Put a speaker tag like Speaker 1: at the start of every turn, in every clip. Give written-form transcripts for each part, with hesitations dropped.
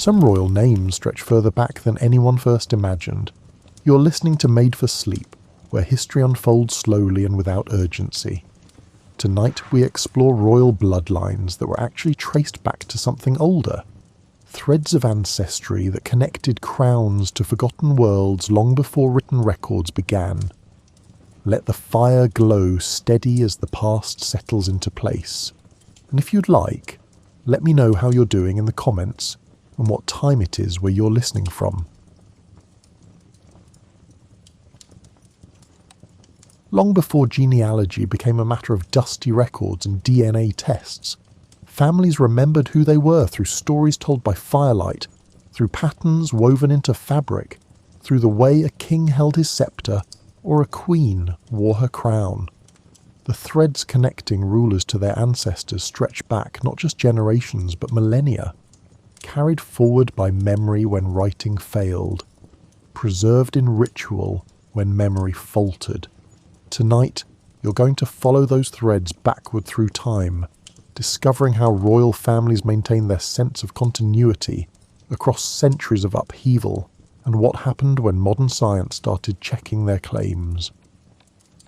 Speaker 1: Some royal names stretch further back than anyone first imagined. You're listening to Made for Sleep, where history unfolds slowly and without urgency. Tonight we explore royal bloodlines that were actually traced back to something older. Threads of ancestry that connected crowns to forgotten worlds long before written records began. Let the fire glow steady as the past settles into place. And if you'd like, let me know how you're doing in the comments and what time it is where you're listening from. Long before genealogy became a matter of dusty records and DNA tests, families remembered who they were through stories told by firelight, through patterns woven into fabric, through the way a king held his scepter or a queen wore her crown. The threads connecting rulers to their ancestors stretch back not just generations but millennia, carried forward by memory when writing failed, preserved in ritual when memory faltered. Tonight, you're going to follow those threads backward through time, discovering how royal families maintain their sense of continuity across centuries of upheaval, and what happened when modern science started checking their claims.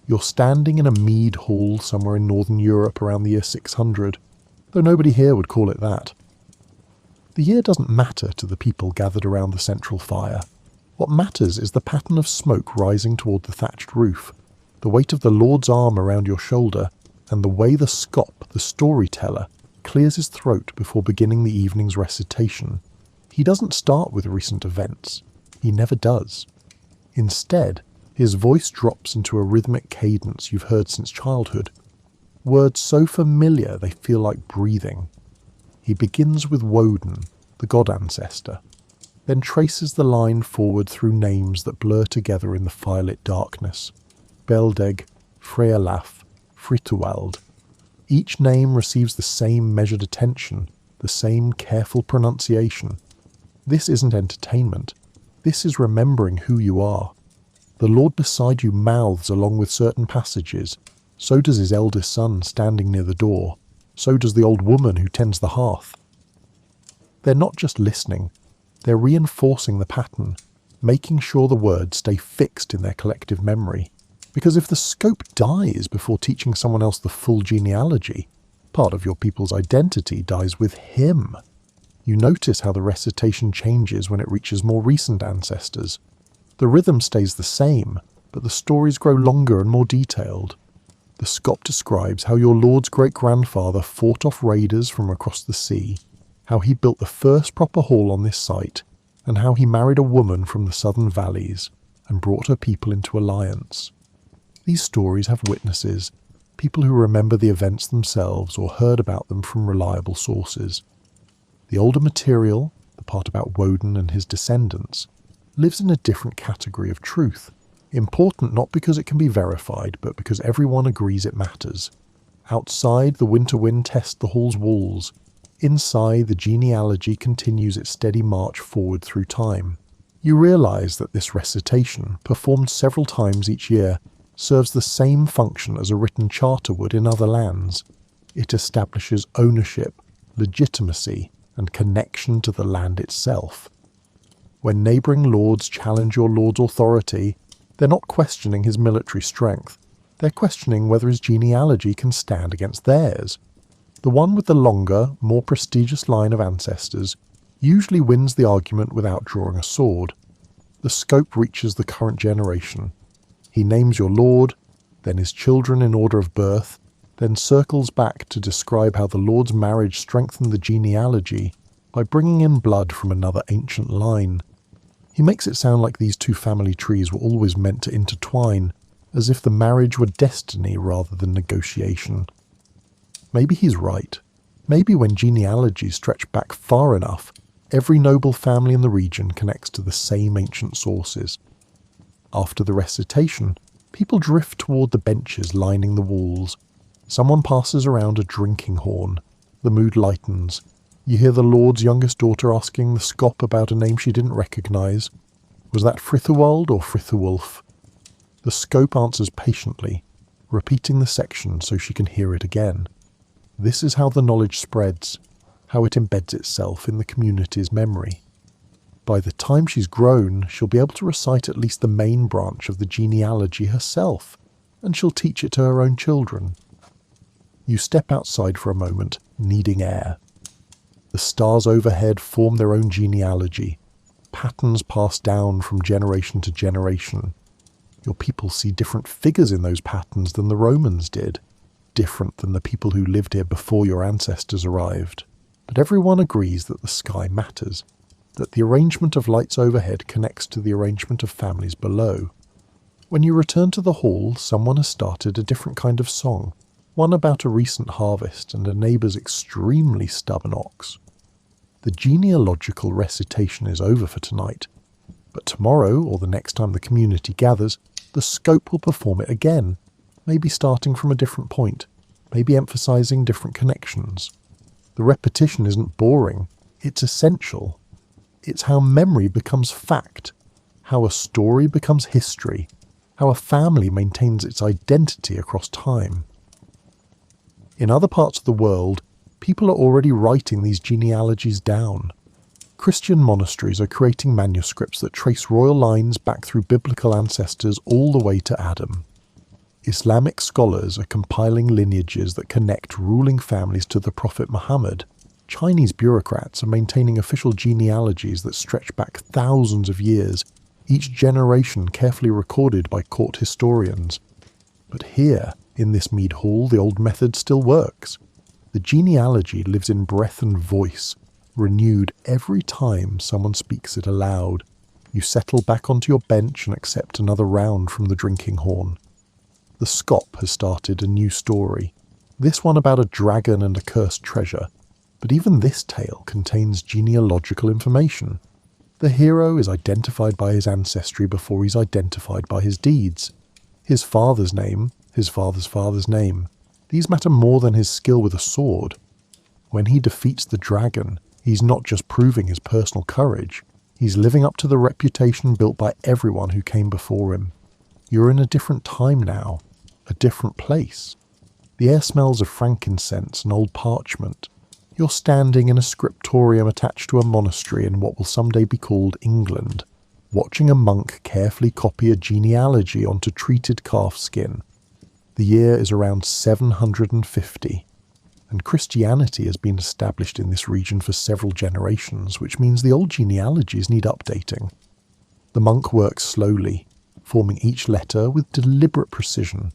Speaker 1: You're standing in a mead hall somewhere in northern Europe around the year 600, though nobody here would call it that. The year doesn't matter to the people gathered around the central fire. What matters is the pattern of smoke rising toward the thatched roof, the weight of the Lord's arm around your shoulder, and the way the scop, the storyteller, clears his throat before beginning the evening's recitation. He doesn't start with recent events. He never does. Instead, his voice drops into a rhythmic cadence you've heard since childhood, words so familiar they feel like breathing. He begins with Woden, the god ancestor, then traces the line forward through names that blur together in the firelit darkness. Beldeg, Frealaf, Frituald. Each name receives the same measured attention, the same careful pronunciation. This isn't entertainment. This is remembering who you are. The Lord beside you mouths along with certain passages. So does his eldest son standing near the door. So does the old woman who tends the hearth. They're not just listening, they're reinforcing the pattern, making sure the words stay fixed in their collective memory. Because if the scope dies before teaching someone else the full genealogy, part of your people's identity dies with him. You notice how the recitation changes when it reaches more recent ancestors. The rhythm stays the same, but the stories grow longer and more detailed. The scop describes how your lord's great-grandfather fought off raiders from across the sea, how he built the first proper hall on this site, and how he married a woman from the southern valleys and brought her people into alliance. These stories have witnesses, people who remember the events themselves or heard about them from reliable sources. The older material, the part about Woden and his descendants, lives in a different category of truth. Important not because it can be verified, but because everyone agrees it matters. Outside, the winter wind tests the hall's walls. Inside, the genealogy continues its steady march forward through time. You realise that this recitation, performed several times each year, serves the same function as a written charter would in other lands. It establishes ownership, legitimacy, and connection to the land itself. When neighbouring lords challenge your lord's authority, they're not questioning his military strength. They're questioning whether his genealogy can stand against theirs. The one with the longer, more prestigious line of ancestors usually wins the argument without drawing a sword. The scope reaches the current generation. He names your lord, then his children in order of birth, then circles back to describe how the lord's marriage strengthened the genealogy by bringing in blood from another ancient line. He makes it sound like these two family trees were always meant to intertwine, as if the marriage were destiny rather than negotiation. Maybe he's right. Maybe when genealogies stretch back far enough, every noble family in the region connects to the same ancient sources. After the recitation, people drift toward the benches lining the walls. Someone passes around a drinking horn. The mood lightens. You hear the Lord's youngest daughter asking the scop about a name she didn't recognise. Was that Frithewald or Frithewulf? The scope answers patiently, repeating the section so she can hear it again. This is how the knowledge spreads, how it embeds itself in the community's memory. By the time she's grown, she'll be able to recite at least the main branch of the genealogy herself, and she'll teach it to her own children. You step outside for a moment, needing air. The stars overhead form their own genealogy, patterns passed down from generation to generation. Your people see different figures in those patterns than the Romans did, different than the people who lived here before your ancestors arrived. But everyone agrees that the sky matters, that the arrangement of lights overhead connects to the arrangement of families below. When you return to the hall, someone has started a different kind of song, one about a recent harvest and a neighbour's extremely stubborn ox. The genealogical recitation is over for tonight, but tomorrow, or the next time the community gathers, the scope will perform it again, maybe starting from a different point, maybe emphasising different connections. The repetition isn't boring, it's essential. It's how memory becomes fact, how a story becomes history, how a family maintains its identity across time. In other parts of the world, people are already writing these genealogies down. Christian monasteries are creating manuscripts that trace royal lines back through biblical ancestors all the way to Adam. Islamic scholars are compiling lineages that connect ruling families to the Prophet Muhammad. Chinese bureaucrats are maintaining official genealogies that stretch back thousands of years, each generation carefully recorded by court historians. But here, in this mead hall, the old method still works. The genealogy lives in breath and voice, renewed every time someone speaks it aloud. You settle back onto your bench and accept another round from the drinking horn. The Scop has started a new story, this one about a dragon and a cursed treasure. But even this tale contains genealogical information. The hero is identified by his ancestry before he's identified by his deeds. His father's name, his father's father's name. These matter more than his skill with a sword. When he defeats the dragon, he's not just proving his personal courage, he's living up to the reputation built by everyone who came before him. You're in a different time now, a different place. The air smells of frankincense and old parchment. You're standing in a scriptorium attached to a monastery in what will someday be called England, watching a monk carefully copy a genealogy onto treated calf skin. The year is around 750, and Christianity has been established in this region for several generations, which means the old genealogies need updating. The monk works slowly, forming each letter with deliberate precision.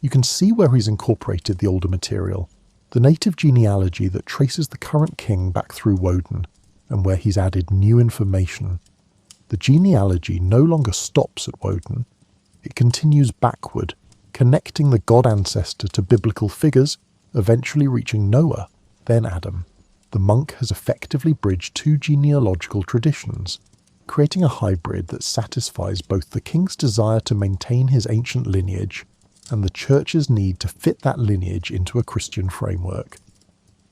Speaker 1: You can see where he's incorporated the older material, the native genealogy that traces the current king back through Woden, and where he's added new information. The genealogy no longer stops at Woden. It continues backward, connecting the god ancestor to biblical figures, eventually reaching Noah, then Adam. The monk has effectively bridged two genealogical traditions, creating a hybrid that satisfies both the king's desire to maintain his ancient lineage and the church's need to fit that lineage into a Christian framework.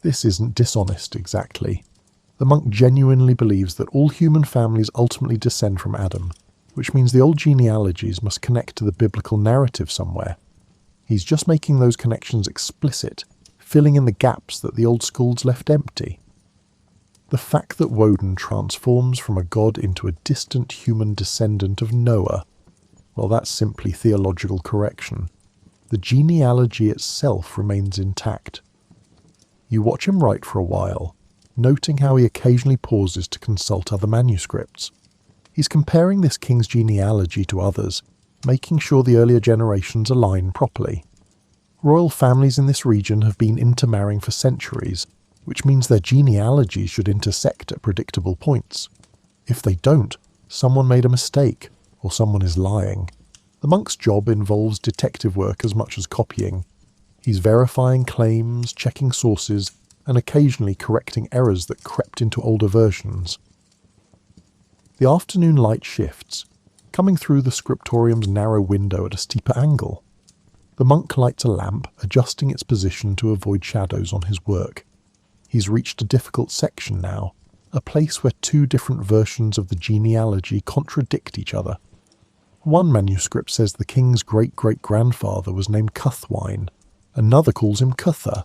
Speaker 1: This isn't dishonest exactly. The monk genuinely believes that all human families ultimately descend from Adam, which means the old genealogies must connect to the biblical narrative somewhere. He's just making those connections explicit, filling in the gaps that the old schools left empty. The fact that Woden transforms from a god into a distant human descendant of Noah, well, that's simply theological correction. The genealogy itself remains intact. You watch him write for a while, noting how he occasionally pauses to consult other manuscripts. He's comparing this king's genealogy to others, making sure the earlier generations align properly. Royal families in this region have been intermarrying for centuries, which means their genealogies should intersect at predictable points. If they don't, someone made a mistake, or someone is lying. The monk's job involves detective work as much as copying. He's verifying claims, checking sources, and occasionally correcting errors that crept into older versions. The afternoon light shifts, coming through the scriptorium's narrow window at a steeper angle. The monk lights a lamp, adjusting its position to avoid shadows on his work. He's reached a difficult section now, a place where two different versions of the genealogy contradict each other. One manuscript says the king's great-great-grandfather was named Cuthwine, another calls him Cutha.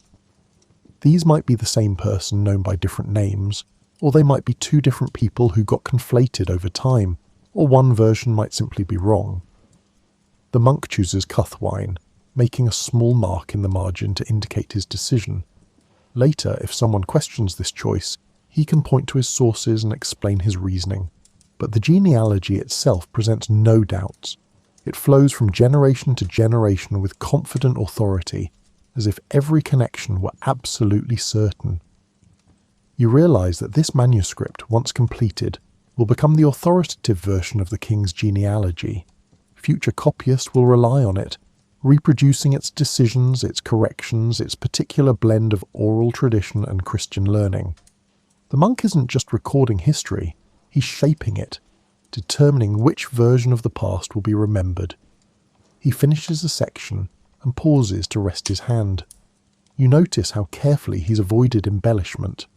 Speaker 1: These might be the same person known by different names, Or they might be two different people who got conflated over time, or one version might simply be wrong. The monk chooses Cuthwine, making a small mark in the margin to indicate his decision. Later, if someone questions this choice, he can point to his sources and explain his reasoning. But the genealogy itself presents no doubts. It flows from generation to generation with confident authority, as if every connection were absolutely certain. You realise that this manuscript, once completed, will become the authoritative version of the king's genealogy. Future copyists will rely on it, reproducing its decisions, its corrections, its particular blend of oral tradition and Christian learning. The monk isn't just recording history, he's shaping it, determining which version of the past will be remembered. He finishes a section and pauses to rest his hand. You notice how carefully he's avoided embellishment.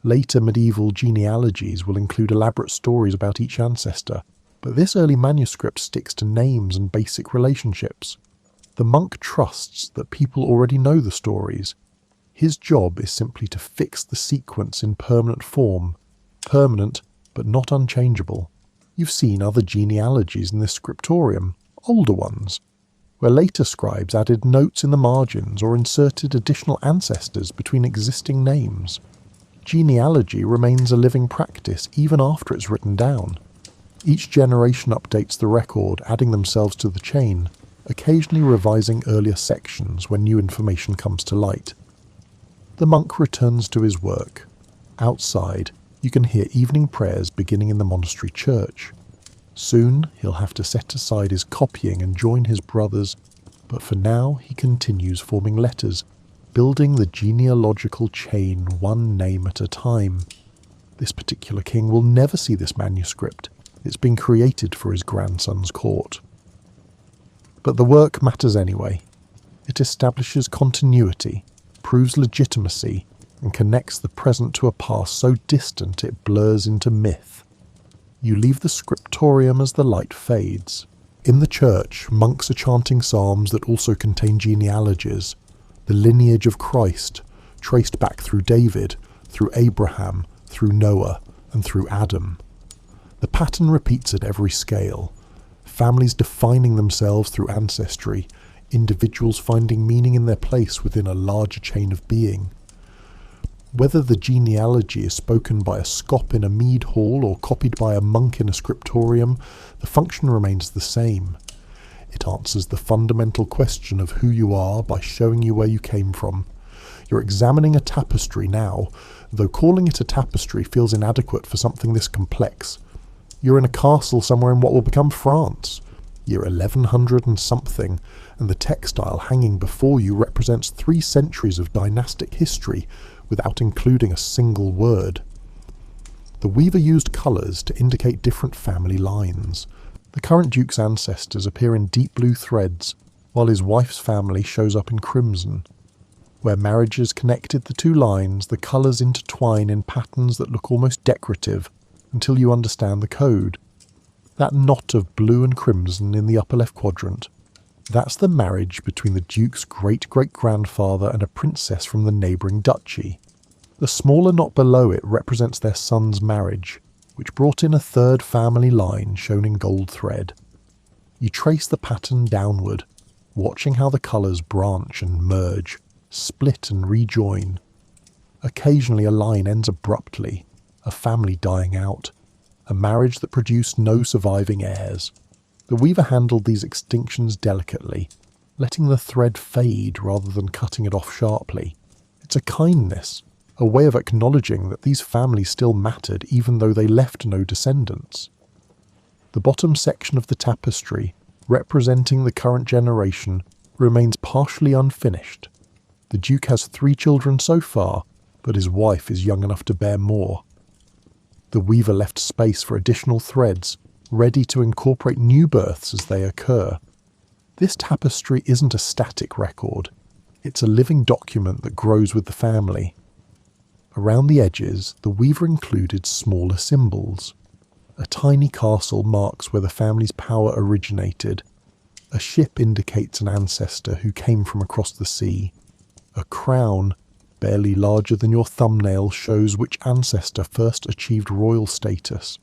Speaker 1: Later medieval genealogies will include elaborate stories about each ancestor, but this early manuscript sticks to names and basic relationships. The monk trusts that people already know the stories. His job is simply to fix the sequence in permanent form, permanent but not unchangeable. You've seen other genealogies in this scriptorium, older ones, where later scribes added notes in the margins or inserted additional ancestors between existing names. Genealogy remains a living practice even after it's written down. Each generation updates the record, adding themselves to the chain, occasionally revising earlier sections when new information comes to light. The monk returns to his work. Outside, you can hear evening prayers beginning in the monastery church. Soon, he'll have to set aside his copying and join his brothers, but for now he continues forming letters, building the genealogical chain one name at a time. This particular king will never see this manuscript. It's been created for his grandson's court. But the work matters anyway. It establishes continuity, proves legitimacy, and connects the present to a past so distant it blurs into myth. You leave the scriptorium as the light fades. In the church, monks are chanting psalms that also contain genealogies, the lineage of Christ, traced back through David, through Abraham, through Noah, and through Adam. The pattern repeats at every scale. Families defining themselves through ancestry, individuals finding meaning in their place within a larger chain of being. Whether the genealogy is spoken by a scop in a mead hall or copied by a monk in a scriptorium, the function remains the same. It answers the fundamental question of who you are by showing you where you came from. You're examining a tapestry now, though calling it a tapestry feels inadequate for something this complex. You're in a castle somewhere in what will become France. Year 1100 and something, and the textile hanging before you represents 3 centuries of dynastic history without including a single word. The weaver used colours to indicate different family lines. The current duke's ancestors appear in deep blue threads, while his wife's family shows up in crimson. Where marriages connected the 2 lines, the colours intertwine in patterns that look almost decorative until you understand the code. That knot of blue and crimson in the upper left quadrant, that's the marriage between the duke's great-great-grandfather and a princess from the neighbouring duchy. The smaller knot below it represents their son's marriage, which brought in a 3rd family line shown in gold thread. You trace the pattern downward, watching how the colours branch and merge, split and rejoin. Occasionally a line ends abruptly, a family dying out, a marriage that produced no surviving heirs. The weaver handled these extinctions delicately, letting the thread fade rather than cutting it off sharply. It's a kindness, a way of acknowledging that these families still mattered even though they left no descendants. The bottom section of the tapestry, representing the current generation, remains partially unfinished. The Duke has 3 children so far, but his wife is young enough to bear more. The weaver left space for additional threads, ready to incorporate new births as they occur. This tapestry isn't a static record. It's a living document that grows with the family. Around the edges, the weaver included smaller symbols. A tiny castle marks where the family's power originated. A ship indicates an ancestor who came from across the sea. A crown, barely larger than your thumbnail, shows which ancestor first achieved royal status.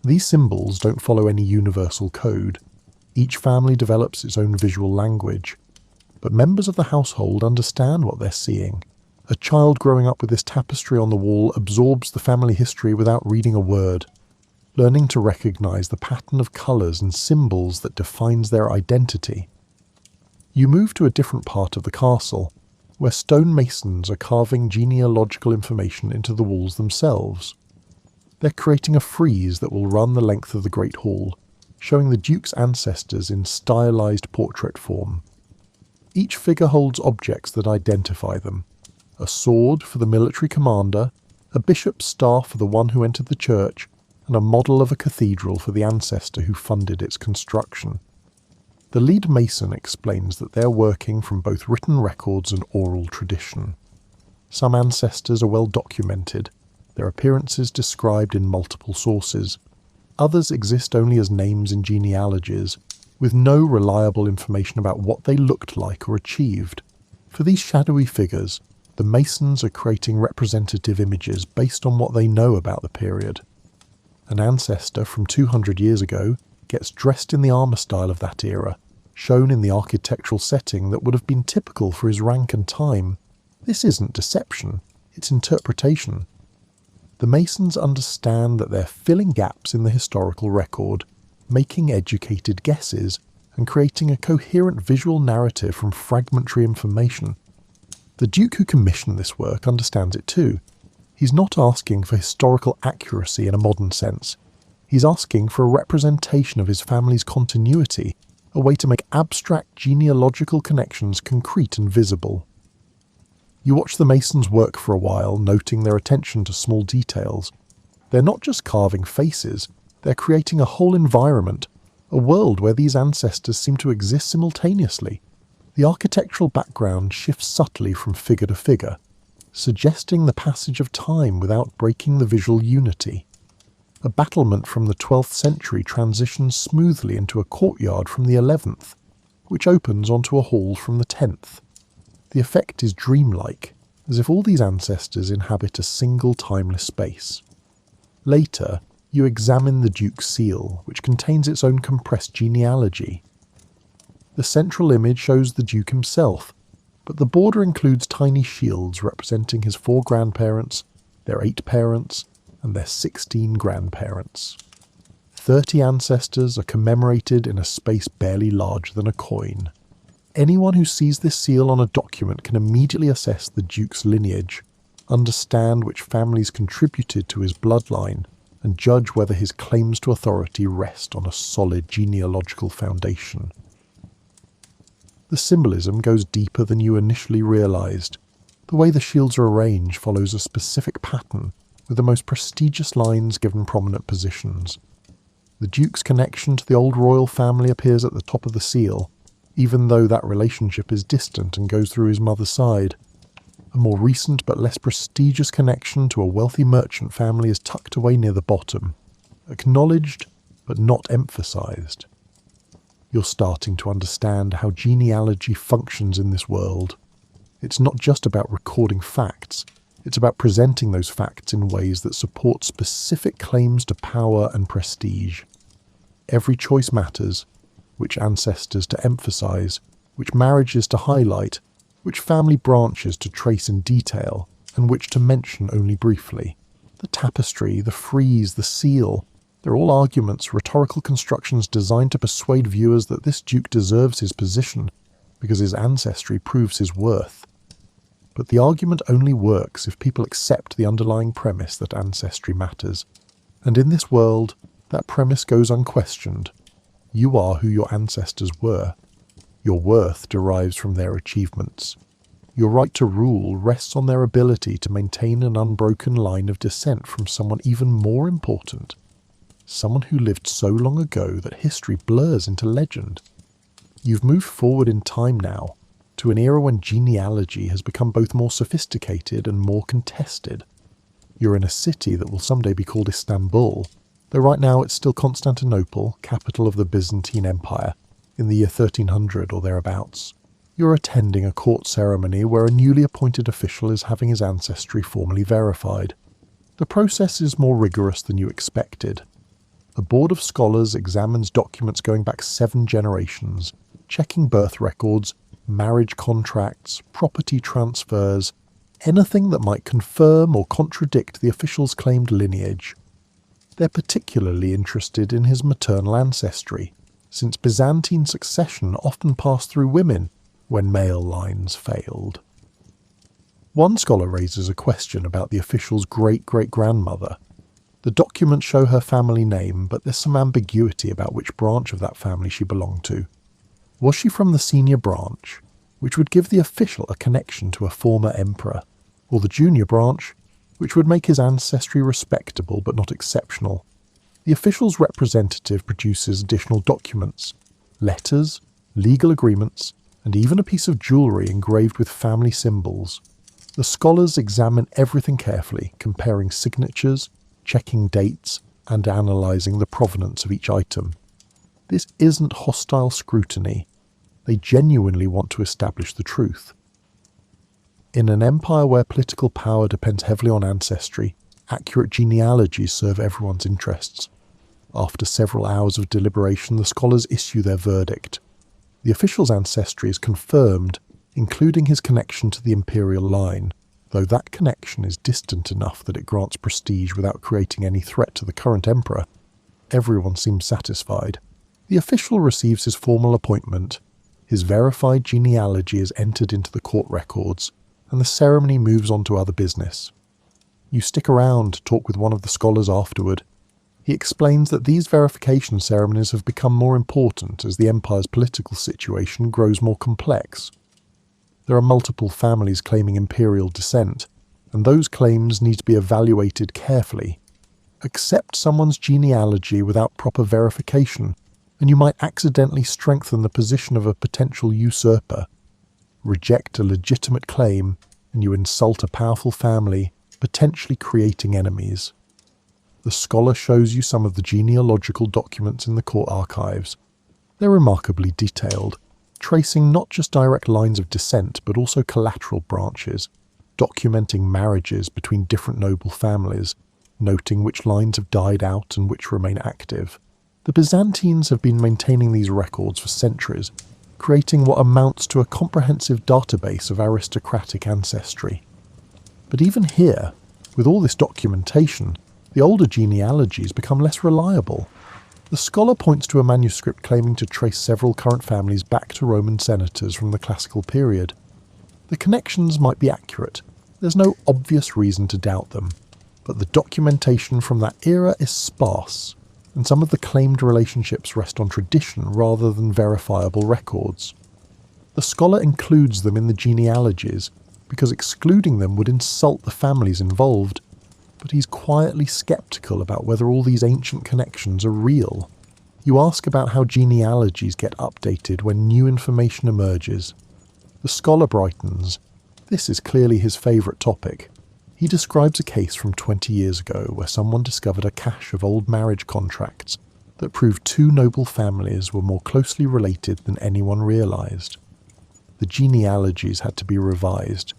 Speaker 1: These symbols don't follow any universal code. Each family develops its own visual language. But members of the household understand what they're seeing. A child growing up with this tapestry on the wall absorbs the family history without reading a word, learning to recognize the pattern of colours and symbols that defines their identity. You move to a different part of the castle, where stonemasons are carving genealogical information into the walls themselves. They're creating a frieze that will run the length of the Great Hall, showing the Duke's ancestors in stylized portrait form. Each figure holds objects that identify them: a sword for the military commander, a bishop's staff for the one who entered the church, and a model of a cathedral for the ancestor who funded its construction. The lead mason explains that they're working from both written records and oral tradition. Some ancestors are well documented, their appearances described in multiple sources. Others exist only as names in genealogies, with no reliable information about what they looked like or achieved. For these shadowy figures, the masons are creating representative images based on what they know about the period. An ancestor from 200 years ago gets dressed in the armour style of that era, shown in the architectural setting that would have been typical for his rank and time. This isn't deception, it's interpretation. The masons understand that they're filling gaps in the historical record, making educated guesses, and creating a coherent visual narrative from fragmentary information. The Duke who commissioned this work understands it too. He's not asking for historical accuracy in a modern sense. He's asking for a representation of his family's continuity, a way to make abstract genealogical connections concrete and visible. You watch the masons work for a while, noting their attention to small details. They're not just carving faces, they're creating a whole environment, a world where these ancestors seem to exist simultaneously. The architectural background shifts subtly from figure to figure, suggesting the passage of time without breaking the visual unity. A battlement from the 12th century transitions smoothly into a courtyard from the 11th, which opens onto a hall from the 10th. The effect is dreamlike, as if all these ancestors inhabit a single timeless space. Later, you examine the Duke's seal, which contains its own compressed genealogy. The central image shows the Duke himself, but the border includes tiny shields representing his 4 grandparents, their 8 parents, and their 16 grandparents. 30 ancestors are commemorated in a space barely larger than a coin. Anyone who sees this seal on a document can immediately assess the Duke's lineage, understand which families contributed to his bloodline, and judge whether his claims to authority rest on a solid genealogical foundation. The symbolism goes deeper than you initially realized. The way the shields are arranged follows a specific pattern, with the most prestigious lines given prominent positions. The Duke's connection to the old royal family appears at the top of the seal, even though that relationship is distant and goes through his mother's side. A more recent but less prestigious connection to a wealthy merchant family is tucked away near the bottom, acknowledged but not emphasized. You're starting to understand how genealogy functions in this world. It's not just about recording facts, it's about presenting those facts in ways that support specific claims to power and prestige. Every choice matters: which ancestors to emphasize, which marriages to highlight, which family branches to trace in detail, and which to mention only briefly. The tapestry, the frieze, the seal, they're all arguments, rhetorical constructions designed to persuade viewers that this Duke deserves his position, because his ancestry proves his worth. But the argument only works if people accept the underlying premise that ancestry matters. And in this world, that premise goes unquestioned. You are who your ancestors were. Your worth derives from their achievements. Your right to rule rests on their ability to maintain an unbroken line of descent from someone even more important. Someone who lived so long ago that history blurs into legend. You've moved forward in time now, to an era when genealogy has become both more sophisticated and more contested. You're in a city that will someday be called Istanbul, though right now it's still Constantinople, capital of the Byzantine Empire, in the year 1300 or thereabouts. You're attending a court ceremony where a newly appointed official is having his ancestry formally verified. The process is more rigorous than you expected. A board of scholars examines documents going back 7 generations, checking birth records, marriage contracts, property transfers, anything that might confirm or contradict the official's claimed lineage. They're particularly interested in his maternal ancestry, since Byzantine succession often passed through women when male lines failed. One scholar raises a question about the official's great-great-grandmother. The documents show her family name, but there's some ambiguity about which branch of that family she belonged to. Was she from the senior branch, which would give the official a connection to a former emperor, or the junior branch, which would make his ancestry respectable but not exceptional? The official's representative produces additional documents, letters, legal agreements, and even a piece of jewellery engraved with family symbols. The scholars examine everything carefully, comparing signatures, checking dates, and analysing the provenance of each item. This isn't hostile scrutiny. They genuinely want to establish the truth. In an empire where political power depends heavily on ancestry, accurate genealogies serve everyone's interests. After several hours of deliberation, the scholars issue their verdict. The official's ancestry is confirmed, including his connection to the imperial line, though that connection is distant enough that it grants prestige without creating any threat to the current emperor. Everyone seems satisfied. The official receives his formal appointment, his verified genealogy is entered into the court records, and the ceremony moves on to other business. You stick around to talk with one of the scholars afterward. He explains that these verification ceremonies have become more important as the empire's political situation grows more complex. There are multiple families claiming imperial descent, and those claims need to be evaluated carefully. Accept someone's genealogy without proper verification, and you might accidentally strengthen the position of a potential usurper. Reject a legitimate claim, and you insult a powerful family, potentially creating enemies. The scholar shows you some of the genealogical documents in the court archives. They're remarkably detailed, tracing not just direct lines of descent but also collateral branches, documenting marriages between different noble families, noting which lines have died out and which remain active. The Byzantines have been maintaining these records for centuries, creating what amounts to a comprehensive database of aristocratic ancestry. But even here, with all this documentation, the older genealogies become less reliable. The scholar points to a manuscript claiming to trace several current families back to Roman senators from the classical period. The connections might be accurate, there's no obvious reason to doubt them, but the documentation from that era is sparse, and some of the claimed relationships rest on tradition rather than verifiable records. The scholar includes them in the genealogies because excluding them would insult the families involved, but he's quietly skeptical about whether all these ancient connections are real. You ask about how genealogies get updated when new information emerges. The scholar brightens. This is clearly his favourite topic. He describes a case from 20 years ago where someone discovered a cache of old marriage contracts that proved 2 noble families were more closely related than anyone realised. The genealogies had to be revised,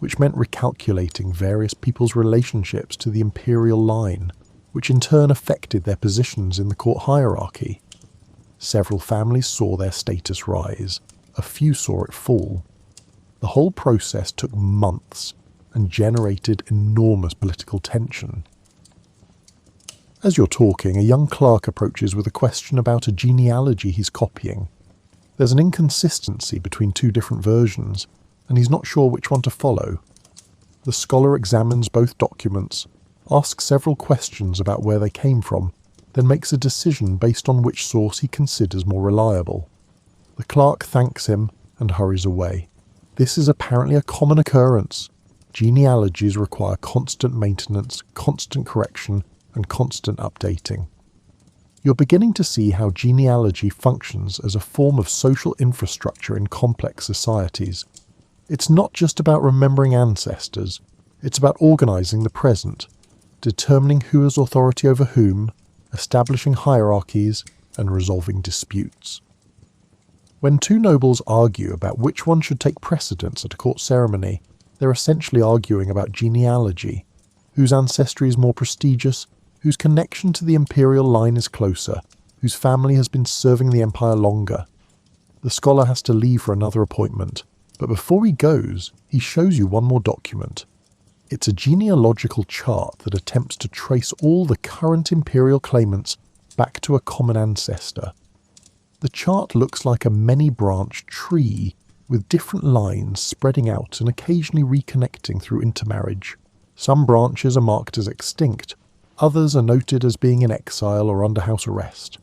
Speaker 1: which meant recalculating various people's relationships to the imperial line, which in turn affected their positions in the court hierarchy. Several families saw their status rise, a few saw it fall. The whole process took months and generated enormous political tension. As you're talking, a young clerk approaches with a question about a genealogy he's copying. There's an inconsistency between 2 different versions, and he's not sure which one to follow. The scholar examines both documents, asks several questions about where they came from, then makes a decision based on which source he considers more reliable. The clerk thanks him and hurries away. This is apparently a common occurrence. Genealogies require constant maintenance, constant correction, and constant updating. You're beginning to see how genealogy functions as a form of social infrastructure in complex societies. It's not just about remembering ancestors, it's about organising the present, determining who has authority over whom, establishing hierarchies, and resolving disputes. When two nobles argue about which one should take precedence at a court ceremony, they're essentially arguing about genealogy, whose ancestry is more prestigious, whose connection to the imperial line is closer, whose family has been serving the empire longer. The scholar has to leave for another appointment, but before he goes, he shows you one more document. It's a genealogical chart that attempts to trace all the current imperial claimants back to a common ancestor. The chart looks like a many-branched tree, with different lines spreading out and occasionally reconnecting through intermarriage. Some branches are marked as extinct, others are noted as being in exile or under house arrest.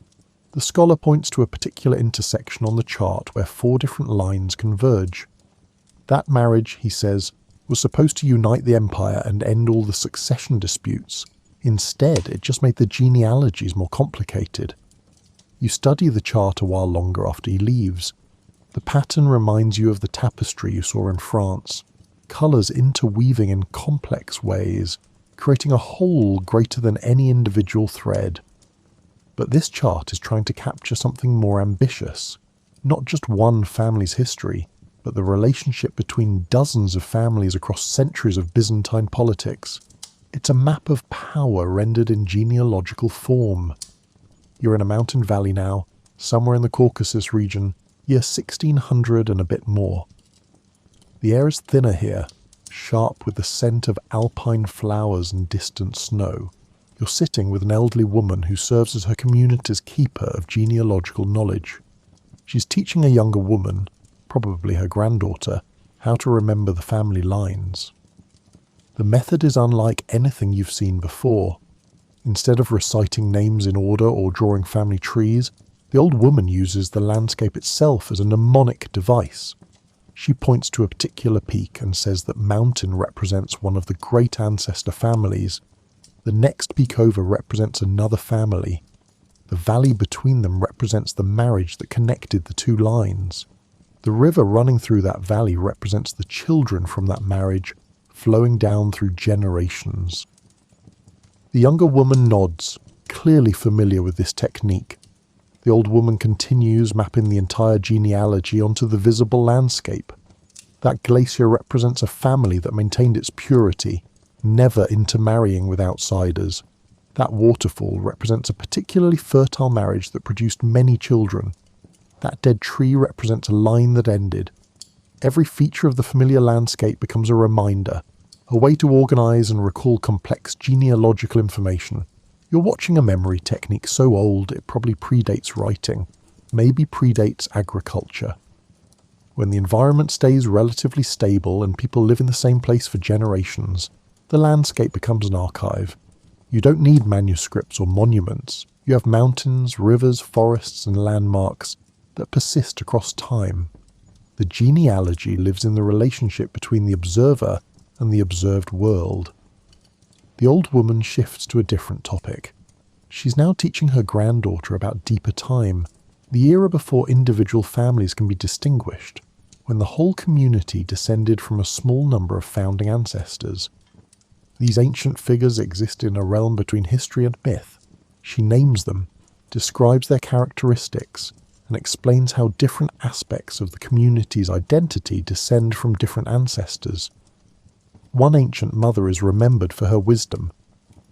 Speaker 1: The scholar points to a particular intersection on the chart where 4 different lines converge. That marriage, he says, was supposed to unite the empire and end all the succession disputes. Instead, it just made the genealogies more complicated. You study the chart a while longer after he leaves. The pattern reminds you of the tapestry you saw in France, colours interweaving in complex ways, creating a whole greater than any individual thread. But this chart is trying to capture something more ambitious, not just one family's history, but the relationship between dozens of families across centuries of Byzantine politics. It's a map of power rendered in genealogical form. You're in a mountain valley now, somewhere in the Caucasus region, year 1600 and a bit more. The air is thinner here, sharp with the scent of alpine flowers and distant snow. You're sitting with an elderly woman who serves as her community's keeper of genealogical knowledge. She's teaching a younger woman, probably her granddaughter, how to remember the family lines. The method is unlike anything you've seen before. Instead of reciting names in order or drawing family trees, the old woman uses the landscape itself as a mnemonic device. She points to a particular peak and says that mountain represents one of the great ancestor families. The next peak over represents another family. The valley between them represents the marriage that connected the 2 lines. The river running through that valley represents the children from that marriage, flowing down through generations. The younger woman nods, clearly familiar with this technique. The old woman continues, mapping the entire genealogy onto the visible landscape. That glacier represents a family that maintained its purity, never intermarrying with outsiders. That waterfall represents a particularly fertile marriage that produced many children. That dead tree represents a line that ended. Every feature of the familiar landscape becomes a reminder, a way to organize and recall complex genealogical information. You're watching a memory technique so old it probably predates writing, maybe predates agriculture. When the environment stays relatively stable and people live in the same place for generations, the landscape becomes an archive. You don't need manuscripts or monuments. You have mountains, rivers, forests, and landmarks that persist across time. The genealogy lives in the relationship between the observer and the observed world. The old woman shifts to a different topic. She's now teaching her granddaughter about deeper time, the era before individual families can be distinguished, when the whole community descended from a small number of founding ancestors. These ancient figures exist in a realm between history and myth. She names them, describes their characteristics, and explains how different aspects of the community's identity descend from different ancestors. One ancient mother is remembered for her wisdom,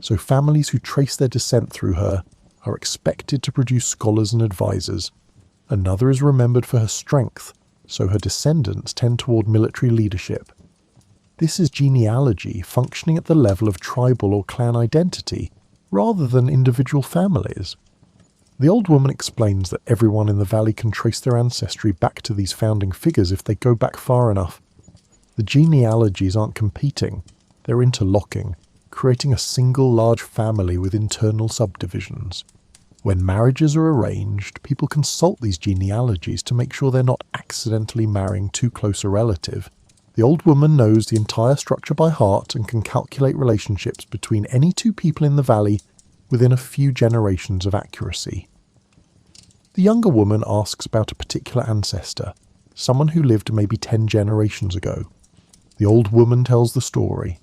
Speaker 1: so families who trace their descent through her are expected to produce scholars and advisors. Another is remembered for her strength, so her descendants tend toward military leadership. This is genealogy functioning at the level of tribal or clan identity, rather than individual families. The old woman explains that everyone in the valley can trace their ancestry back to these founding figures if they go back far enough. The genealogies aren't competing, they're interlocking, creating a single large family with internal subdivisions. When marriages are arranged, people consult these genealogies to make sure they're not accidentally marrying too close a relative. The old woman knows the entire structure by heart and can calculate relationships between any 2 people in the valley within a few generations of accuracy. The younger woman asks about a particular ancestor, someone who lived maybe 10 generations ago. The old woman tells the story.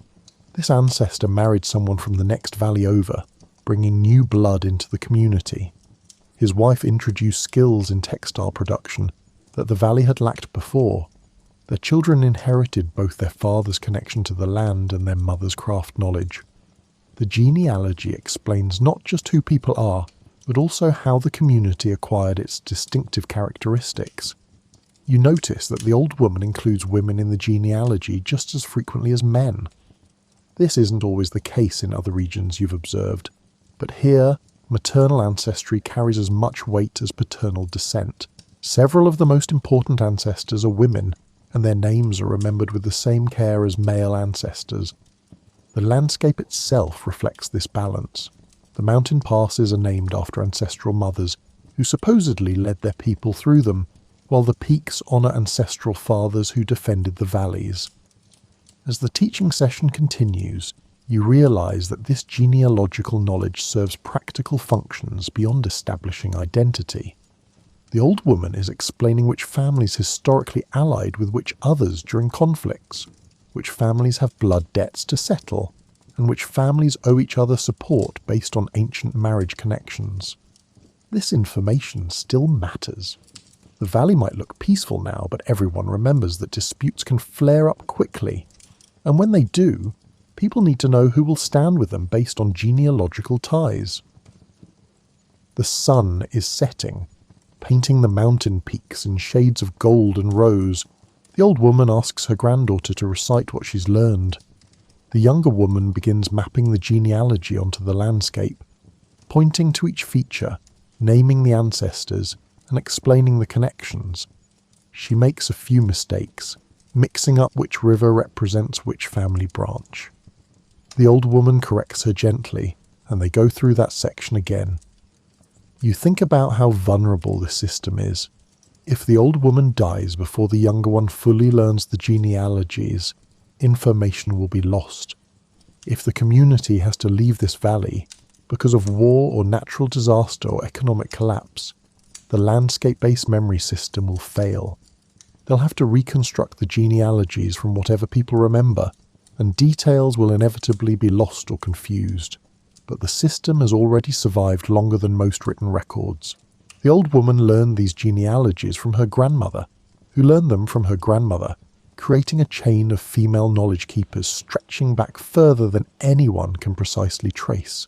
Speaker 1: This ancestor married someone from the next valley over, bringing new blood into the community. His wife introduced skills in textile production, that the valley had lacked before. Their children inherited both their father's connection to the land and their mother's craft knowledge. The genealogy explains not just who people are, but also how the community acquired its distinctive characteristics. You notice that the old woman includes women in the genealogy just as frequently as men. This isn't always the case in other regions you've observed, but here, maternal ancestry carries as much weight as paternal descent. Several of the most important ancestors are women, and their names are remembered with the same care as male ancestors. The landscape itself reflects this balance. The mountain passes are named after ancestral mothers, who supposedly led their people through them, while the peaks honour ancestral fathers who defended the valleys. As the teaching session continues, you realise that this genealogical knowledge serves practical functions beyond establishing identity. The old woman is explaining which families historically allied with which others during conflicts, which families have blood debts to settle, and which families owe each other support based on ancient marriage connections. This information still matters. The valley might look peaceful now, but everyone remembers that disputes can flare up quickly, and when they do, people need to know who will stand with them based on genealogical ties. The sun is setting, painting the mountain peaks in shades of gold and rose. The old woman asks her granddaughter to recite what she's learned. The younger woman begins mapping the genealogy onto the landscape, pointing to each feature, naming the ancestors, and explaining the connections. She makes a few mistakes, mixing up which river represents which family branch. The old woman corrects her gently, and they go through that section again. You think about how vulnerable this system is. If the old woman dies before the younger one fully learns the genealogies, information will be lost. If the community has to leave this valley because of war or natural disaster or economic collapse, the landscape-based memory system will fail. They'll have to reconstruct the genealogies from whatever people remember, and details will inevitably be lost or confused. But the system has already survived longer than most written records. The old woman learned these genealogies from her grandmother, who learned them from her grandmother, creating a chain of female knowledge keepers stretching back further than anyone can precisely trace.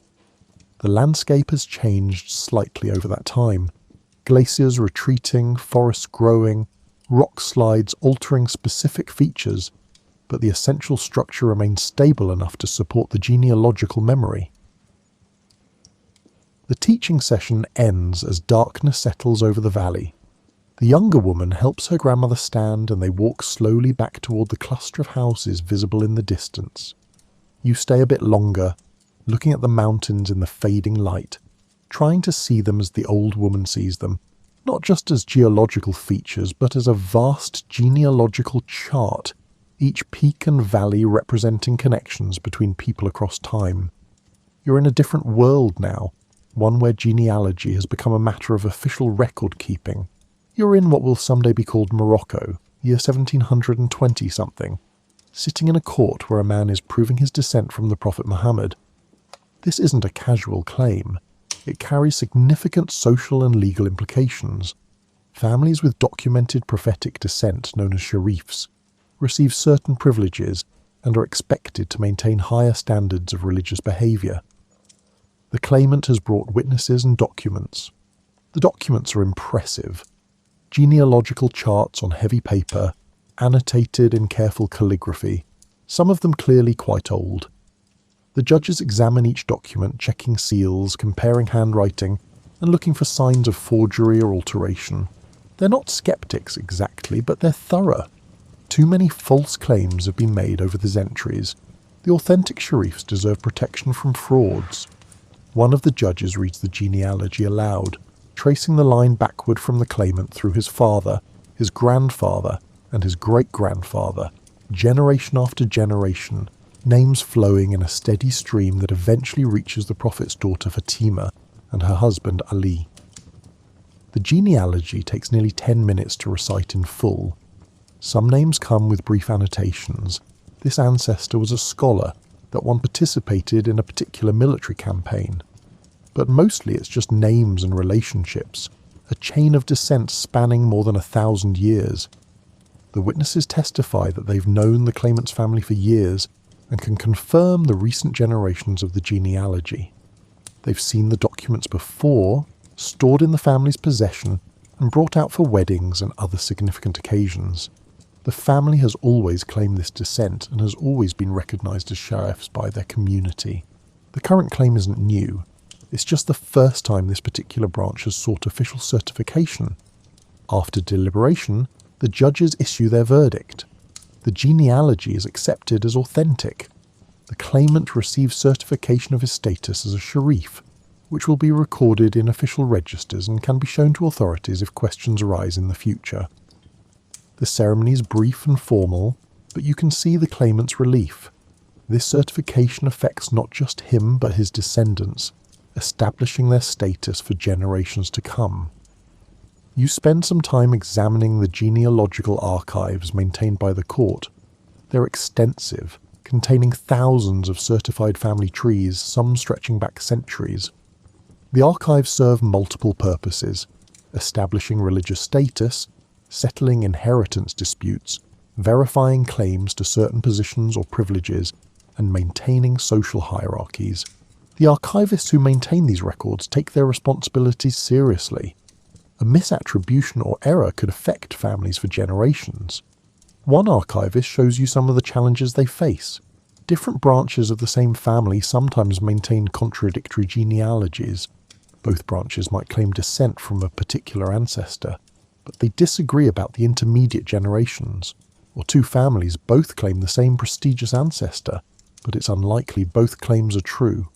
Speaker 1: The landscape has changed slightly over that time. Glaciers retreating, forests growing, rock slides altering specific features, but the essential structure remains stable enough to support the genealogical memory. The teaching session ends as darkness settles over the valley. The younger woman helps her grandmother stand, and they walk slowly back toward the cluster of houses visible in the distance. You stay a bit longer, looking at the mountains in the fading light, trying to see them as the old woman sees them, not just as geological features, but as a vast genealogical chart, each peak and valley representing connections between people across time. You're in a different world now, one where genealogy has become a matter of official record-keeping. You're in what will someday be called Morocco, year 1720-something, sitting in a court where a man is proving his descent from the Prophet Muhammad. This isn't a casual claim. It carries significant social and legal implications. Families with documented prophetic descent, known as sharifs, receive certain privileges and are expected to maintain higher standards of religious behaviour. The claimant has brought witnesses and documents. The documents are impressive. Genealogical charts on heavy paper, annotated in careful calligraphy, some of them clearly quite old. The judges examine each document, checking seals, comparing handwriting, and looking for signs of forgery or alteration. They're not skeptics exactly, but they're thorough. Too many false claims have been made over the centuries. The authentic sharifs deserve protection from frauds. One of the judges reads the genealogy aloud, tracing the line backward from the claimant through his father, his grandfather, and his great-grandfather, generation after generation, names flowing in a steady stream that eventually reaches the Prophet's daughter Fatima and her husband Ali. The genealogy takes nearly 10 minutes to recite in full. Some names come with brief annotations. This ancestor was a scholar, that one participated in a particular military campaign. But mostly it's just names and relationships, a chain of descent spanning more than 1,000 years. The witnesses testify that they've known the claimant's family for years and can confirm the recent generations of the genealogy. They've seen the documents before, stored in the family's possession, and brought out for weddings and other significant occasions. The family has always claimed this descent and has always been recognised as sheriffs by their community. The current claim isn't new. It's just the first time this particular branch has sought official certification. After deliberation, the judges issue their verdict. The genealogy is accepted as authentic. The claimant receives certification of his status as a sharif, which will be recorded in official registers and can be shown to authorities if questions arise in the future. The ceremony is brief and formal, but you can see the claimant's relief. This certification affects not just him but his descendants, establishing their status for generations to come. You spend some time examining the genealogical archives maintained by the court. They're extensive, containing thousands of certified family trees, some stretching back centuries. The archives serve multiple purposes: establishing religious status, settling inheritance disputes, verifying claims to certain positions or privileges, and maintaining social hierarchies. The archivists who maintain these records take their responsibilities seriously. A misattribution or error could affect families for generations. One archivist shows you some of the challenges they face. Different branches of the same family sometimes maintain contradictory genealogies. Both branches might claim descent from a particular ancestor, but they disagree about the intermediate generations. Or two families both claim the same prestigious ancestor, but it's unlikely both claims are true.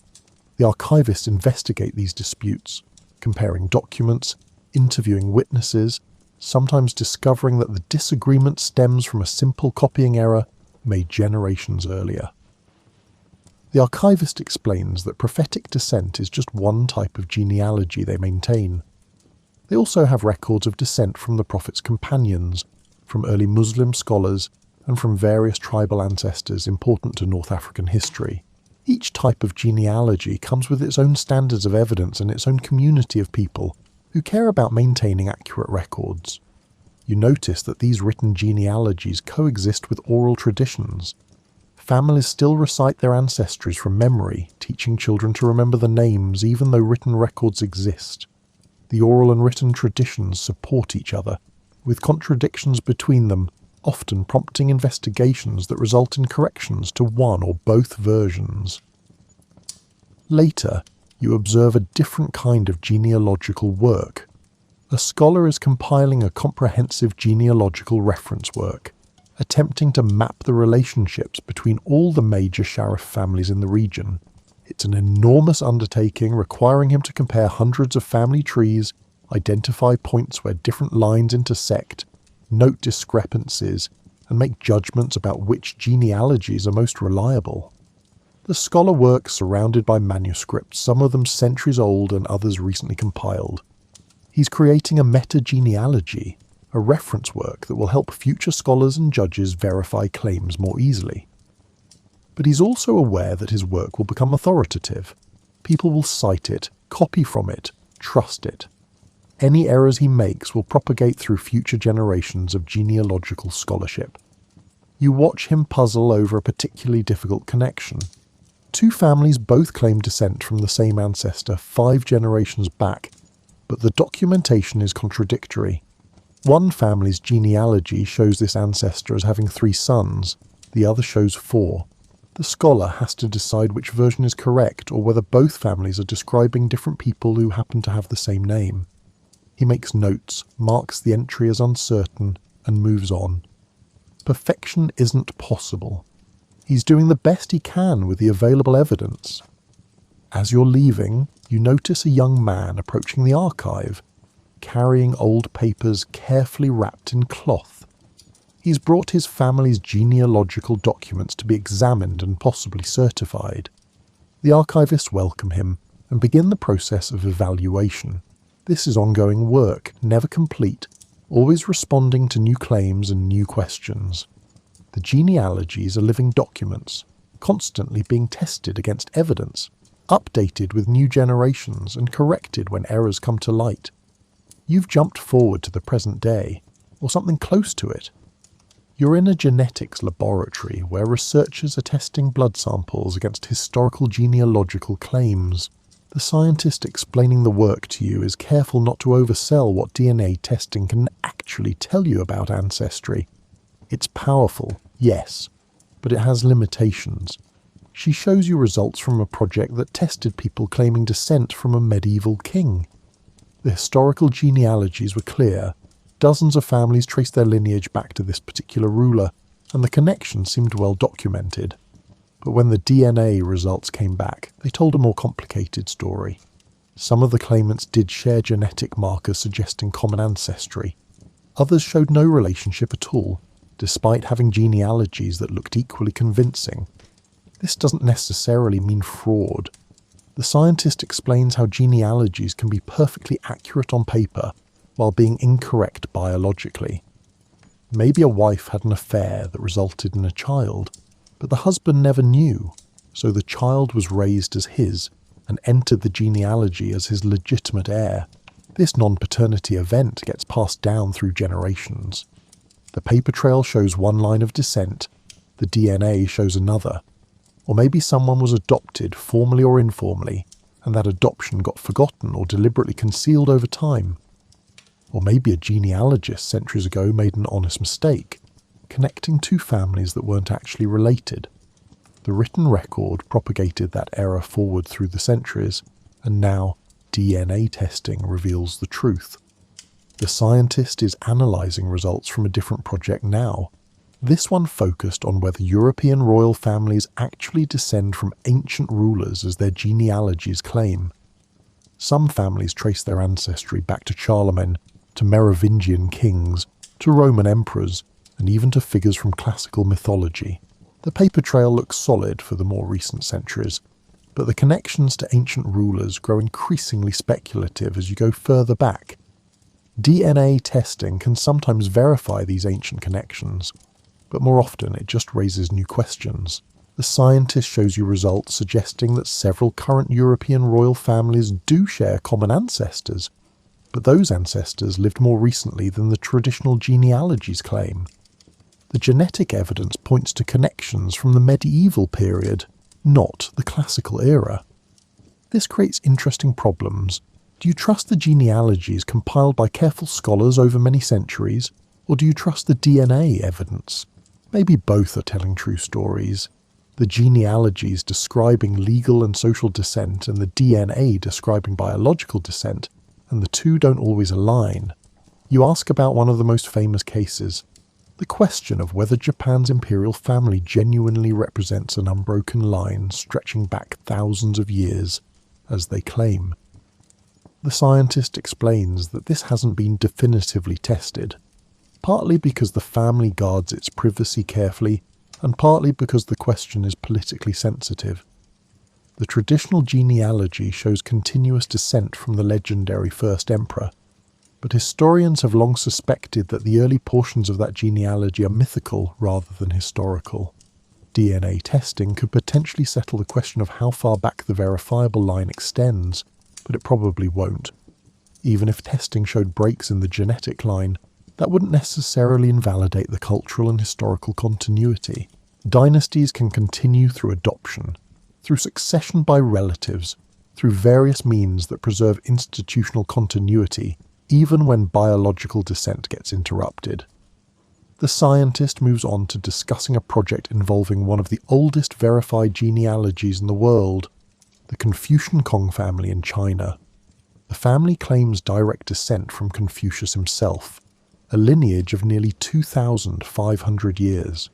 Speaker 1: The archivists investigate these disputes, comparing documents, interviewing witnesses, sometimes discovering that the disagreement stems from a simple copying error made generations earlier. The archivist explains that prophetic descent is just one type of genealogy they maintain. They also have records of descent from the Prophet's companions, from early Muslim scholars, and from various tribal ancestors important to North African history. Each type of genealogy comes with its own standards of evidence and its own community of people who care about maintaining accurate records. You notice that these written genealogies coexist with oral traditions. Families still recite their ancestries from memory, teaching children to remember the names even though written records exist. The oral and written traditions support each other, with contradictions between them often prompting investigations that result in corrections to one or both versions. Later, you observe a different kind of genealogical work. A scholar is compiling a comprehensive genealogical reference work, attempting to map the relationships between all the major Sharif families in the region. It's an enormous undertaking requiring him to compare hundreds of family trees, identify points where different lines intersect, note discrepancies, and make judgments about which genealogies are most reliable. The scholar works surrounded by manuscripts, some of them centuries old and others recently compiled. He's creating a meta-genealogy, a reference work that will help future scholars and judges verify claims more easily. But he's also aware that his work will become authoritative. People will cite it, copy from it, trust it. Any errors he makes will propagate through future generations of genealogical scholarship. You watch him puzzle over a particularly difficult connection. Two families both claim descent from the same ancestor 5 generations back, but the documentation is contradictory. One family's genealogy shows this ancestor as having 3 sons, the other shows 4. The scholar has to decide which version is correct or whether both families are describing different people who happen to have the same name. He makes notes, marks the entry as uncertain, and moves on. Perfection isn't possible. He's doing the best he can with the available evidence. As you're leaving, you notice a young man approaching the archive, carrying old papers carefully wrapped in cloth. He's brought his family's genealogical documents to be examined and possibly certified. The archivists welcome him and begin the process of evaluation. This is ongoing work, never complete, always responding to new claims and new questions. The genealogies are living documents, constantly being tested against evidence, updated with new generations and corrected when errors come to light. You've jumped forward to the present day, or something close to it. You're in a genetics laboratory where researchers are testing blood samples against historical genealogical claims. The scientist explaining the work to you is careful not to oversell what DNA testing can actually tell you about ancestry. It's powerful, yes, but it has limitations. She shows you results from a project that tested people claiming descent from a medieval king. The historical genealogies were clear. Dozens of families traced their lineage back to this particular ruler, and the connection seemed well documented. But when the DNA results came back, they told a more complicated story. Some of the claimants did share genetic markers suggesting common ancestry. Others showed no relationship at all, despite having genealogies that looked equally convincing. This doesn't necessarily mean fraud. The scientist explains how genealogies can be perfectly accurate on paper while being incorrect biologically. Maybe a wife had an affair that resulted in a child, but the husband never knew, so the child was raised as his and entered the genealogy as his legitimate heir. This non-paternity event gets passed down through generations. The paper trail shows one line of descent, the DNA shows another. Or maybe someone was adopted, formally or informally, and that adoption got forgotten or deliberately concealed over time. Or maybe a genealogist centuries ago made an honest mistake, connecting two families that weren't actually related. The written record propagated that error forward through the centuries, and now DNA testing reveals the truth. The scientist is analysing results from a different project now. This one focused on whether European royal families actually descend from ancient rulers as their genealogies claim. Some families trace their ancestry back to Charlemagne, to Merovingian kings, to Roman emperors, and even to figures from classical mythology. The paper trail looks solid for the more recent centuries, but the connections to ancient rulers grow increasingly speculative as you go further back. DNA testing can sometimes verify these ancient connections, but more often it just raises new questions. The scientist shows you results suggesting that several current European royal families do share common ancestors, but those ancestors lived more recently than the traditional genealogies claim. The genetic evidence points to connections from the medieval period, not the classical era. This creates interesting problems. Do you trust the genealogies compiled by careful scholars over many centuries, or do you trust the DNA evidence? Maybe both are telling true stories. The genealogies describing legal and social descent and the DNA describing biological descent, and the two don't always align. You ask about one of the most famous cases, the question of whether Japan's imperial family genuinely represents an unbroken line stretching back thousands of years, as they claim. The scientist explains that this hasn't been definitively tested, partly because the family guards its privacy carefully, and partly because the question is politically sensitive. The traditional genealogy shows continuous descent from the legendary first emperor, but historians have long suspected that the early portions of that genealogy are mythical rather than historical. DNA testing could potentially settle the question of how far back the verifiable line extends, but it probably won't. Even if testing showed breaks in the genetic line, that wouldn't necessarily invalidate the cultural and historical continuity. Dynasties can continue through adoption, through succession by relatives, through various means that preserve institutional continuity, even when biological descent gets interrupted. The scientist moves on to discussing a project involving one of the oldest verified genealogies in the world, the Confucian Kong family in China. The family claims direct descent from Confucius himself, a lineage of nearly 2,500 years.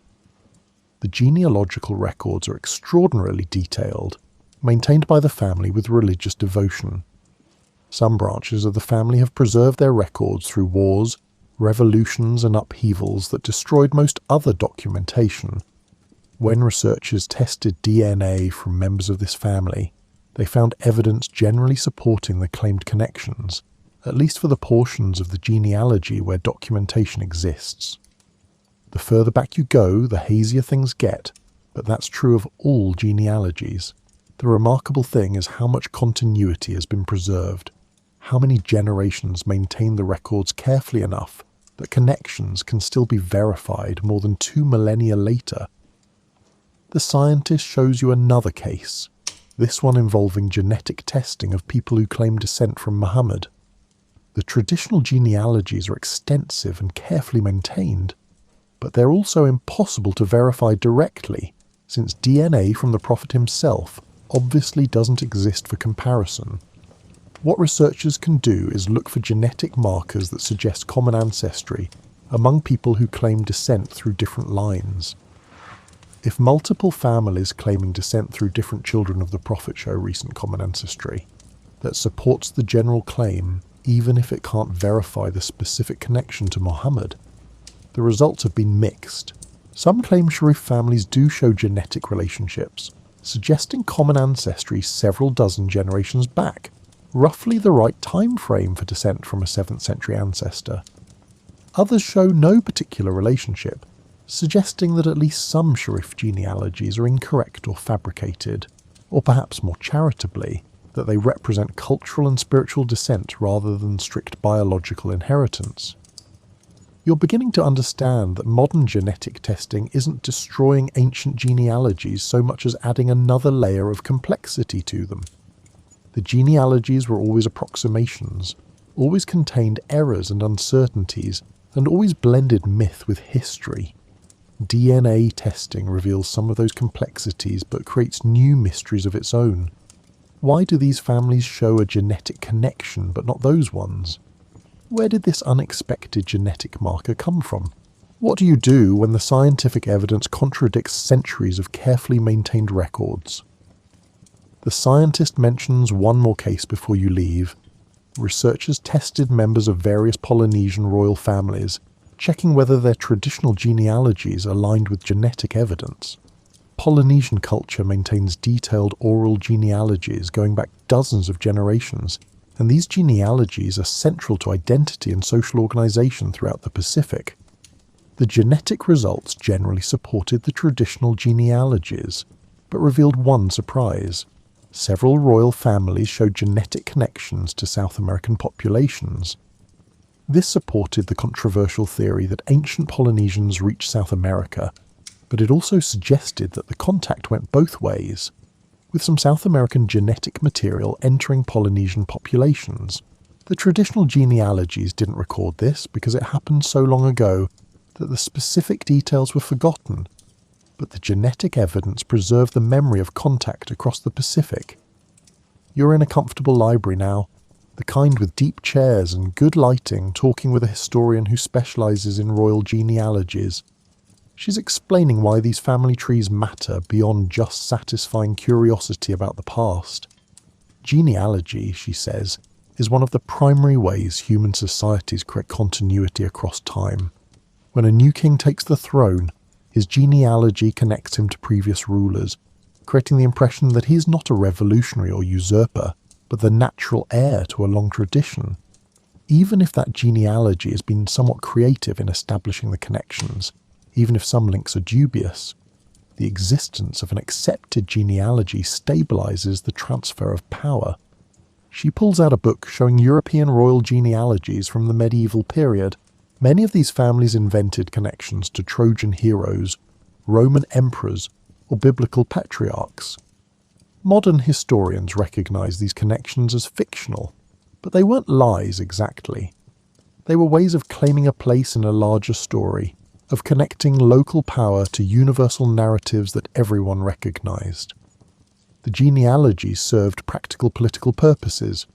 Speaker 1: The genealogical records are extraordinarily detailed, maintained by the family with religious devotion. Some branches of the family have preserved their records through wars, revolutions and upheavals that destroyed most other documentation. When researchers tested DNA from members of this family, they found evidence generally supporting the claimed connections, at least for the portions of the genealogy where documentation exists. The further back you go, the hazier things get, but that's true of all genealogies. The remarkable thing is how much continuity has been preserved. How many generations maintain the records carefully enough that connections can still be verified more than 2 millennia later? The scientist shows you another case, this one involving genetic testing of people who claim descent from Muhammad. The traditional genealogies are extensive and carefully maintained, but they're also impossible to verify directly, since DNA from the Prophet himself obviously doesn't exist for comparison. What researchers can do is look for genetic markers that suggest common ancestry among people who claim descent through different lines. If multiple families claiming descent through different children of the Prophet show recent common ancestry, that supports the general claim even if it can't verify the specific connection to Muhammad. The results have been mixed. Some claim Sharif families do show genetic relationships, suggesting common ancestry several dozen generations back, roughly the right time frame for descent from a 7th century ancestor. Others show no particular relationship, suggesting that at least some Sharif genealogies are incorrect or fabricated, or perhaps more charitably, that they represent cultural and spiritual descent rather than strict biological inheritance. You're beginning to understand that modern genetic testing isn't destroying ancient genealogies so much as adding another layer of complexity to them. The genealogies were always approximations, always contained errors and uncertainties, and always blended myth with history. DNA testing reveals some of those complexities but creates new mysteries of its own. Why do these families show a genetic connection but not those ones? Where did this unexpected genetic marker come from? What do you do when the scientific evidence contradicts centuries of carefully maintained records? The scientist mentions one more case before you leave. Researchers tested members of various Polynesian royal families, checking whether their traditional genealogies aligned with genetic evidence. Polynesian culture maintains detailed oral genealogies going back dozens of generations, and these genealogies are central to identity and social organization throughout the Pacific. The genetic results generally supported the traditional genealogies, but revealed one surprise. Several royal families showed genetic connections to South American populations. This supported the controversial theory that ancient Polynesians reached South America, but it also suggested that the contact went both ways, with some South American genetic material entering Polynesian populations. The traditional genealogies didn't record this because it happened so long ago that the specific details were forgotten, but the genetic evidence preserved the memory of contact across the Pacific. You're in a comfortable library now, the kind with deep chairs and good lighting, talking with a historian who specializes in royal genealogies. She's explaining why these family trees matter beyond just satisfying curiosity about the past. Genealogy, she says, is one of the primary ways human societies create continuity across time. When a new king takes the throne, his genealogy connects him to previous rulers, creating the impression that he is not a revolutionary or usurper, but the natural heir to a long tradition. Even if that genealogy has been somewhat creative in establishing the connections, even if some links are dubious, the existence of an accepted genealogy stabilizes the transfer of power. She pulls out a book showing European royal genealogies from the medieval period. Many of these families invented connections to Trojan heroes, Roman emperors, or biblical patriarchs. Modern historians recognize these connections as fictional, but they weren't lies exactly. They were ways of claiming a place in a larger story, of connecting local power to universal narratives that everyone recognized. The genealogies served practical political purposes.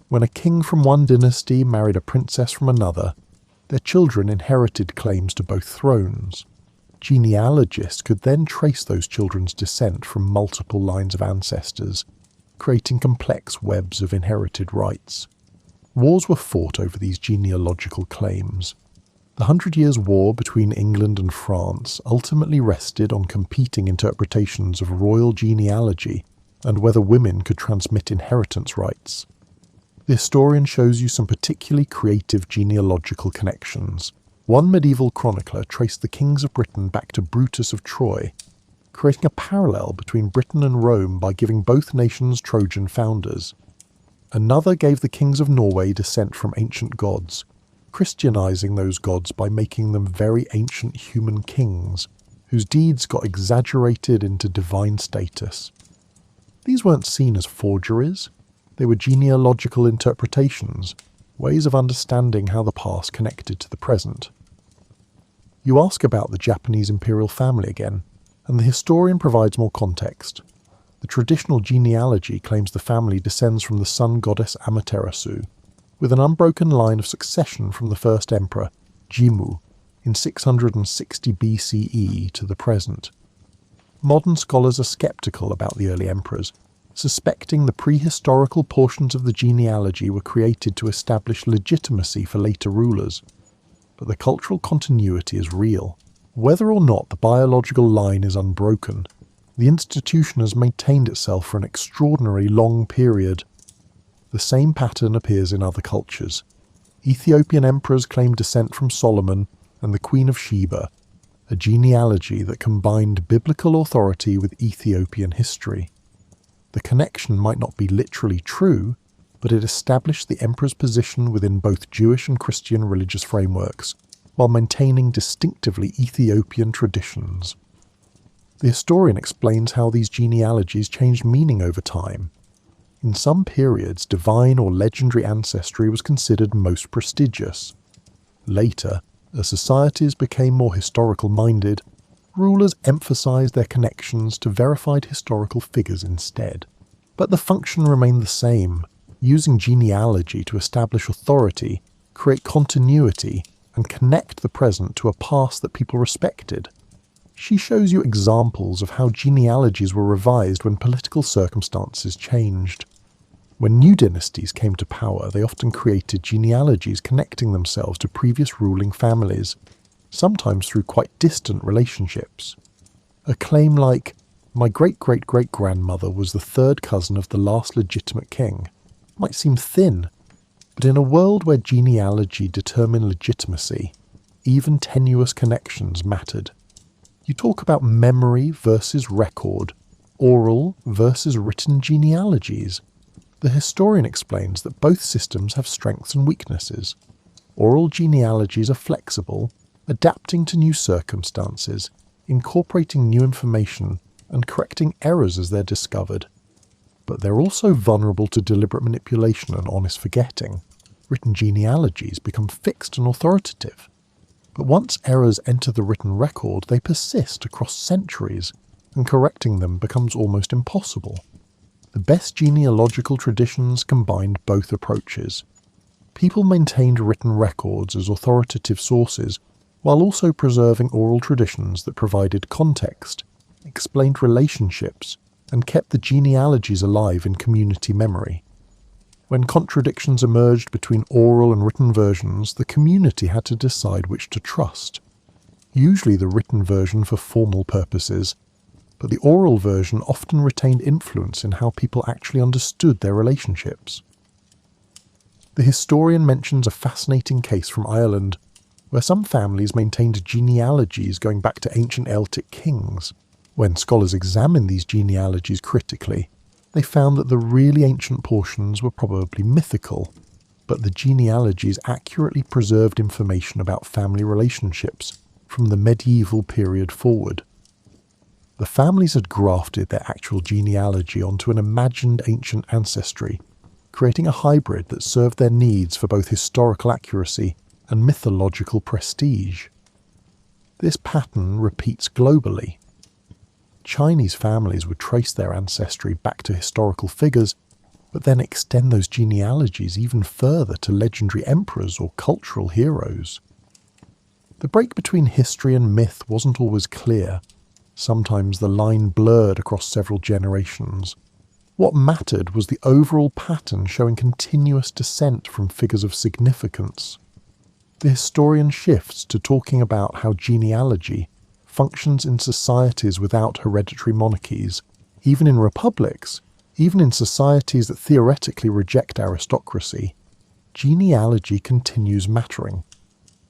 Speaker 1: When a king from one dynasty married a princess from another, their children inherited claims to both thrones. Genealogists could then trace those children's descent from multiple lines of ancestors, creating complex webs of inherited rights. Wars were fought over these genealogical claims. The 100 Years' War between England and France ultimately rested on competing interpretations of royal genealogy and whether women could transmit inheritance rights. The historian shows you some particularly creative genealogical connections. One medieval chronicler traced the kings of Britain back to Brutus of Troy, creating a parallel between Britain and Rome by giving both nations Trojan founders. Another gave the kings of Norway descent from ancient gods, Christianizing those gods by making them very ancient human kings, whose deeds got exaggerated into divine status. These weren't seen as forgeries, they were genealogical interpretations, ways of understanding how the past connected to the present. You ask about the Japanese imperial family again, and the historian provides more context. The traditional genealogy claims the family descends from the sun goddess Amaterasu, with an unbroken line of succession from the first emperor, Jimmu, in 660 BCE to the present. Modern scholars are skeptical about the early emperors, suspecting the prehistorical portions of the genealogy were created to establish legitimacy for later rulers. But the cultural continuity is real. Whether or not the biological line is unbroken, the institution has maintained itself for an extraordinarily long period. The same pattern appears in other cultures. Ethiopian emperors claim descent from Solomon and the Queen of Sheba, a genealogy that combined biblical authority with Ethiopian history. The connection might not be literally true, but it established the emperor's position within both Jewish and Christian religious frameworks, while maintaining distinctively Ethiopian traditions. The historian explains how these genealogies changed meaning over time. In some periods, divine or legendary ancestry was considered most prestigious. Later, as societies became more historical-minded, rulers emphasized their connections to verified historical figures instead. But the function remained the same, using genealogy to establish authority, create continuity, and connect the present to a past that people respected. She shows you examples of how genealogies were revised when political circumstances changed. When new dynasties came to power, they often created genealogies connecting themselves to previous ruling families, sometimes through quite distant relationships. A claim like, "My great-great-great-grandmother was the third cousin of the last legitimate king," might seem thin, but in a world where genealogy determined legitimacy, even tenuous connections mattered. You talk about memory versus record, oral versus written genealogies. The historian explains that both systems have strengths and weaknesses. Oral genealogies are flexible, adapting to new circumstances, incorporating new information, and correcting errors as they're discovered. But they're also vulnerable to deliberate manipulation and honest forgetting. Written genealogies become fixed and authoritative. But once errors enter the written record, they persist across centuries, and correcting them becomes almost impossible. The best genealogical traditions combined both approaches. People maintained written records as authoritative sources, while also preserving oral traditions that provided context, explained relationships, and kept the genealogies alive in community memory. When contradictions emerged between oral and written versions, the community had to decide which to trust. Usually the written version for formal purposes, but the oral version often retained influence in how people actually understood their relationships. The historian mentions a fascinating case from Ireland, where some families maintained genealogies going back to ancient Celtic kings. When scholars examined these genealogies critically, they found that the really ancient portions were probably mythical, but the genealogies accurately preserved information about family relationships from the medieval period forward. The families had grafted their actual genealogy onto an imagined ancient ancestry, creating a hybrid that served their needs for both historical accuracy and mythological prestige. This pattern repeats globally. Chinese families would trace their ancestry back to historical figures, but then extend those genealogies even further to legendary emperors or cultural heroes. The break between history and myth wasn't always clear. Sometimes the line blurred across several generations. What mattered was the overall pattern showing continuous descent from figures of significance. The historian shifts to talking about how genealogy functions in societies without hereditary monarchies, even in republics, even in societies that theoretically reject aristocracy. Genealogy continues mattering.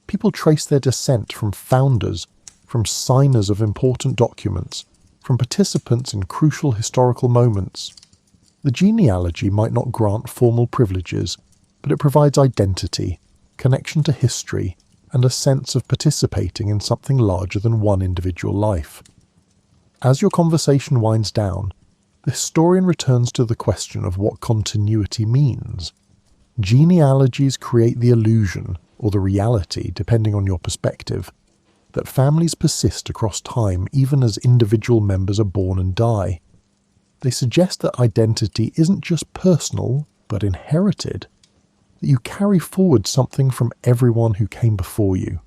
Speaker 1: People trace their descent from founders, from signers of important documents, from participants in crucial historical moments. The genealogy might not grant formal privileges, but it provides identity, connection to history, and a sense of participating in something larger than one individual life. As your conversation winds down, the historian returns to the question of what continuity means. Genealogies create the illusion, or the reality, depending on your perspective, that families persist across time even as individual members are born and die. They suggest that identity isn't just personal, but inherited, that you carry forward something from everyone who came before you.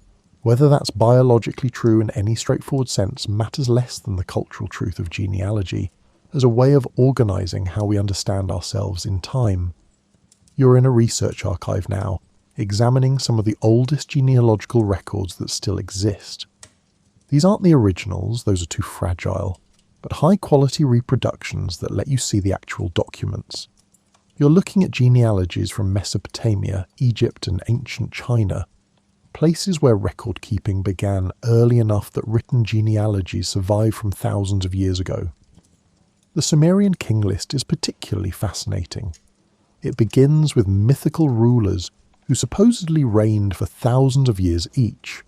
Speaker 1: Whether that's biologically true in any straightforward sense matters less than the cultural truth of genealogy, as a way of organising how we understand ourselves in time. You're in a research archive now, examining some of the oldest genealogical records that still exist. These aren't the originals, those are too fragile, but high-quality reproductions that let you see the actual documents. You're looking at genealogies from Mesopotamia, Egypt and ancient China, places where record-keeping began early enough that written genealogies survived from thousands of years ago. The Sumerian king list is particularly fascinating. It begins with mythical rulers who supposedly reigned for thousands of years each,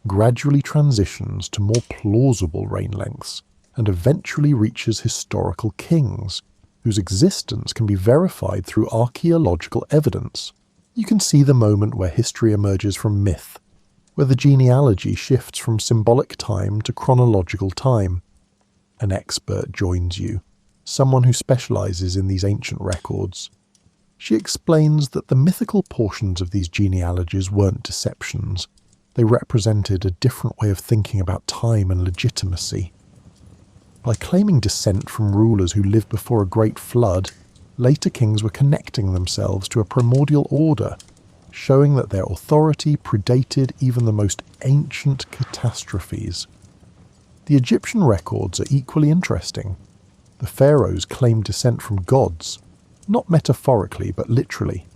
Speaker 1: gradually transitions to more plausible reign lengths, and eventually reaches historical kings, whose existence can be verified through archaeological evidence. You can see the moment where history emerges from myth, where the genealogy shifts from symbolic time to chronological time. An expert joins you, someone who specializes in these ancient records. She explains that the mythical portions of these genealogies weren't deceptions. They represented a different way of thinking about time and legitimacy. By claiming descent from rulers who lived before a great flood, later kings were connecting themselves to a primordial order, showing that their authority predated even the most ancient catastrophes. The Egyptian records are equally interesting. The pharaohs claimed descent from gods, not metaphorically but literally.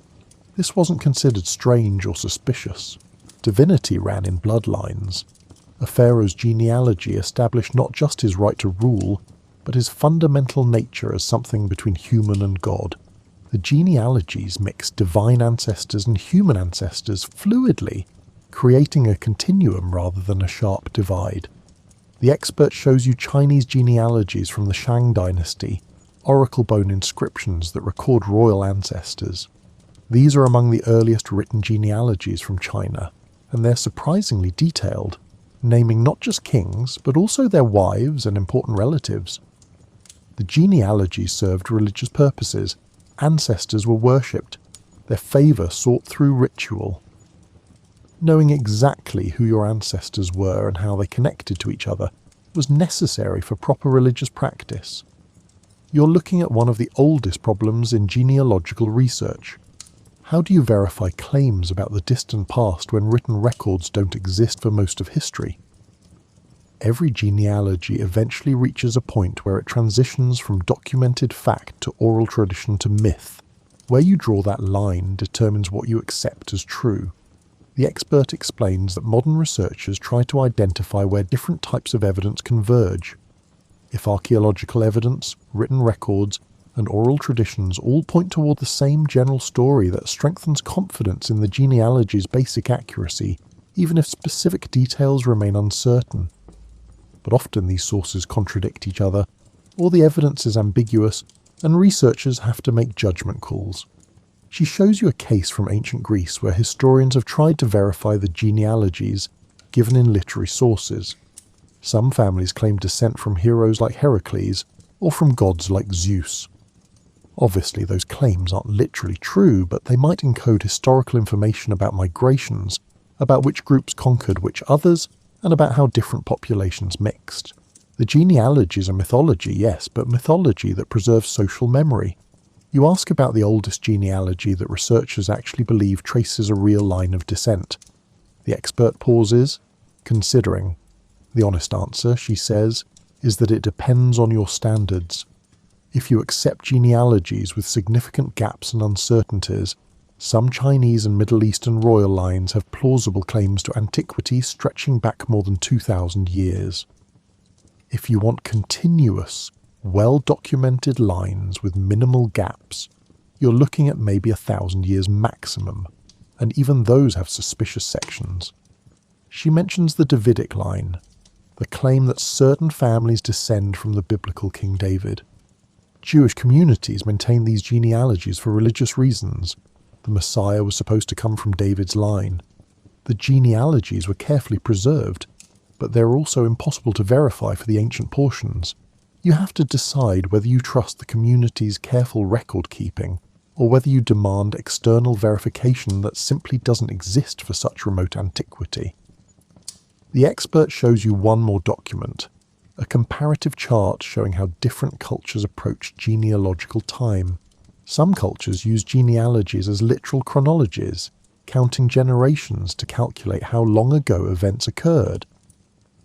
Speaker 1: This wasn't considered strange or suspicious. Divinity ran in bloodlines. A pharaoh's genealogy established not just his right to rule, but his fundamental nature as something between human and God. The genealogies mixed divine ancestors and human ancestors fluidly, creating a continuum rather than a sharp divide. The expert shows you Chinese genealogies from the Shang dynasty, oracle bone inscriptions that record royal ancestors. These are among the earliest written genealogies from China, and they're surprisingly detailed, naming not just kings, but also their wives and important relatives. The genealogy served religious purposes. Ancestors were worshipped, their favour sought through ritual. Knowing exactly who your ancestors were and how they connected to each other was necessary for proper religious practice. You're looking at one of the oldest problems in genealogical research. How do you verify claims about the distant past when written records don't exist for most of history? Every genealogy eventually reaches a point where it transitions from documented fact to oral tradition to myth. Where you draw that line determines what you accept as true. The expert explains that modern researchers try to identify where different types of evidence converge. If archaeological evidence, written records, and oral traditions all point toward the same general story that strengthens confidence in the genealogy's basic accuracy, even if specific details remain uncertain. But often these sources contradict each other, or the evidence is ambiguous, and researchers have to make judgment calls. She shows you a case from ancient Greece where historians have tried to verify the genealogies given in literary sources. Some families claim descent from heroes like Heracles, or from gods like Zeus. Obviously, those claims aren't literally true, but they might encode historical information about migrations, about which groups conquered which others, and about how different populations mixed. The genealogies are mythology, yes, but mythology that preserves social memory. You ask about the oldest genealogy that researchers actually believe traces a real line of descent. The expert pauses, considering. The honest answer, she says, is that it depends on your standards. If you accept genealogies with significant gaps and uncertainties, some Chinese and Middle Eastern royal lines have plausible claims to antiquity stretching back more than 2,000 years. If you want continuous, well-documented lines with minimal gaps. You're looking at maybe 1,000 years maximum, and even those have suspicious sections. She mentions the Davidic line, the claim that certain families descend from the biblical King David. Jewish communities maintain these genealogies for religious reasons. The Messiah was supposed to come from David's line. The genealogies were carefully preserved, but they're also impossible to verify for the ancient portions. You have to decide whether you trust the community's careful record-keeping, or whether you demand external verification that simply doesn't exist for such remote antiquity. The expert shows you one more document, a comparative chart showing how different cultures approach genealogical time. Some cultures use genealogies as literal chronologies, counting generations to calculate how long ago events occurred.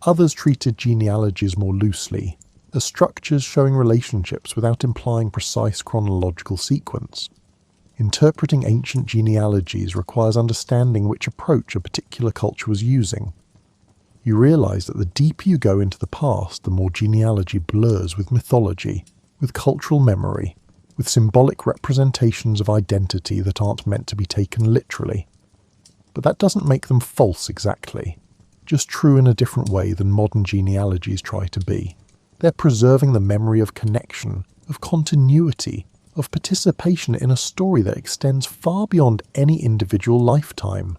Speaker 1: Others treated genealogies more loosely, as structures showing relationships without implying precise chronological sequence. Interpreting ancient genealogies requires understanding which approach a particular culture was using. You realize that the deeper you go into the past, the more genealogy blurs with mythology, with cultural memory, with symbolic representations of identity that aren't meant to be taken literally. But that doesn't make them false exactly, just true in a different way than modern genealogies try to be. They're preserving the memory of connection, of continuity, of participation in a story that extends far beyond any individual lifetime.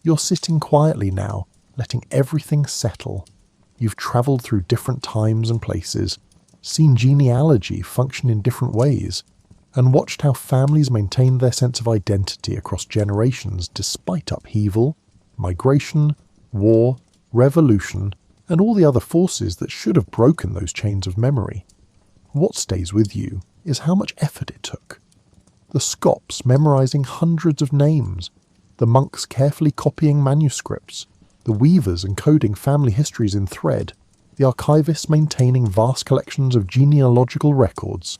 Speaker 1: You're sitting quietly now, letting everything settle. You've travelled through different times and places, seen genealogy function in different ways, and watched how families maintained their sense of identity across generations despite upheaval, migration, war, revolution, and all the other forces that should have broken those chains of memory. What stays with you is how much effort it took. The Scops memorizing hundreds of names, the monks carefully copying manuscripts, the weavers encoding family histories in thread, the archivists maintaining vast collections of genealogical records,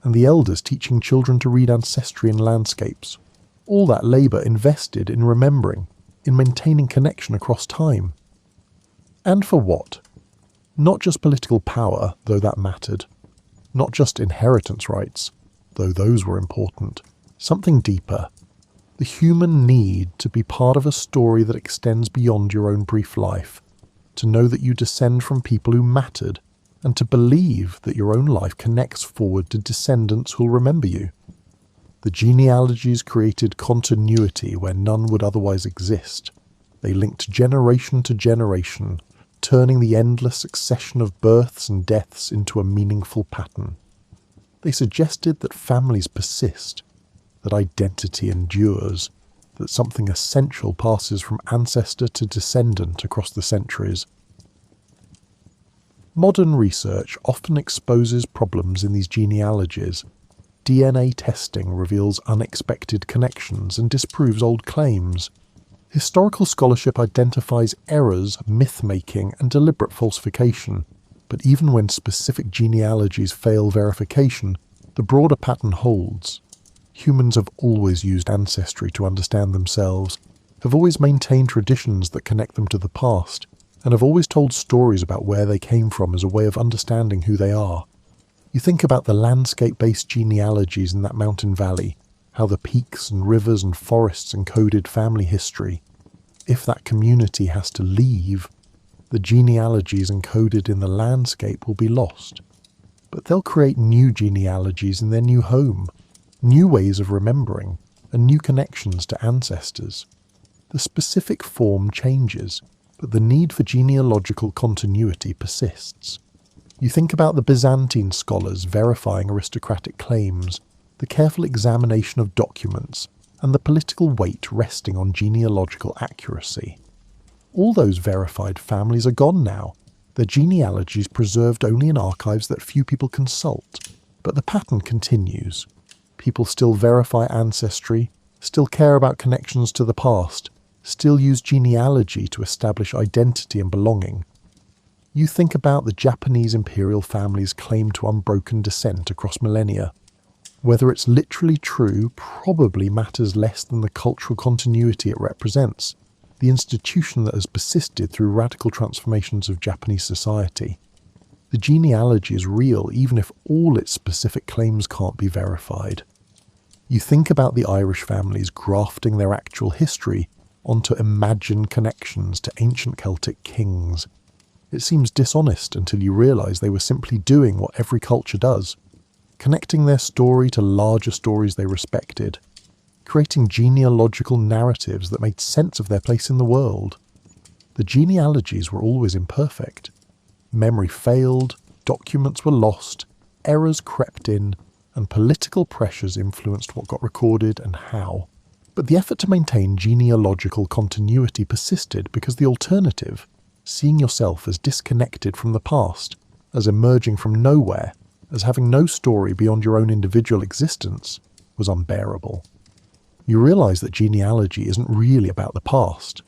Speaker 1: and the elders teaching children to read ancestry in landscapes. All that labour invested in remembering, in maintaining connection across time. And for what? Not just political power, though that mattered. Not just inheritance rights, though those were important. Something deeper. The human need to be part of a story that extends beyond your own brief life, to know that you descend from people who mattered, and to believe that your own life connects forward to descendants who'll remember you. The genealogies created continuity where none would otherwise exist. They linked generation to generation, turning the endless succession of births and deaths into a meaningful pattern. They suggested that families persist, that identity endures, that something essential passes from ancestor to descendant across the centuries. Modern research often exposes problems in these genealogies. DNA testing reveals unexpected connections and disproves old claims. Historical scholarship identifies errors, myth-making, and deliberate falsification, but even when specific genealogies fail verification, the broader pattern holds. Humans have always used ancestry to understand themselves, have always maintained traditions that connect them to the past, and have always told stories about where they came from as a way of understanding who they are. You think about the landscape-based genealogies in that mountain valley, how the peaks and rivers and forests encoded family history. If that community has to leave, the genealogies encoded in the landscape will be lost. But they'll create new genealogies in their new home, new ways of remembering, and new connections to ancestors. The specific form changes, but the need for genealogical continuity persists. You think about the Byzantine scholars verifying aristocratic claims, the careful examination of documents, and the political weight resting on genealogical accuracy. All those verified families are gone now, their genealogies preserved only in archives that few people consult. But the pattern continues. People still verify ancestry, still care about connections to the past, still use genealogy to establish identity and belonging. You think about the Japanese imperial family's claim to unbroken descent across millennia. Whether it's literally true probably matters less than the cultural continuity it represents, the institution that has persisted through radical transformations of Japanese society. The genealogy is real even if all its specific claims can't be verified. You think about the Irish families grafting their actual history onto imagined connections to ancient Celtic kings. It seems dishonest until you realise they were simply doing what every culture does, connecting their story to larger stories they respected, creating genealogical narratives that made sense of their place in the world. The genealogies were always imperfect. Memory failed, documents were lost, errors crept in, and political pressures influenced what got recorded and how. But the effort to maintain genealogical continuity persisted because the alternative, seeing yourself as disconnected from the past, as emerging from nowhere, as having no story beyond your own individual existence, was unbearable. You realise that genealogy isn't really about the past.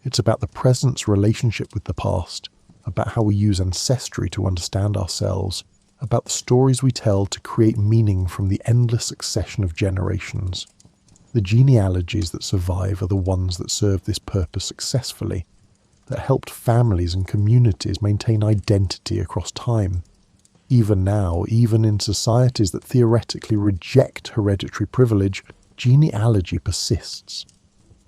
Speaker 1: It's about the present's relationship with the past, about how we use ancestry to understand ourselves, about the stories we tell to create meaning from the endless succession of generations. The genealogies that survive are the ones that serve this purpose successfully, that helped families and communities maintain identity across time. Even now, even in societies that theoretically reject hereditary privilege, genealogy persists.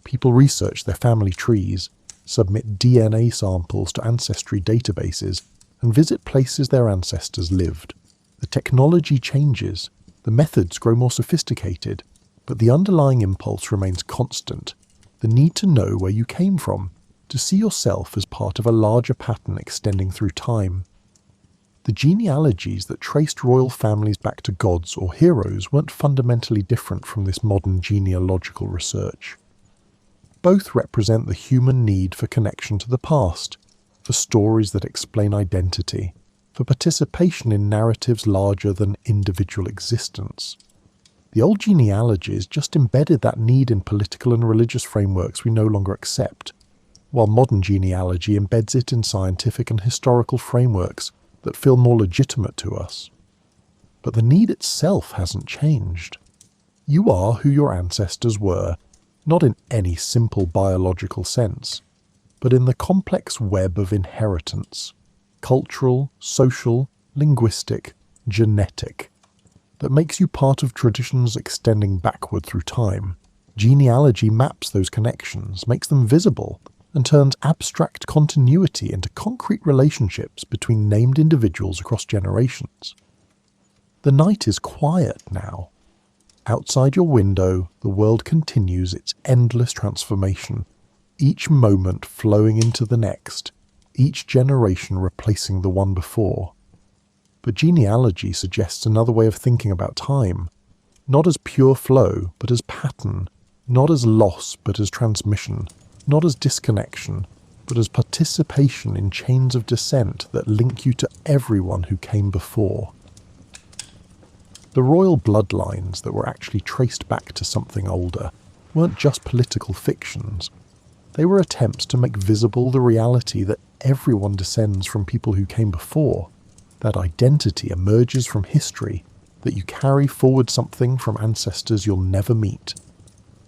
Speaker 1: People research their family trees, submit DNA samples to ancestry databases, and visit places their ancestors lived. The technology changes, the methods grow more sophisticated, but the underlying impulse remains constant, the need to know where you came from, to see yourself as part of a larger pattern extending through time. The genealogies that traced royal families back to gods or heroes weren't fundamentally different from this modern genealogical research. Both represent the human need for connection to the past, for stories that explain identity, for participation in narratives larger than individual existence. The old genealogies just embedded that need in political and religious frameworks we no longer accept, while modern genealogy embeds it in scientific and historical frameworks that feel more legitimate to us. But the need itself hasn't changed. You are who your ancestors were, not in any simple biological sense, but in the complex web of inheritance, cultural, social, linguistic, genetic, that makes you part of traditions extending backward through time. Genealogy maps those connections, makes them visible, and turns abstract continuity into concrete relationships between named individuals across generations. The night is quiet now. Outside your window, the world continues its endless transformation, each moment flowing into the next, each generation replacing the one before. But genealogy suggests another way of thinking about time, not as pure flow, but as pattern, not as loss, but as transmission, not as disconnection, but as participation in chains of descent that link you to everyone who came before. The royal bloodlines that were actually traced back to something older weren't just political fictions. They were attempts to make visible the reality that everyone descends from people who came before, that identity emerges from history, that you carry forward something from ancestors you'll never meet.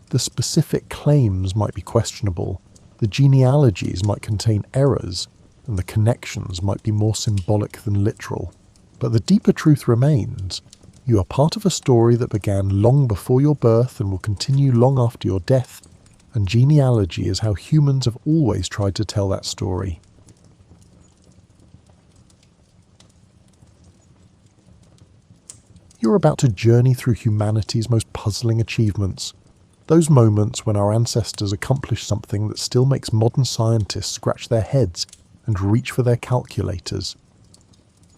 Speaker 1: The specific claims might be questionable, the genealogies might contain errors, and the connections might be more symbolic than literal. But the deeper truth remains. You are part of a story that began long before your birth and will continue long after your death, and genealogy is how humans have always tried to tell that story. You're about to journey through humanity's most puzzling achievements, those moments when our ancestors accomplished something that still makes modern scientists scratch their heads and reach for their calculators.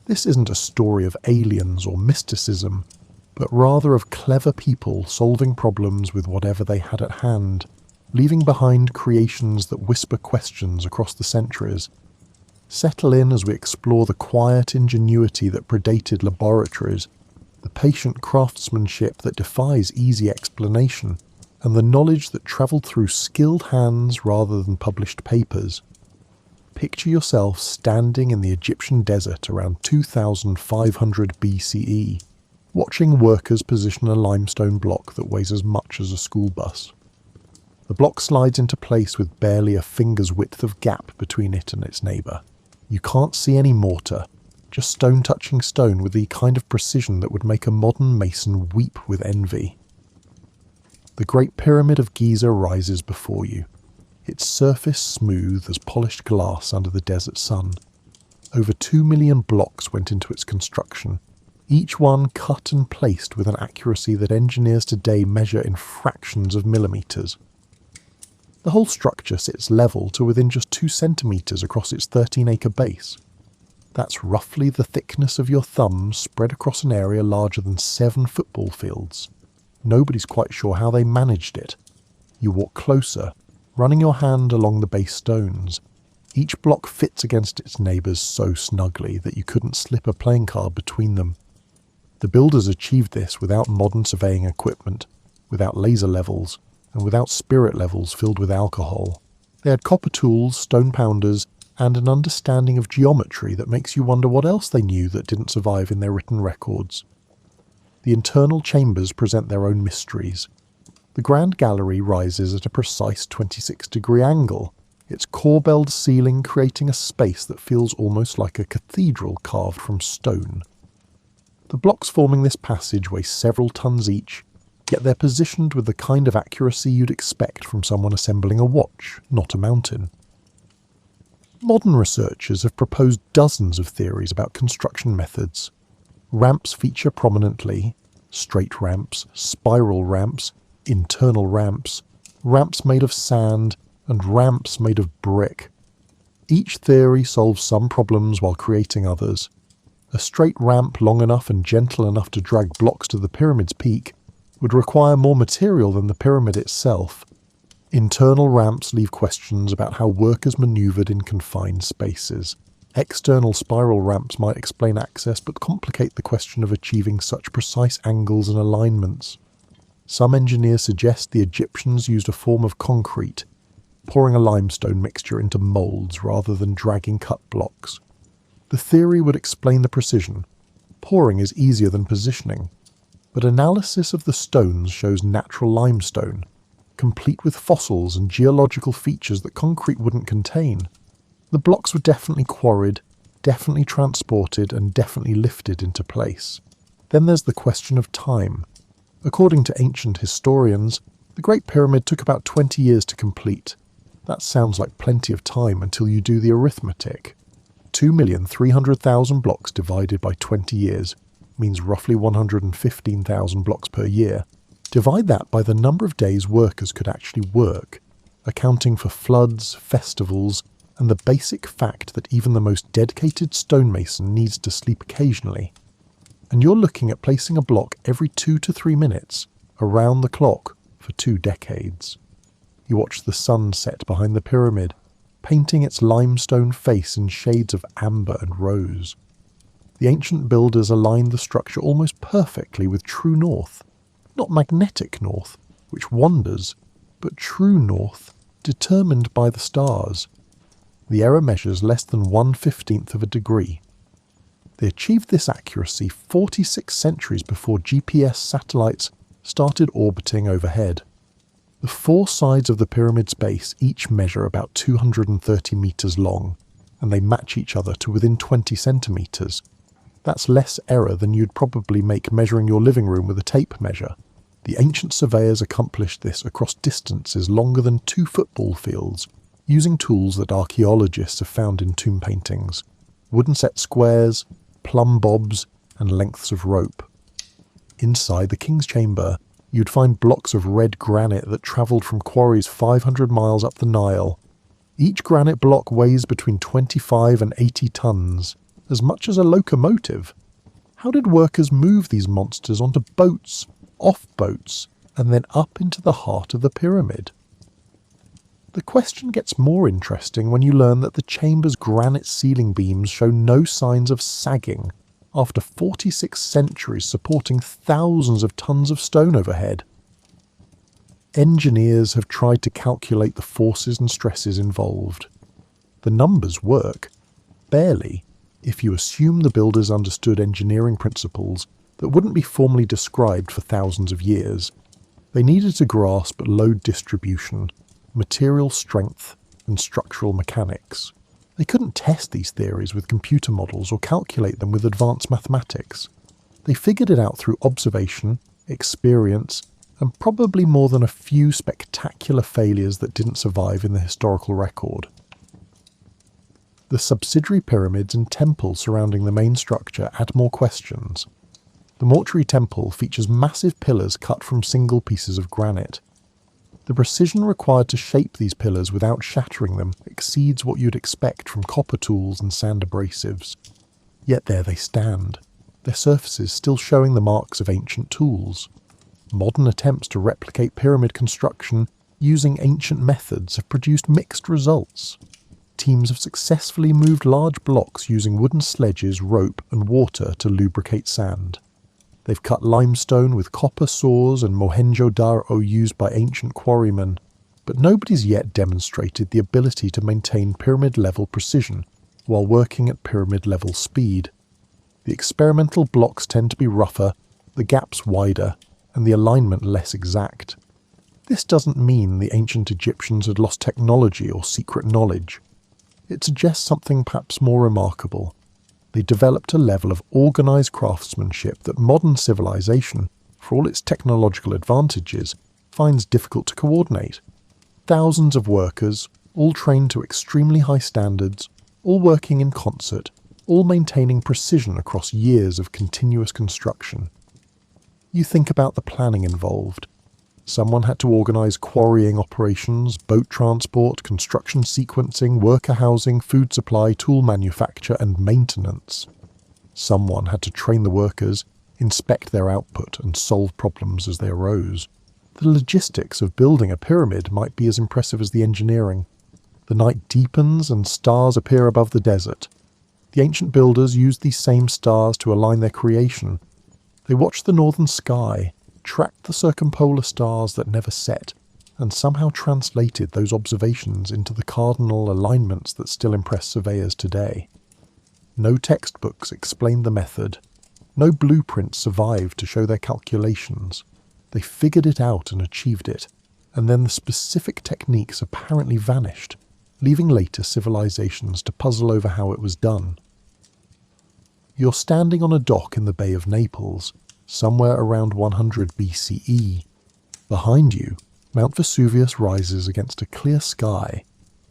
Speaker 1: This isn't a story of aliens or mysticism, but rather of clever people solving problems with whatever they had at hand, leaving behind creations that whisper questions across the centuries. Settle in as we explore the quiet ingenuity that predated laboratories, the patient craftsmanship that defies easy explanation, and the knowledge that travelled through skilled hands rather than published papers. Picture yourself standing in the Egyptian desert around 2500 BCE, watching workers position a limestone block that weighs as much as a school bus. The block slides into place with barely a finger's width of gap between it and its neighbour. You can't see any mortar, just stone touching stone with the kind of precision that would make a modern mason weep with envy. The Great Pyramid of Giza rises before you, its surface smooth as polished glass under the desert sun. Over 2 million blocks went into its construction, each one cut and placed with an accuracy that engineers today measure in fractions of millimeters. The whole structure sits level to within just 2 centimeters across its 13-acre base. That's roughly the thickness of your thumb spread across an area larger than 7 football fields. Nobody's quite sure how they managed it. You walk closer, running your hand along the base stones. Each block fits against its neighbours so snugly that you couldn't slip a playing card between them. The builders achieved this without modern surveying equipment, without laser levels, and without spirit levels filled with alcohol. They had copper tools, stone pounders, and an understanding of geometry that makes you wonder what else they knew that didn't survive in their written records. The internal chambers present their own mysteries. The Grand Gallery rises at a precise 26-degree angle, its corbelled ceiling creating a space that feels almost like a cathedral carved from stone. The blocks forming this passage weigh several tons each, yet they're positioned with the kind of accuracy you'd expect from someone assembling a watch, not a mountain. Modern researchers have proposed dozens of theories about construction methods. Ramps feature prominently: straight ramps, spiral ramps, internal ramps, ramps made of sand, and ramps made of brick. Each theory solves some problems while creating others. A straight ramp long enough and gentle enough to drag blocks to the pyramid's peak would require more material than the pyramid itself. Internal ramps leave questions about how workers manoeuvred in confined spaces. External spiral ramps might explain access but complicate the question of achieving such precise angles and alignments. Some engineers suggest the Egyptians used a form of concrete, pouring a limestone mixture into moulds rather than dragging cut blocks. The theory would explain the precision. Pouring is easier than positioning, but analysis of the stones shows natural limestone, complete with fossils and geological features that concrete wouldn't contain. The blocks were definitely quarried, definitely transported, and definitely lifted into place. Then there's the question of time. According to ancient historians, the Great Pyramid took about 20 years to complete. That sounds like plenty of time until you do the arithmetic. 2,300,000 blocks divided by 20 years means roughly 115,000 blocks per year. Divide that by the number of days workers could actually work, accounting for floods, festivals, and the basic fact that even the most dedicated stonemason needs to sleep occasionally. And you're looking at placing a block every 2 to 3 minutes, around the clock, for 2 decades. You watch the sun set behind the pyramid, painting its limestone face in shades of amber and rose. The ancient builders aligned the structure almost perfectly with true north. Not magnetic north, which wanders, but true north, determined by the stars. The error measures less than 1/15 of a degree. They achieved this accuracy 46 centuries before GPS satellites started orbiting overhead. The 4 sides of the pyramid's base each measure about 230 meters long, and they match each other to within 20 centimeters. That's less error than you'd probably make measuring your living room with a tape measure. The ancient surveyors accomplished this across distances longer than 2 football fields, using tools that archaeologists have found in tomb paintings: wooden set squares, plumb bobs, and lengths of rope. Inside the king's chamber, you'd find blocks of red granite that travelled from quarries 500 miles up the Nile. Each granite block weighs between 25 and 80 tons, as much as a locomotive. How did workers move these monsters onto boats, off boats, and then up into the heart of the pyramid? The question gets more interesting when you learn that the chamber's granite ceiling beams show no signs of sagging after 46 centuries supporting thousands of tons of stone overhead. Engineers have tried to calculate the forces and stresses involved. The numbers work, barely, if you assume the builders understood engineering principles that wouldn't be formally described for thousands of years. They needed to grasp load distribution, material strength, and structural mechanics. They couldn't test these theories with computer models or calculate them with advanced mathematics. They figured it out through observation, experience, and probably more than a few spectacular failures that didn't survive in the historical record. The subsidiary pyramids and temples surrounding the main structure add more questions. The mortuary temple features massive pillars cut from single pieces of granite. The precision required to shape these pillars without shattering them exceeds what you'd expect from copper tools and sand abrasives. Yet there they stand, their surfaces still showing the marks of ancient tools. Modern attempts to replicate pyramid construction using ancient methods have produced mixed results. Teams have successfully moved large blocks using wooden sledges, rope and water to lubricate sand. They've cut limestone with copper saws and Mohenjo-daro used by ancient quarrymen, but nobody's yet demonstrated the ability to maintain pyramid-level precision while working at pyramid-level speed. The experimental blocks tend to be rougher, the gaps wider, and the alignment less exact. This doesn't mean the ancient Egyptians had lost technology or secret knowledge. It suggests something perhaps more remarkable. They developed a level of organised craftsmanship that modern civilization, for all its technological advantages, finds difficult to coordinate. Thousands of workers, all trained to extremely high standards, all working in concert, all maintaining precision across years of continuous construction. You think about the planning involved. Someone had to organise quarrying operations, boat transport, construction sequencing, worker housing, food supply, tool manufacture and maintenance. Someone had to train the workers, inspect their output and solve problems as they arose. The logistics of building a pyramid might be as impressive as the engineering. The night deepens and stars appear above the desert. The ancient builders used these same stars to align their creation. They watched the northern sky, tracked the circumpolar stars that never set, and somehow translated those observations into the cardinal alignments that still impress surveyors today. No textbooks explained the method. No blueprints survived to show their calculations. They figured it out and achieved it, and then the specific techniques apparently vanished, leaving later civilizations to puzzle over how it was done. You're standing on a dock in the Bay of Naples, somewhere around 100 BCE. Behind you, Mount Vesuvius rises against a clear sky,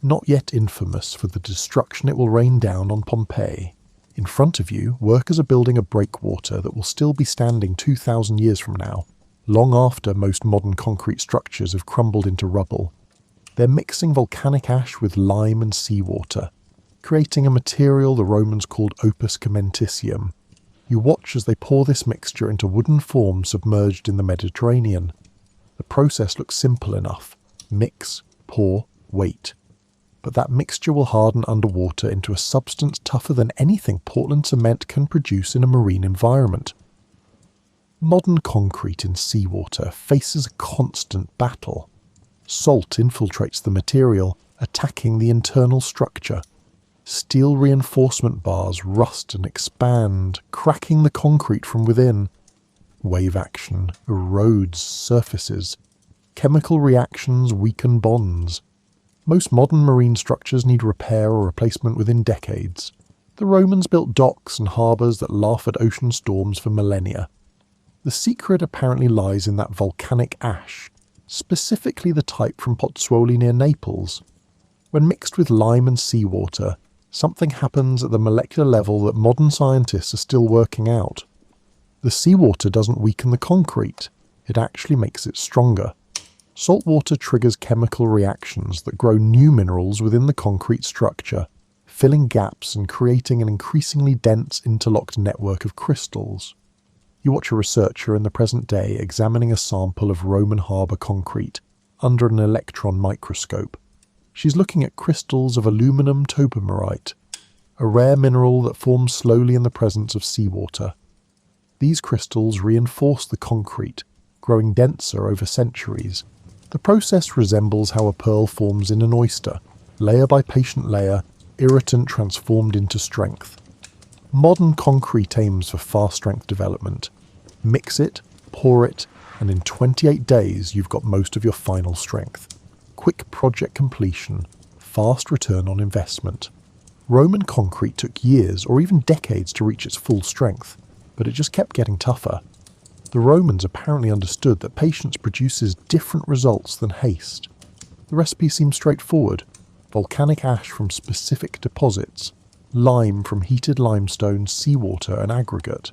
Speaker 1: not yet infamous for the destruction it will rain down on Pompeii. In front of you, workers are building a breakwater that will still be standing 2,000 years from now, long after most modern concrete structures have crumbled into rubble. They're mixing volcanic ash with lime and seawater, creating a material the Romans called opus caementicium. You watch as they pour this mixture into wooden forms submerged in the Mediterranean. The process looks simple enough. Mix, pour, wait. But that mixture will harden underwater into a substance tougher than anything Portland cement can produce in a marine environment. Modern concrete in seawater faces a constant battle. Salt infiltrates the material, attacking the internal structure. Steel reinforcement bars rust and expand, cracking the concrete from within. Wave action erodes surfaces. Chemical reactions weaken bonds. Most modern marine structures need repair or replacement within decades. The Romans built docks and harbours that laugh at ocean storms for millennia. The secret apparently lies in that volcanic ash, specifically the type from Pozzuoli near Naples. When mixed with lime and seawater, something happens at the molecular level that modern scientists are still working out. The seawater doesn't weaken the concrete, it actually makes it stronger. Salt water triggers chemical reactions that grow new minerals within the concrete structure, filling gaps and creating an increasingly dense interlocked network of crystals. You watch a researcher in the present day examining a sample of Roman harbour concrete under an electron microscope. She's looking at crystals of aluminum topomerite, a rare mineral that forms slowly in the presence of seawater. These crystals reinforce the concrete, growing denser over centuries. The process resembles how a pearl forms in an oyster, layer by patient layer, irritant transformed into strength. Modern concrete aims for fast strength development. Mix it, pour it, and in 28 days you've got most of your final strength. Quick project completion, fast return on investment. Roman concrete took years or even decades to reach its full strength, but it just kept getting tougher. The Romans apparently understood that patience produces different results than haste. The recipe seems straightforward: volcanic ash from specific deposits, lime from heated limestone, seawater and aggregate.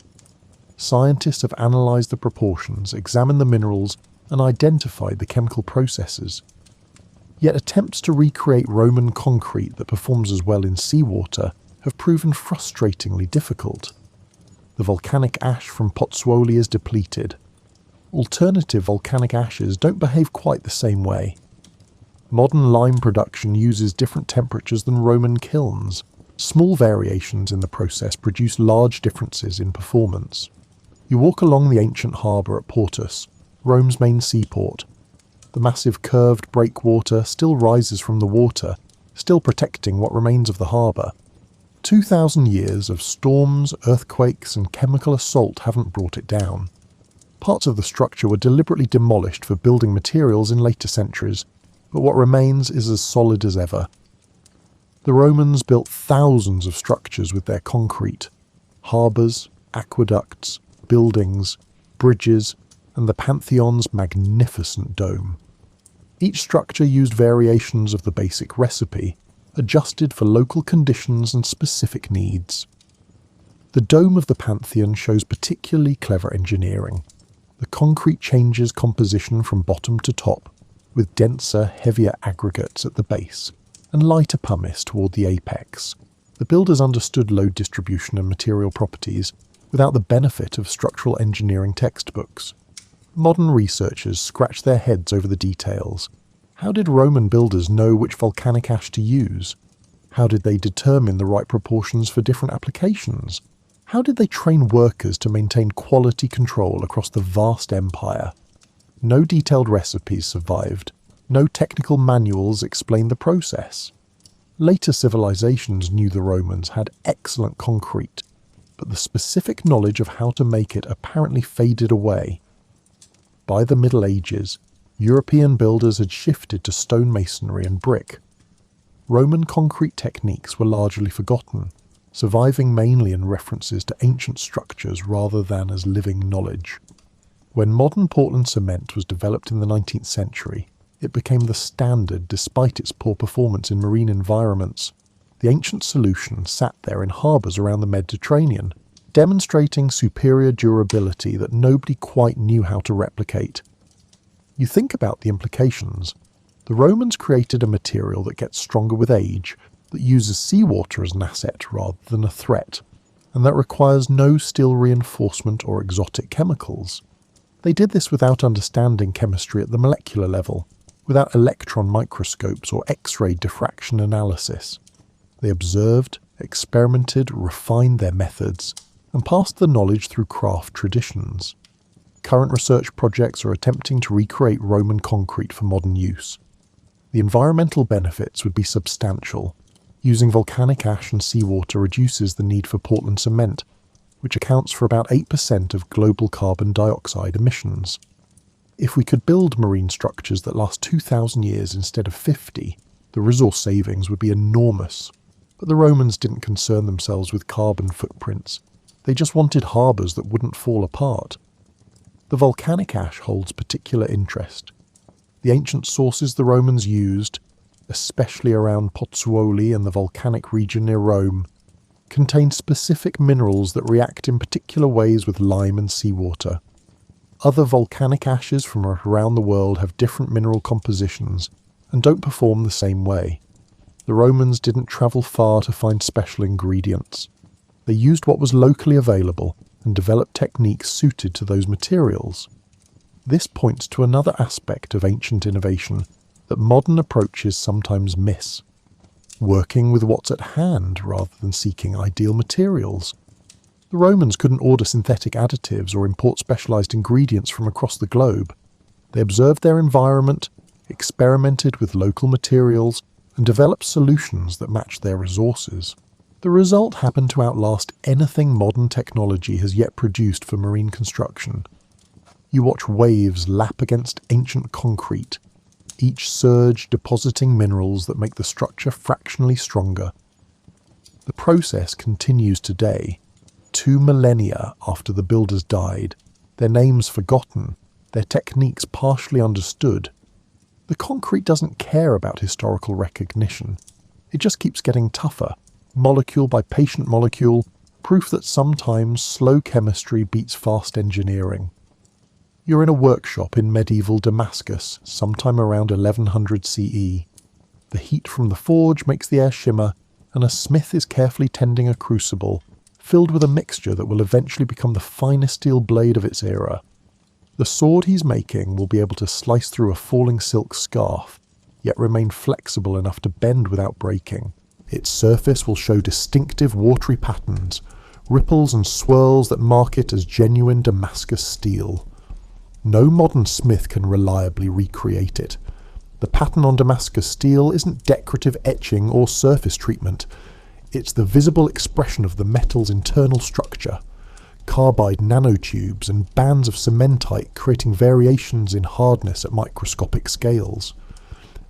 Speaker 1: Scientists have analysed the proportions, examined the minerals and identified the chemical processes. Yet attempts to recreate Roman concrete that performs as well in seawater have proven frustratingly difficult. The volcanic ash from Pozzuoli is depleted. Alternative volcanic ashes don't behave quite the same way. Modern lime production uses different temperatures than Roman kilns. Small variations in the process produce large differences in performance. You walk along the ancient harbour at Portus, Rome's main seaport. The massive curved breakwater still rises from the water, still protecting what remains of the harbour. 2,000 years of storms, earthquakes and chemical assault haven't brought it down. Parts of the structure were deliberately demolished for building materials in later centuries, but what remains is as solid as ever. The Romans built thousands of structures with their concrete: harbours, aqueducts, buildings, bridges, and the Pantheon's magnificent dome. Each structure used variations of the basic recipe, adjusted for local conditions and specific needs. The dome of the Pantheon shows particularly clever engineering. The concrete changes composition from bottom to top, with denser, heavier aggregates at the base and lighter pumice toward the apex. The builders understood load distribution and material properties without the benefit of structural engineering textbooks. Modern researchers scratch their heads over the details. How did Roman builders know which volcanic ash to use? How did they determine the right proportions for different applications? How did they train workers to maintain quality control across the vast empire? No detailed recipes survived. No technical manuals explained the process. Later civilizations knew the Romans had excellent concrete, but the specific knowledge of how to make it apparently faded away. By the Middle Ages, European builders had shifted to stonemasonry and brick. Roman concrete techniques were largely forgotten, surviving mainly in references to ancient structures rather than as living knowledge. When modern Portland cement was developed in the 19th century, it became the standard despite its poor performance in marine environments. The ancient solution sat there in harbours around the Mediterranean, demonstrating superior durability that nobody quite knew how to replicate. You think about the implications. The Romans created a material that gets stronger with age, that uses seawater as an asset rather than a threat, and that requires no steel reinforcement or exotic chemicals. They did this without understanding chemistry at the molecular level, without electron microscopes or X-ray diffraction analysis. They observed, experimented, refined their methods, and passed the knowledge through craft traditions. Current research projects are attempting to recreate Roman concrete for modern use. The environmental benefits would be substantial. Using volcanic ash and seawater reduces the need for Portland cement, which accounts for about 8% of global carbon dioxide emissions. If we could build marine structures that last 2,000 years instead of 50, the resource savings would be enormous. But the Romans didn't concern themselves with carbon footprints. They just wanted harbours that wouldn't fall apart. The volcanic ash holds particular interest. The ancient sources the Romans used, especially around Pozzuoli and the volcanic region near Rome, contain specific minerals that react in particular ways with lime and seawater. Other volcanic ashes from around the world have different mineral compositions and don't perform the same way. The Romans didn't travel far to find special ingredients. They used what was locally available and developed techniques suited to those materials. This points to another aspect of ancient innovation that modern approaches sometimes miss: working with what's at hand rather than seeking ideal materials. The Romans couldn't order synthetic additives or import specialized ingredients from across the globe. They observed their environment, experimented with local materials, and developed solutions that matched their resources. The result happened to outlast anything modern technology has yet produced for marine construction. You watch waves lap against ancient concrete, each surge depositing minerals that make the structure fractionally stronger. The process continues today, 2 millennia after the builders died, their names forgotten, their techniques partially understood. The concrete doesn't care about historical recognition. It just keeps getting tougher, molecule by patient molecule, proof that sometimes slow chemistry beats fast engineering. You're in a workshop in medieval Damascus, sometime around 1100 CE. The heat from the forge makes the air shimmer, and a smith is carefully tending a crucible, filled with a mixture that will eventually become the finest steel blade of its era. The sword he's making will be able to slice through a falling silk scarf, yet remain flexible enough to bend without breaking. Its surface will show distinctive watery patterns, ripples and swirls that mark it as genuine Damascus steel. No modern smith can reliably recreate it. The pattern on Damascus steel isn't decorative etching or surface treatment. It's the visible expression of the metal's internal structure. Carbide nanotubes and bands of cementite creating variations in hardness at microscopic scales.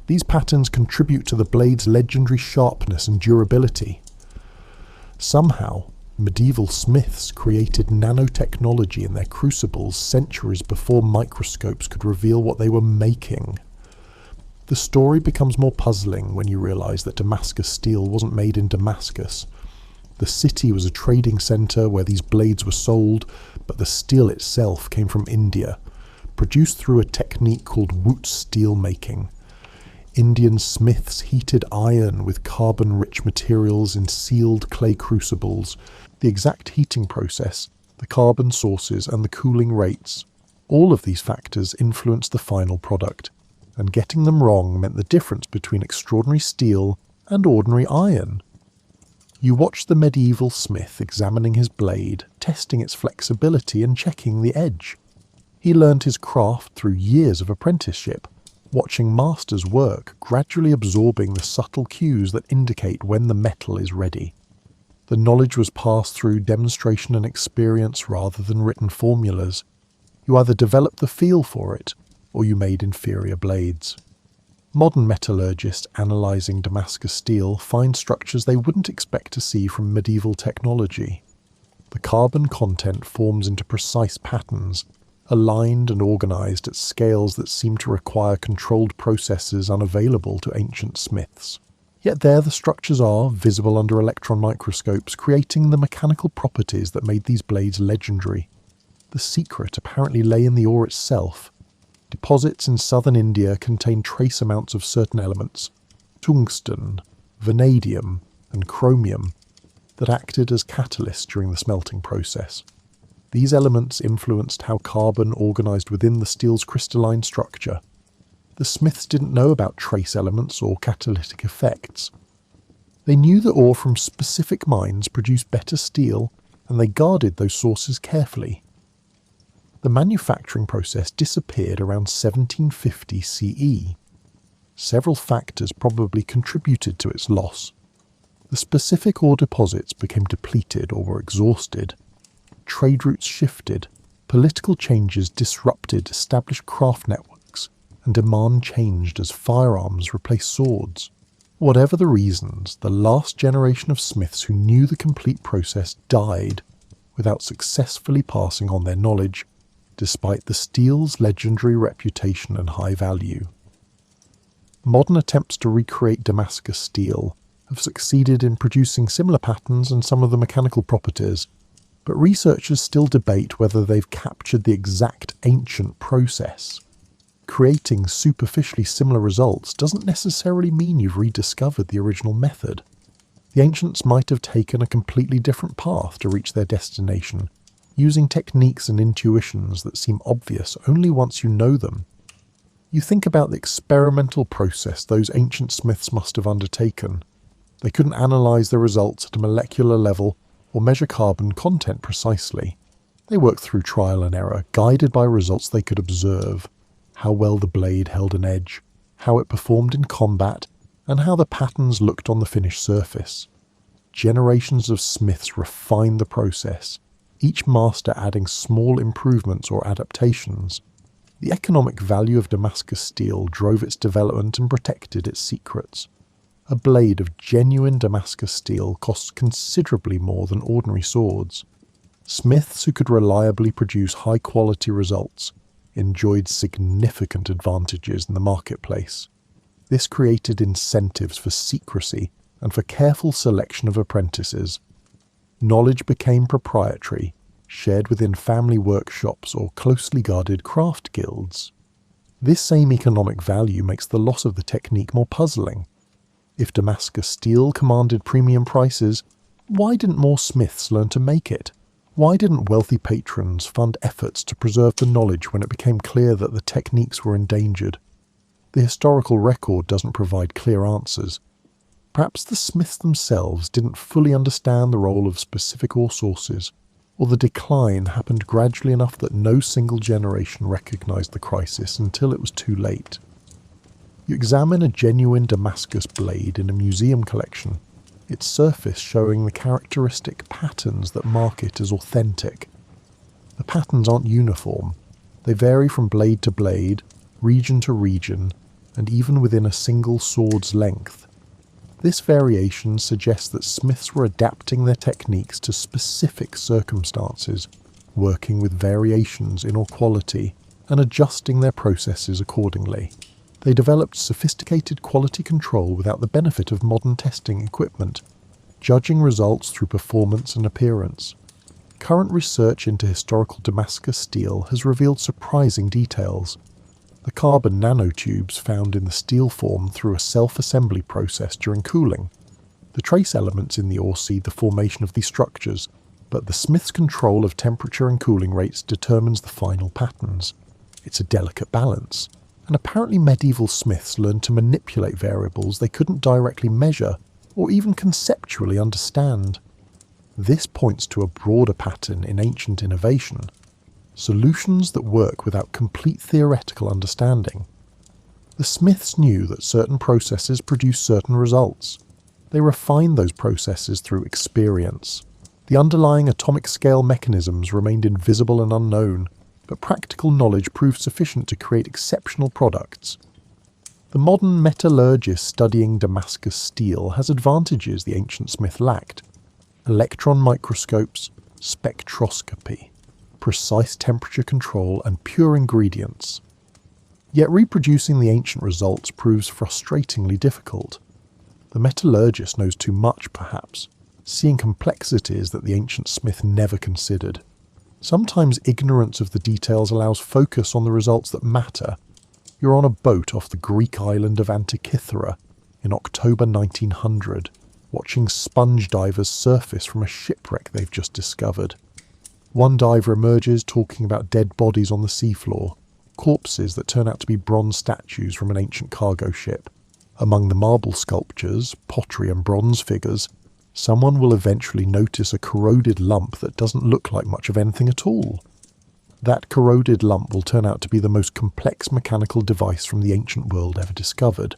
Speaker 1: These patterns contribute to the blade's legendary sharpness and durability. Somehow, medieval smiths created nanotechnology in their crucibles centuries before microscopes could reveal what they were making. The story becomes more puzzling when you realise that Damascus steel wasn't made in Damascus. The city was a trading centre where these blades were sold, but the steel itself came from India, produced through a technique called wootz steel making. Indian smiths heated iron with carbon-rich materials in sealed clay crucibles. The exact heating process, the carbon sources and the cooling rates, all of these factors influenced the final product, and getting them wrong meant the difference between extraordinary steel and ordinary iron. You watch the medieval smith examining his blade, testing its flexibility and checking the edge. He learned his craft through years of apprenticeship, watching masters work, gradually absorbing the subtle cues that indicate when the metal is ready. The knowledge was passed through demonstration and experience rather than written formulas. You either developed the feel for it, or you made inferior blades. Modern metallurgists analysing Damascus steel find structures they wouldn't expect to see from medieval technology. The carbon content forms into precise patterns, aligned and organised at scales that seem to require controlled processes unavailable to ancient smiths. Yet there the structures are, visible under electron microscopes, creating the mechanical properties that made these blades legendary. The secret apparently lay in the ore itself. Deposits in southern India contain trace amounts of certain elements, tungsten, vanadium, and chromium, that acted as catalysts during the smelting process. These elements influenced how carbon organised within the steel's crystalline structure. The smiths didn't know about trace elements or catalytic effects. They knew that ore from specific mines produced better steel, and they guarded those sources carefully. The manufacturing process disappeared around 1750 CE. Several factors probably contributed to its loss. The specific ore deposits became depleted or were exhausted. Trade routes shifted, political changes disrupted established craft networks, and demand changed as firearms replaced swords. Whatever the reasons, the last generation of smiths who knew the complete process died without successfully passing on their knowledge, despite the steel's legendary reputation and high value. Modern attempts to recreate Damascus steel have succeeded in producing similar patterns and some of the mechanical properties, but researchers still debate whether they've captured the exact ancient process. Creating superficially similar results doesn't necessarily mean you've rediscovered the original method. The ancients might have taken a completely different path to reach their destination, using techniques and intuitions that seem obvious only once you know them. You think about the experimental process those ancient smiths must have undertaken. They couldn't analyse the results at a molecular level or measure carbon content precisely. They worked through trial and error, guided by results they could observe, how well the blade held an edge, how it performed in combat, and how the patterns looked on the finished surface. Generations of smiths refined the process, each master adding small improvements or adaptations. The economic value of Damascus steel drove its development and protected its secrets. A blade of genuine Damascus steel costs considerably more than ordinary swords. Smiths who could reliably produce high-quality results enjoyed significant advantages in the marketplace. This created incentives for secrecy and for careful selection of apprentices. Knowledge became proprietary, shared within family workshops or closely guarded craft guilds. This same economic value makes the loss of the technique more puzzling. If Damascus steel commanded premium prices, why didn't more smiths learn to make it? Why didn't wealthy patrons fund efforts to preserve the knowledge when it became clear that the techniques were endangered? The historical record doesn't provide clear answers. Perhaps the smiths themselves didn't fully understand the role of specific ore sources, or the decline happened gradually enough that no single generation recognized the crisis until it was too late. You examine a genuine Damascus blade in a museum collection, its surface showing the characteristic patterns that mark it as authentic. The patterns aren't uniform. They vary from blade to blade, region to region, and even within a single sword's length. This variation suggests that smiths were adapting their techniques to specific circumstances, working with variations in ore quality, and adjusting their processes accordingly. They developed sophisticated quality control without the benefit of modern testing equipment, judging results through performance and appearance. Current research into historical Damascus steel has revealed surprising details. The carbon nanotubes found in the steel form through a self-assembly process during cooling. The trace elements in the ore seed the formation of these structures, but the smith's control of temperature and cooling rates determines the final patterns. It's a delicate balance, and apparently medieval smiths learned to manipulate variables they couldn't directly measure or even conceptually understand. This points to a broader pattern in ancient innovation. Solutions that work without complete theoretical understanding. The smiths knew that certain processes produce certain results. They refined those processes through experience. The underlying atomic scale mechanisms remained invisible and unknown, but practical knowledge proved sufficient to create exceptional products. The modern metallurgist studying Damascus steel has advantages the ancient smith lacked: electron microscopes, spectroscopy, precise temperature control, and pure ingredients. Yet reproducing the ancient results proves frustratingly difficult. The metallurgist knows too much, perhaps, seeing complexities that the ancient smith never considered. Sometimes ignorance of the details allows focus on the results that matter. You're on a boat off the Greek island of Antikythera in October 1900, watching sponge divers surface from a shipwreck they've just discovered. One diver emerges talking about dead bodies on the seafloor, corpses that turn out to be bronze statues from an ancient cargo ship. Among the marble sculptures, pottery and bronze figures, someone will eventually notice a corroded lump that doesn't look like much of anything at all. That corroded lump will turn out to be the most complex mechanical device from the ancient world ever discovered.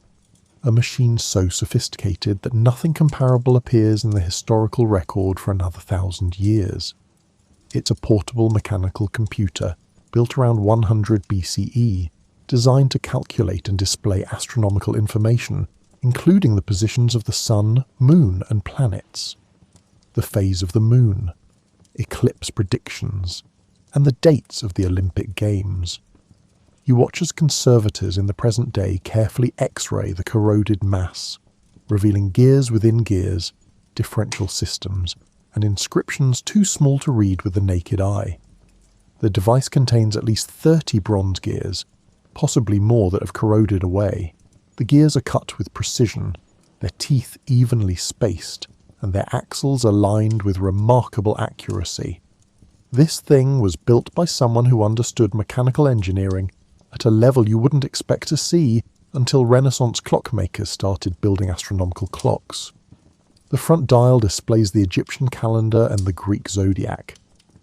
Speaker 1: A machine so sophisticated that nothing comparable appears in the historical record for another 1,000 years. It's a portable mechanical computer, built around 100 BCE, designed to calculate and display astronomical information, including the positions of the sun, moon, and planets, the phase of the moon, eclipse predictions, and the dates of the Olympic Games. You watch as conservators in the present day carefully X-ray the corroded mass, revealing gears within gears, differential systems, and inscriptions too small to read with the naked eye. The device contains at least 30 bronze gears, possibly more that have corroded away. The gears are cut with precision, their teeth evenly spaced, and their axles aligned with remarkable accuracy. This thing was built by someone who understood mechanical engineering at a level you wouldn't expect to see until Renaissance clockmakers started building astronomical clocks. The front dial displays the Egyptian calendar and the Greek zodiac.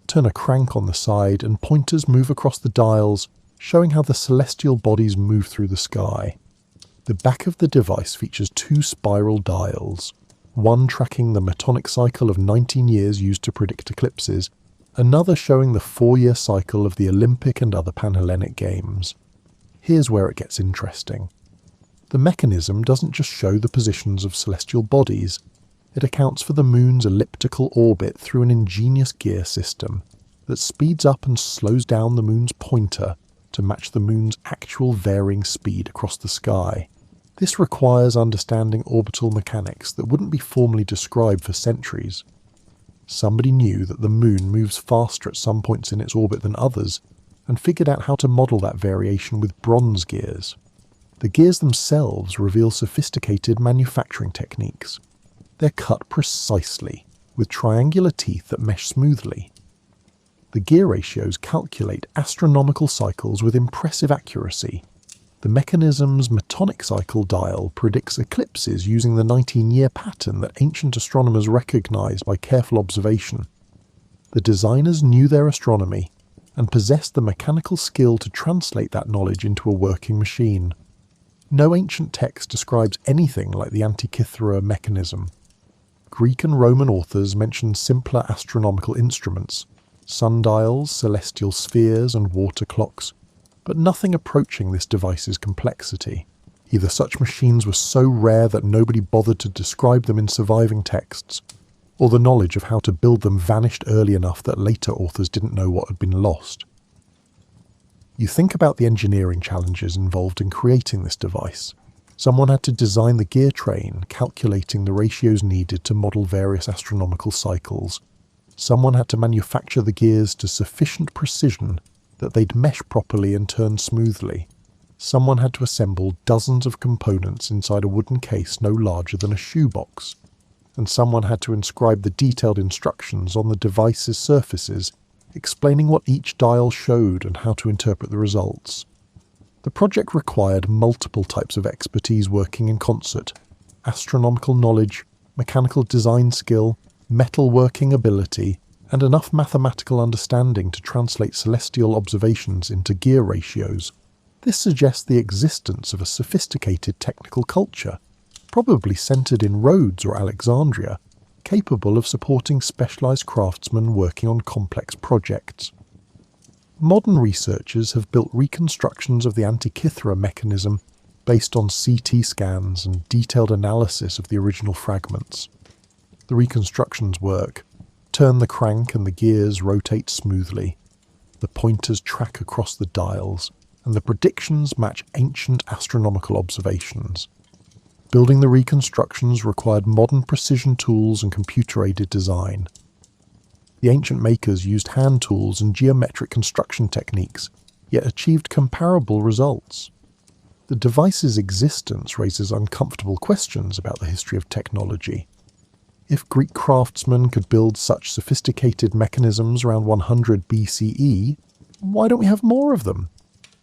Speaker 1: Turn a crank on the side and pointers move across the dials, showing how the celestial bodies move through the sky. The back of the device features 2 spiral dials, one tracking the metonic cycle of 19 years used to predict eclipses, another showing the 4-year cycle of the Olympic and other Panhellenic Games. Here's where it gets interesting. The mechanism doesn't just show the positions of celestial bodies, it accounts for the moon's elliptical orbit through an ingenious gear system that speeds up and slows down the moon's pointer to match the moon's actual varying speed across the sky. This requires understanding orbital mechanics that wouldn't be formally described for centuries. Somebody knew that the moon moves faster at some points in its orbit than others, and figured out how to model that variation with bronze gears. The gears themselves reveal sophisticated manufacturing techniques. They're cut precisely, with triangular teeth that mesh smoothly. The gear ratios calculate astronomical cycles with impressive accuracy. The mechanism's metonic cycle dial predicts eclipses using the 19-year pattern that ancient astronomers recognized by careful observation. The designers knew their astronomy and possessed the mechanical skill to translate that knowledge into a working machine. No ancient text describes anything like the Antikythera mechanism. Greek and Roman authors mention simpler astronomical instruments, sundials, celestial spheres, and water clocks, but nothing approaching this device's complexity. Either such machines were so rare that nobody bothered to describe them in surviving texts, or the knowledge of how to build them vanished early enough that later authors didn't know what had been lost. You think about the engineering challenges involved in creating this device. Someone had to design the gear train, calculating the ratios needed to model various astronomical cycles. Someone had to manufacture the gears to sufficient precision that they'd mesh properly and turn smoothly. Someone had to assemble dozens of components inside a wooden case no larger than a shoebox. And someone had to inscribe the detailed instructions on the device's surfaces, explaining what each dial showed and how to interpret the results. The project required multiple types of expertise working in concert: astronomical knowledge, mechanical design skill, metal working ability, and enough mathematical understanding to translate celestial observations into gear ratios. This suggests the existence of a sophisticated technical culture, probably centered in Rhodes or Alexandria, capable of supporting specialized craftsmen working on complex projects. Modern researchers have built reconstructions of the Antikythera mechanism based on CT scans and detailed analysis of the original fragments. The reconstructions work. Turn the crank and the gears rotate smoothly. The pointers track across the dials, and the predictions match ancient astronomical observations. Building the reconstructions required modern precision tools and computer-aided design. The ancient makers used hand tools and geometric construction techniques, yet achieved comparable results. The device's existence raises uncomfortable questions about the history of technology. If Greek craftsmen could build such sophisticated mechanisms around 100 BCE, why don't we have more of them?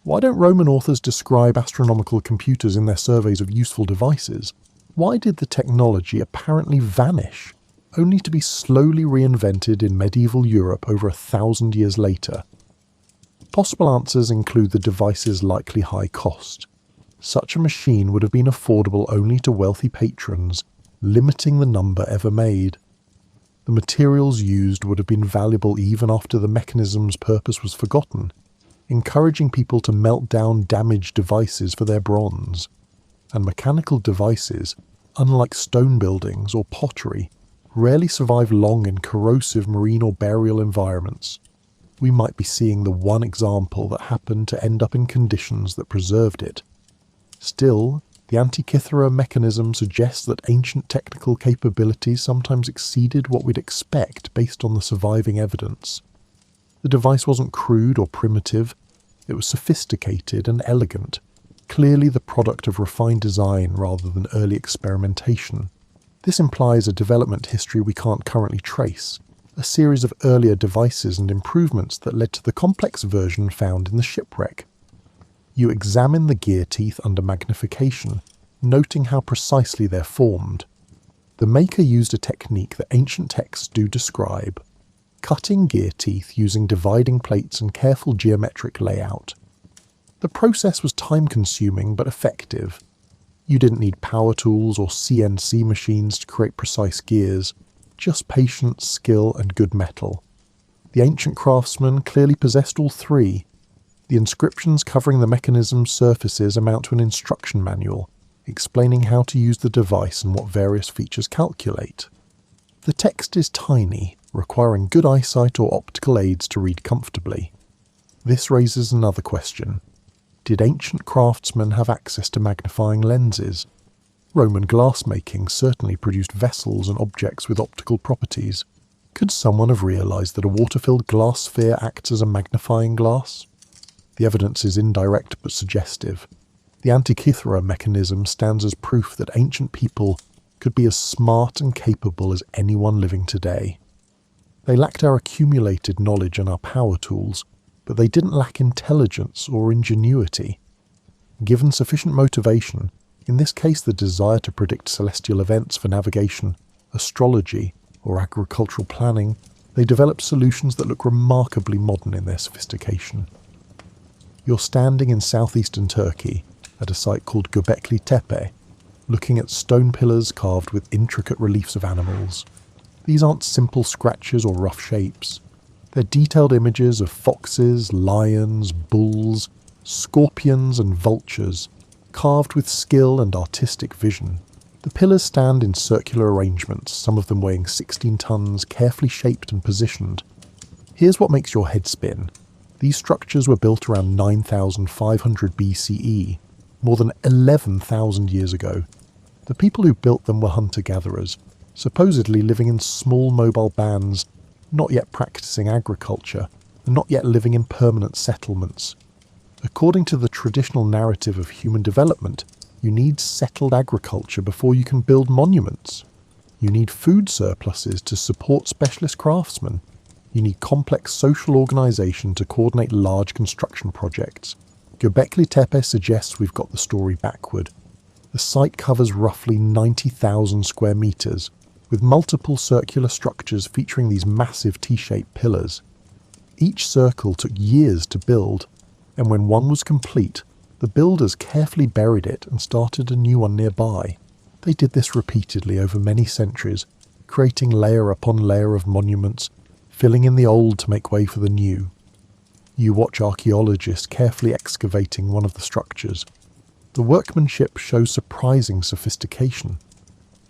Speaker 1: Why don't Roman authors describe astronomical computers in their surveys of useful devices? Why did the technology apparently vanish, only to be slowly reinvented in medieval Europe over 1,000 years later? Possible answers include the device's likely high cost. Such a machine would have been affordable only to wealthy patrons, limiting the number ever made. The materials used would have been valuable even after the mechanism's purpose was forgotten, encouraging people to melt down damaged devices for their bronze. And mechanical devices, unlike stone buildings or pottery, rarely survive long in corrosive marine or burial environments. We might be seeing the one example that happened to end up in conditions that preserved it. Still, the Antikythera mechanism suggests that ancient technical capabilities sometimes exceeded what we'd expect based on the surviving evidence. The device wasn't crude or primitive, it was sophisticated and elegant, clearly the product of refined design rather than early experimentation. This implies a development history we can't currently trace, a series of earlier devices and improvements that led to the complex version found in the shipwreck. You examine the gear teeth under magnification, noting how precisely they're formed. The maker used a technique that ancient texts do describe: cutting gear teeth using dividing plates and careful geometric layout. The process was time-consuming but effective. You didn't need power tools or CNC machines to create precise gears, just patience, skill, and good metal. The ancient craftsmen clearly possessed all three. The inscriptions covering the mechanism's surfaces amount to an instruction manual, explaining how to use the device and what various features calculate. The text is tiny, requiring good eyesight or optical aids to read comfortably. This raises another question. Did ancient craftsmen have access to magnifying lenses? Roman glassmaking certainly produced vessels and objects with optical properties. Could someone have realised that a water-filled glass sphere acts as a magnifying glass? The evidence is indirect but suggestive. The Antikythera mechanism stands as proof that ancient people could be as smart and capable as anyone living today. They lacked our accumulated knowledge and our power tools, but they didn't lack intelligence or ingenuity. Given sufficient motivation, in this case the desire to predict celestial events for navigation, astrology, or agricultural planning, they developed solutions that look remarkably modern in their sophistication. You're standing in southeastern Turkey, at a site called Göbekli Tepe, looking at stone pillars carved with intricate reliefs of animals. These aren't simple scratches or rough shapes. They're detailed images of foxes, lions, bulls, scorpions and vultures, carved with skill and artistic vision. The pillars stand in circular arrangements, some of them weighing 16 tons, carefully shaped and positioned. Here's what makes your head spin. These structures were built around 9,500 BCE, more than 11,000 years ago. The people who built them were hunter-gatherers, supposedly living in small mobile bands, not yet practicing agriculture, and not yet living in permanent settlements. According to the traditional narrative of human development, you need settled agriculture before you can build monuments. You need food surpluses to support specialist craftsmen. You need complex social organisation to coordinate large construction projects. Göbekli Tepe suggests we've got the story backward. The site covers roughly 90,000 square metres, with multiple circular structures featuring these massive T-shaped pillars. Each circle took years to build, and when one was complete, the builders carefully buried it and started a new one nearby. They did this repeatedly over many centuries, creating layer upon layer of monuments, filling in the old to make way for the new. You watch archaeologists carefully excavating one of the structures. The workmanship shows surprising sophistication.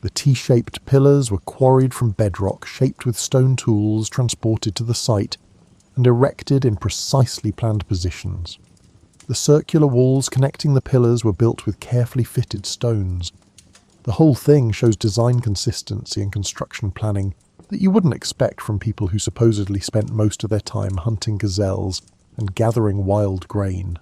Speaker 1: The T-shaped pillars were quarried from bedrock, shaped with stone tools, transported to the site, and erected in precisely planned positions. The circular walls connecting the pillars were built with carefully fitted stones. The whole thing shows design consistency and construction planning that you wouldn't expect from people who supposedly spent most of their time hunting gazelles and gathering wild grain.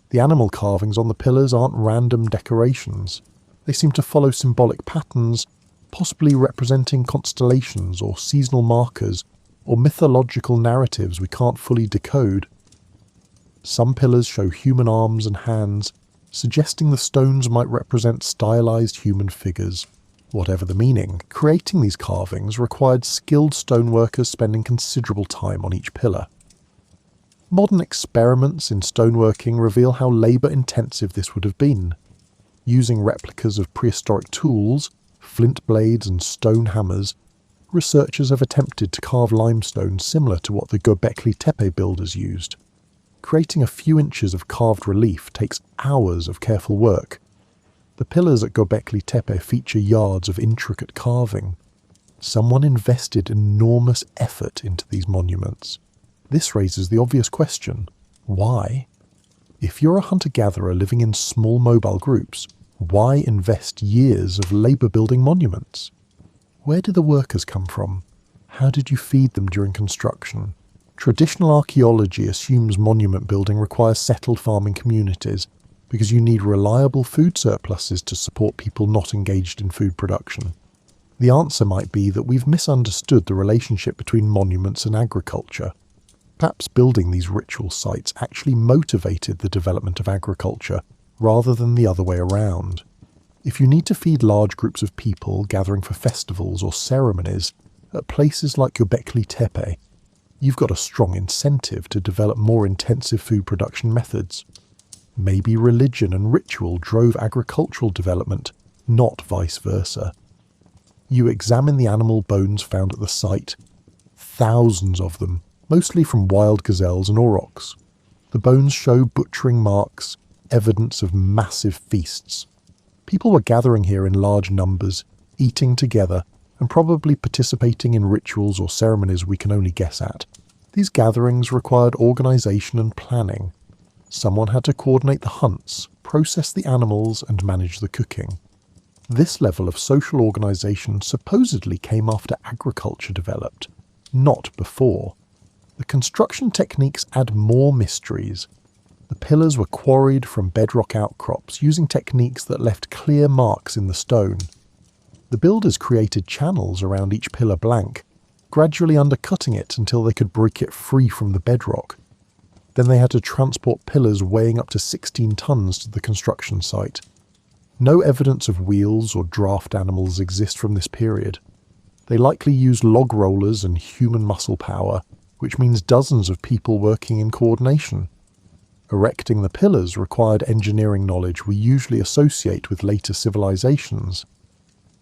Speaker 1: The animal carvings on the pillars aren't random decorations. They seem to follow symbolic patterns, possibly representing constellations or seasonal markers or mythological narratives we can't fully decode. Some pillars show human arms and hands, suggesting the stones might represent stylized human figures. Whatever the meaning, creating these carvings required skilled stoneworkers spending considerable time on each pillar. Modern experiments in stoneworking reveal how labour-intensive this would have been. Using replicas of prehistoric tools, flint blades and stone hammers, researchers have attempted to carve limestone similar to what the Göbekli Tepe builders used. Creating a few inches of carved relief takes hours of careful work. The pillars at Göbekli Tepe feature yards of intricate carving. Someone invested enormous effort into these monuments. This raises the obvious question: why? If you're a hunter-gatherer living in small mobile groups, why invest years of labour-building monuments? Where do the workers come from? How did you feed them during construction? Traditional archaeology assumes monument building requires settled farming communities because you need reliable food surpluses to support people not engaged in food production. The answer might be that we've misunderstood the relationship between monuments and agriculture. Perhaps building these ritual sites actually motivated the development of agriculture rather than the other way around. If you need to feed large groups of people gathering for festivals or ceremonies at places like Göbekli Tepe, you've got a strong incentive to develop more intensive food production methods. Maybe religion and ritual drove agricultural development, not vice versa. You examine the animal bones found at the site, thousands of them, mostly from wild gazelles and aurochs. The bones show butchering marks, evidence of massive feasts. People were gathering here in large numbers, eating together, and probably participating in rituals or ceremonies we can only guess at. These gatherings required organisation and planning. Someone had to coordinate the hunts, process the animals, and manage the cooking. This level of social organisation supposedly came after agriculture developed, not before. The construction techniques add more mysteries. The pillars were quarried from bedrock outcrops using techniques that left clear marks in the stone. The builders created channels around each pillar blank, gradually undercutting it until they could break it free from the bedrock. Then they had to transport pillars weighing up to 16 tons to the construction site. No evidence of wheels or draft animals exist from this period. They likely used log rollers and human muscle power, which means dozens of people working in coordination. Erecting the pillars required engineering knowledge we usually associate with later civilizations.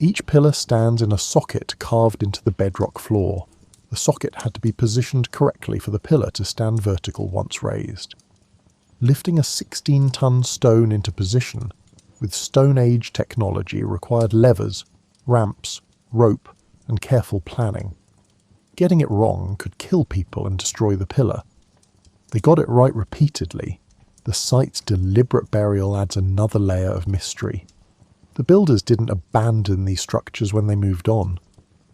Speaker 1: Each pillar stands in a socket carved into the bedrock floor. The socket had to be positioned correctly for the pillar to stand vertical once raised. Lifting a 16-ton stone into position with Stone Age technology required levers, ramps, rope, and careful planning. Getting it wrong could kill people and destroy the pillar. They got it right repeatedly. The site's deliberate burial adds another layer of mystery. The builders didn't abandon these structures when they moved on.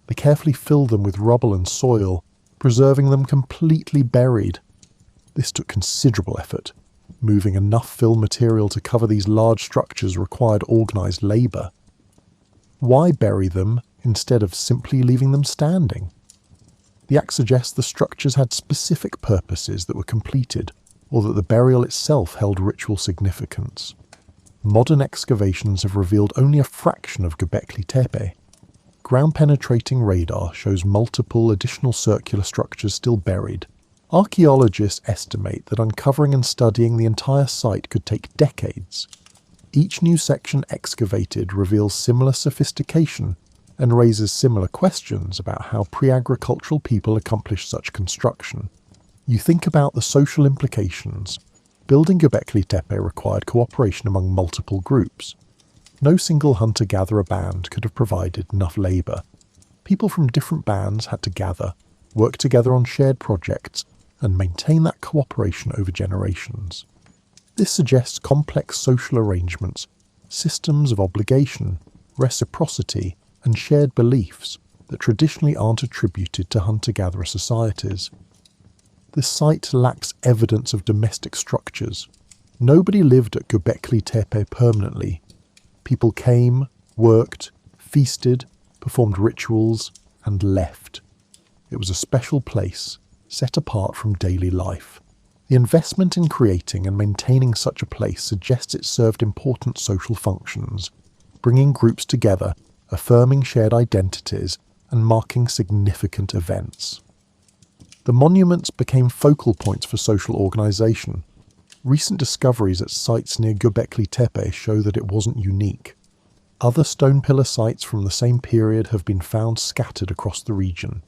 Speaker 1: They carefully filled them with rubble and soil, preserving them completely buried. This took considerable effort. Moving enough fill material to cover these large structures required organised labour. Why bury them instead of simply leaving them standing? The act suggests the structures had specific purposes that were completed, or that the burial itself held ritual significance. Modern excavations have revealed only a fraction of Göbekli Tepe. Ground-penetrating radar shows multiple additional circular structures still buried. Archaeologists estimate that uncovering and studying the entire site could take decades. Each new section excavated reveals similar sophistication and raises similar questions about how pre-agricultural people accomplished such construction. You think about the social implications. Building Göbekli Tepe required cooperation among multiple groups. No single hunter-gatherer band could have provided enough labour. People from different bands had to gather, work together on shared projects, and maintain that cooperation over generations. This suggests complex social arrangements, systems of obligation, reciprocity, and shared beliefs that traditionally aren't attributed to hunter-gatherer societies. The site lacks evidence of domestic structures. Nobody lived at Göbekli Tepe permanently. People came, worked, feasted, performed rituals, and left. It was a special place, set apart from daily life. The investment in creating and maintaining such a place suggests it served important social functions, bringing groups together, affirming shared identities, and marking significant events. The monuments became focal points for social organisation. Recent discoveries at sites near Göbekli Tepe show that it wasn't unique. Other stone pillar sites from the same period have been found scattered across the region.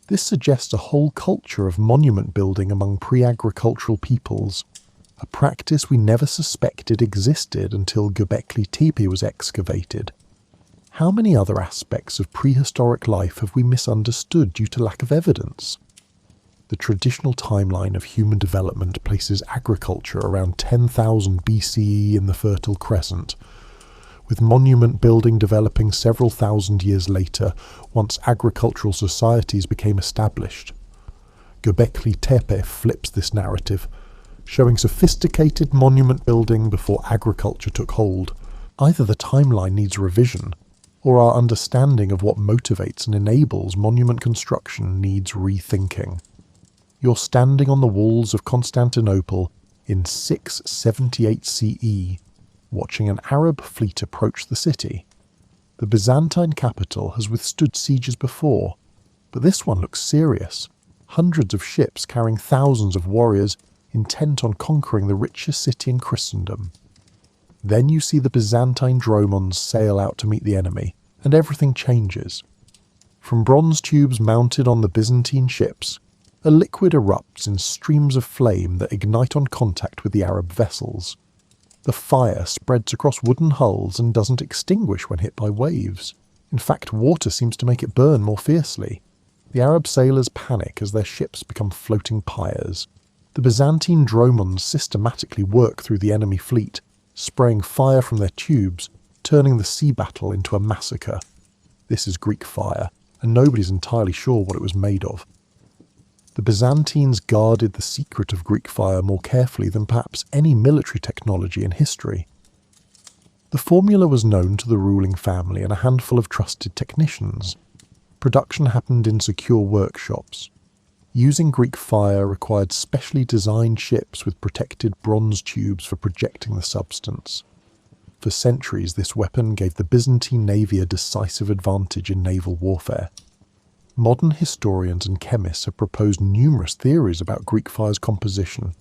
Speaker 1: This suggests a whole culture of monument building among pre-agricultural peoples, a practice we never suspected existed until Göbekli Tepe was excavated. How many other aspects of prehistoric life have we misunderstood due to lack of evidence? The traditional timeline of human development places agriculture around 10,000 BCE in the Fertile Crescent, with monument building developing several thousand years later once agricultural societies became established. Göbekli Tepe flips this narrative, showing sophisticated monument building before agriculture took hold. Either the timeline needs revision, or our understanding of what motivates and enables monument construction needs rethinking. You're standing on the walls of Constantinople in 678 CE, watching an Arab fleet approach the city. The Byzantine capital has withstood sieges before, but this one looks serious. Hundreds of ships carrying thousands of warriors intent on conquering the richest city in Christendom. Then you see the Byzantine dromons sail out to meet the enemy, and everything changes. From bronze tubes mounted on the Byzantine ships, a liquid erupts in streams of flame that ignite on contact with the Arab vessels. The fire spreads across wooden hulls and doesn't extinguish when hit by waves. In fact, water seems to make it burn more fiercely. The Arab sailors panic as their ships become floating pyres. The Byzantine dromons systematically work through the enemy fleet, spraying fire from their tubes, turning the sea battle into a massacre. This is Greek fire, and nobody's entirely sure what it was made of. The Byzantines guarded the secret of Greek fire more carefully than perhaps any military technology in history. The formula was known to the ruling family and a handful of trusted technicians. Production happened in secure workshops. Using Greek fire required specially designed ships with protected bronze tubes for projecting the substance. For centuries, this weapon gave the Byzantine navy a decisive advantage in naval warfare. Modern historians and chemists have proposed numerous theories about Greek fire's composition.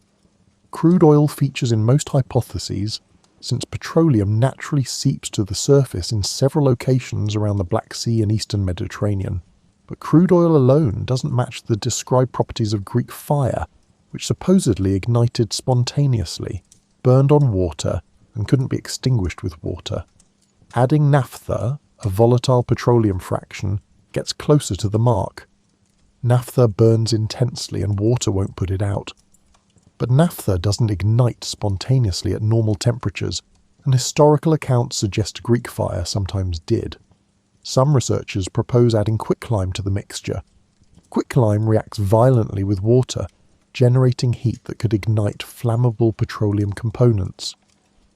Speaker 1: Crude oil features in most hypotheses, since petroleum naturally seeps to the surface in several locations around the Black Sea and Eastern Mediterranean. But crude oil alone doesn't match the described properties of Greek fire, which supposedly ignited spontaneously, burned on water, and couldn't be extinguished with water. Adding naphtha, a volatile petroleum fraction, gets closer to the mark. Naphtha burns intensely and water won't put it out. But naphtha doesn't ignite spontaneously at normal temperatures, and historical accounts suggest Greek fire sometimes did. Some researchers propose adding quicklime to the mixture. Quicklime reacts violently with water, generating heat that could ignite flammable petroleum components.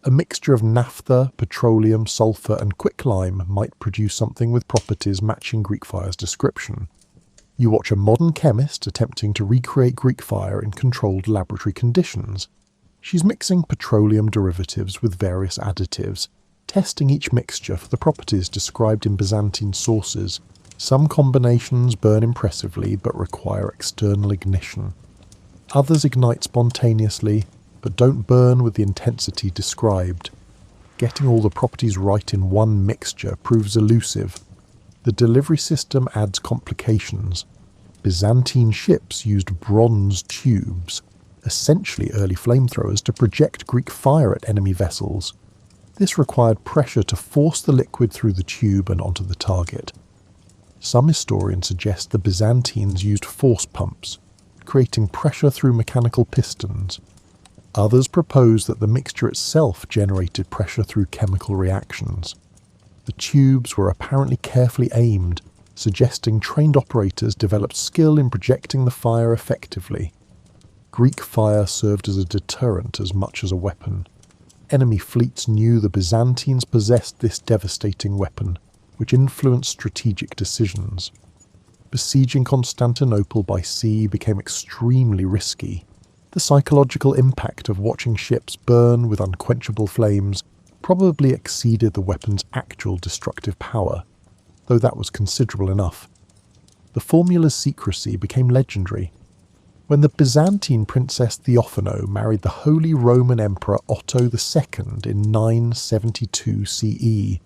Speaker 1: A mixture of naphtha, petroleum, sulfur and quicklime might produce something with properties matching Greek fire's description. You watch a modern chemist attempting to recreate Greek fire in controlled laboratory conditions. She's mixing petroleum derivatives with various additives, testing each mixture for the properties described in Byzantine sources. Some combinations burn impressively but require external ignition. Others ignite spontaneously, but don't burn with the intensity described. Getting all the properties right in one mixture proves elusive. The delivery system adds complications. Byzantine ships used bronze tubes, essentially early flamethrowers, to project Greek fire at enemy vessels. This required pressure to force the liquid through the tube and onto the target. Some historians suggest the Byzantines used force pumps, creating pressure through mechanical pistons. Others propose that the mixture itself generated pressure through chemical reactions. The tubes were apparently carefully aimed, suggesting trained operators developed skill in projecting the fire effectively. Greek fire served as a deterrent as much as a weapon. Enemy fleets knew the Byzantines possessed this devastating weapon, which influenced strategic decisions. Besieging Constantinople by sea became extremely risky. The psychological impact of watching ships burn with unquenchable flames probably exceeded the weapon's actual destructive power, though that was considerable enough. The formula's secrecy became legendary. When the Byzantine princess Theophano married the Holy Roman Emperor Otto II in 972 CE,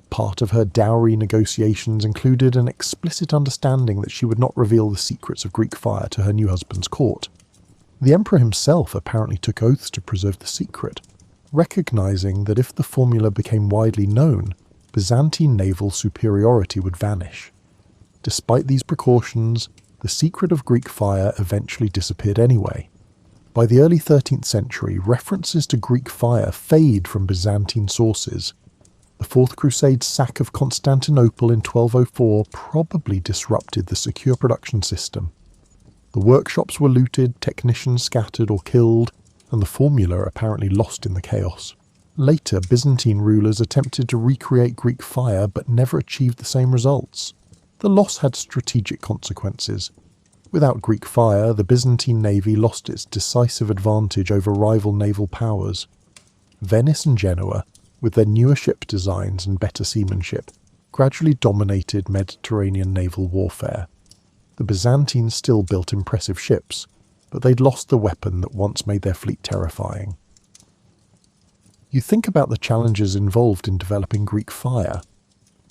Speaker 1: part of her dowry negotiations included an explicit understanding that she would not reveal the secrets of Greek fire to her new husband's court. The emperor himself apparently took oaths to preserve the secret, recognizing that if the formula became widely known, Byzantine naval superiority would vanish. Despite these precautions, the secret of Greek fire eventually disappeared anyway. By the early 13th century, references to Greek fire fade from Byzantine sources. The Fourth Crusade's sack of Constantinople in 1204 probably disrupted the secure production system. The workshops were looted, technicians scattered or killed, and the formula apparently lost in the chaos. Later, Byzantine rulers attempted to recreate Greek fire but never achieved the same results. The loss had strategic consequences. Without Greek fire, the Byzantine navy lost its decisive advantage over rival naval powers. Venice and Genoa, with their newer ship designs and better seamanship, gradually dominated Mediterranean naval warfare. The Byzantines still built impressive ships, but they'd lost the weapon that once made their fleet terrifying. You think about the challenges involved in developing Greek fire.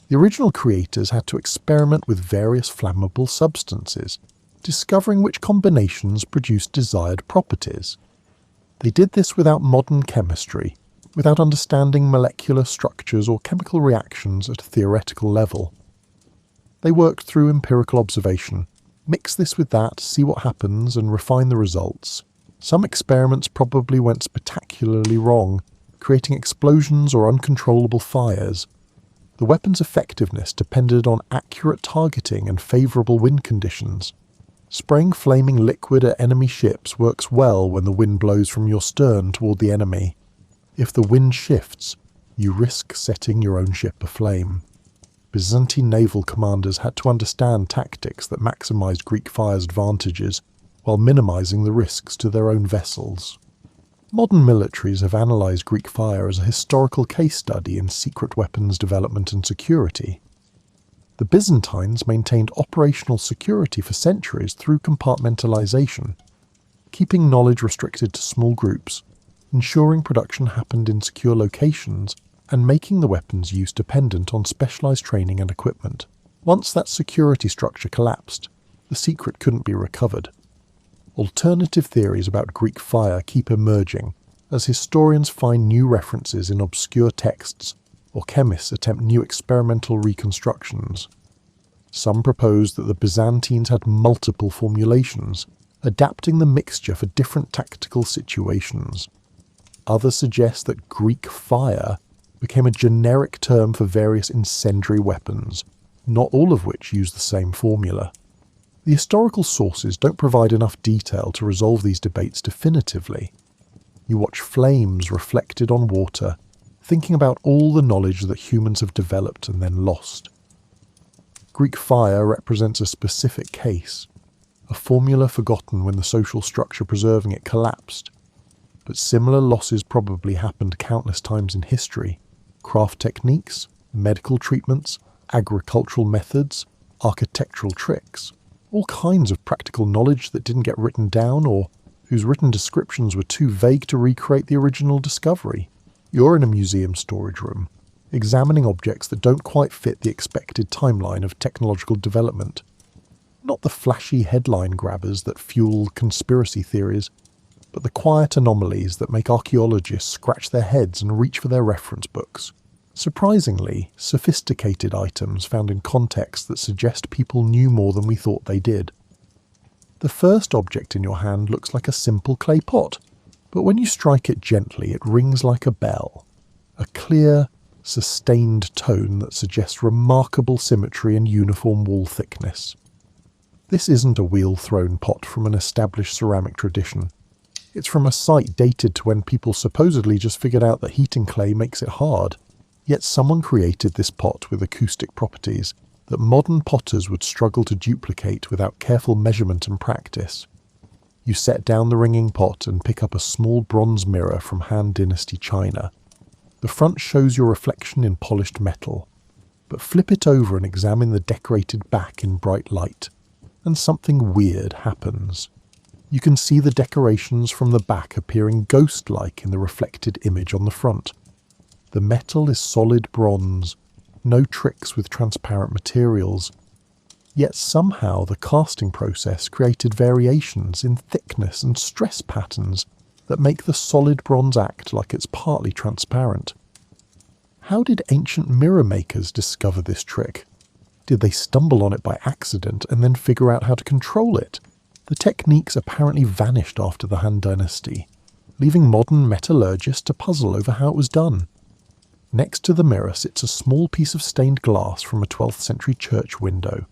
Speaker 1: The original creators had to experiment with various flammable substances, discovering which combinations produced desired properties. They did this without modern chemistry, without understanding molecular structures or chemical reactions at a theoretical level. They worked through empirical observation, mix this with that, see what happens, and refine the results. Some experiments probably went spectacularly wrong, creating explosions or uncontrollable fires. The weapon's effectiveness depended on accurate targeting and favourable wind conditions. Spraying flaming liquid at enemy ships works well when the wind blows from your stern toward the enemy. If the wind shifts, you risk setting your own ship aflame. Byzantine naval commanders had to understand tactics that maximised Greek fire's advantages while minimising the risks to their own vessels. Modern militaries have analysed Greek fire as a historical case study in secret weapons development and security. The Byzantines maintained operational security for centuries through compartmentalisation, keeping knowledge restricted to small groups, ensuring production happened in secure locations, and making the weapons use dependent on specialised training and equipment. Once that security structure collapsed, the secret couldn't be recovered. Alternative theories about Greek fire keep emerging as historians find new references in obscure texts or chemists attempt new experimental reconstructions. Some propose that the Byzantines had multiple formulations, adapting the mixture for different tactical situations. Others suggest that Greek fire became a generic term for various incendiary weapons, not all of which use the same formula. The historical sources don't provide enough detail to resolve these debates definitively. You watch flames reflected on water, thinking about all the knowledge that humans have developed and then lost. Greek fire represents a specific case, a formula forgotten when the social structure preserving it collapsed. But similar losses probably happened countless times in history. Craft techniques, medical treatments, agricultural methods, architectural tricks, all kinds of practical knowledge that didn't get written down or whose written descriptions were too vague to recreate the original discovery. You're in a museum storage room, examining objects that don't quite fit the expected timeline of technological development. Not the flashy headline grabbers that fuel conspiracy theories, but the quiet anomalies that make archaeologists scratch their heads and reach for their reference books. Surprisingly, sophisticated items found in contexts that suggest people knew more than we thought they did. The first object in your hand looks like a simple clay pot, but when you strike it gently it rings like a bell. A clear, sustained tone that suggests remarkable symmetry and uniform wall thickness. This isn't a wheel-thrown pot from an established ceramic tradition. It's from a site dated to when people supposedly just figured out that heating clay makes it hard. Yet someone created this pot with acoustic properties that modern potters would struggle to duplicate without careful measurement and practice. You set down the ringing pot and pick up a small bronze mirror from Han Dynasty China. The front shows your reflection in polished metal, but flip it over and examine the decorated back in bright light, and something weird happens. You can see the decorations from the back appearing ghost-like in the reflected image on the front. The metal is solid bronze, no tricks with transparent materials. Yet somehow the casting process created variations in thickness and stress patterns that make the solid bronze act like it's partly transparent. How did ancient mirror makers discover this trick? Did they stumble on it by accident and then figure out how to control it? The techniques apparently vanished after the Han Dynasty, leaving modern metallurgists to puzzle over how it was done. Next to the mirror sits a small piece of stained glass from a 12th century church window,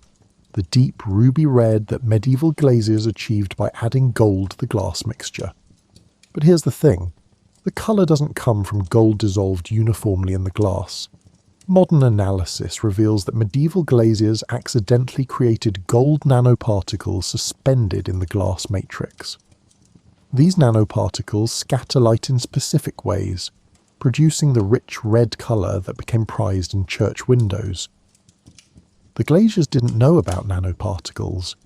Speaker 1: the deep ruby red that medieval glaziers achieved by adding gold to the glass mixture. But here's the thing, the colour doesn't come from gold dissolved uniformly in the glass. Modern analysis reveals that medieval glaziers accidentally created gold nanoparticles suspended in the glass matrix. These nanoparticles scatter light in specific ways, producing the rich red colour that became prized in church windows. The glaziers didn't know about nanoparticles.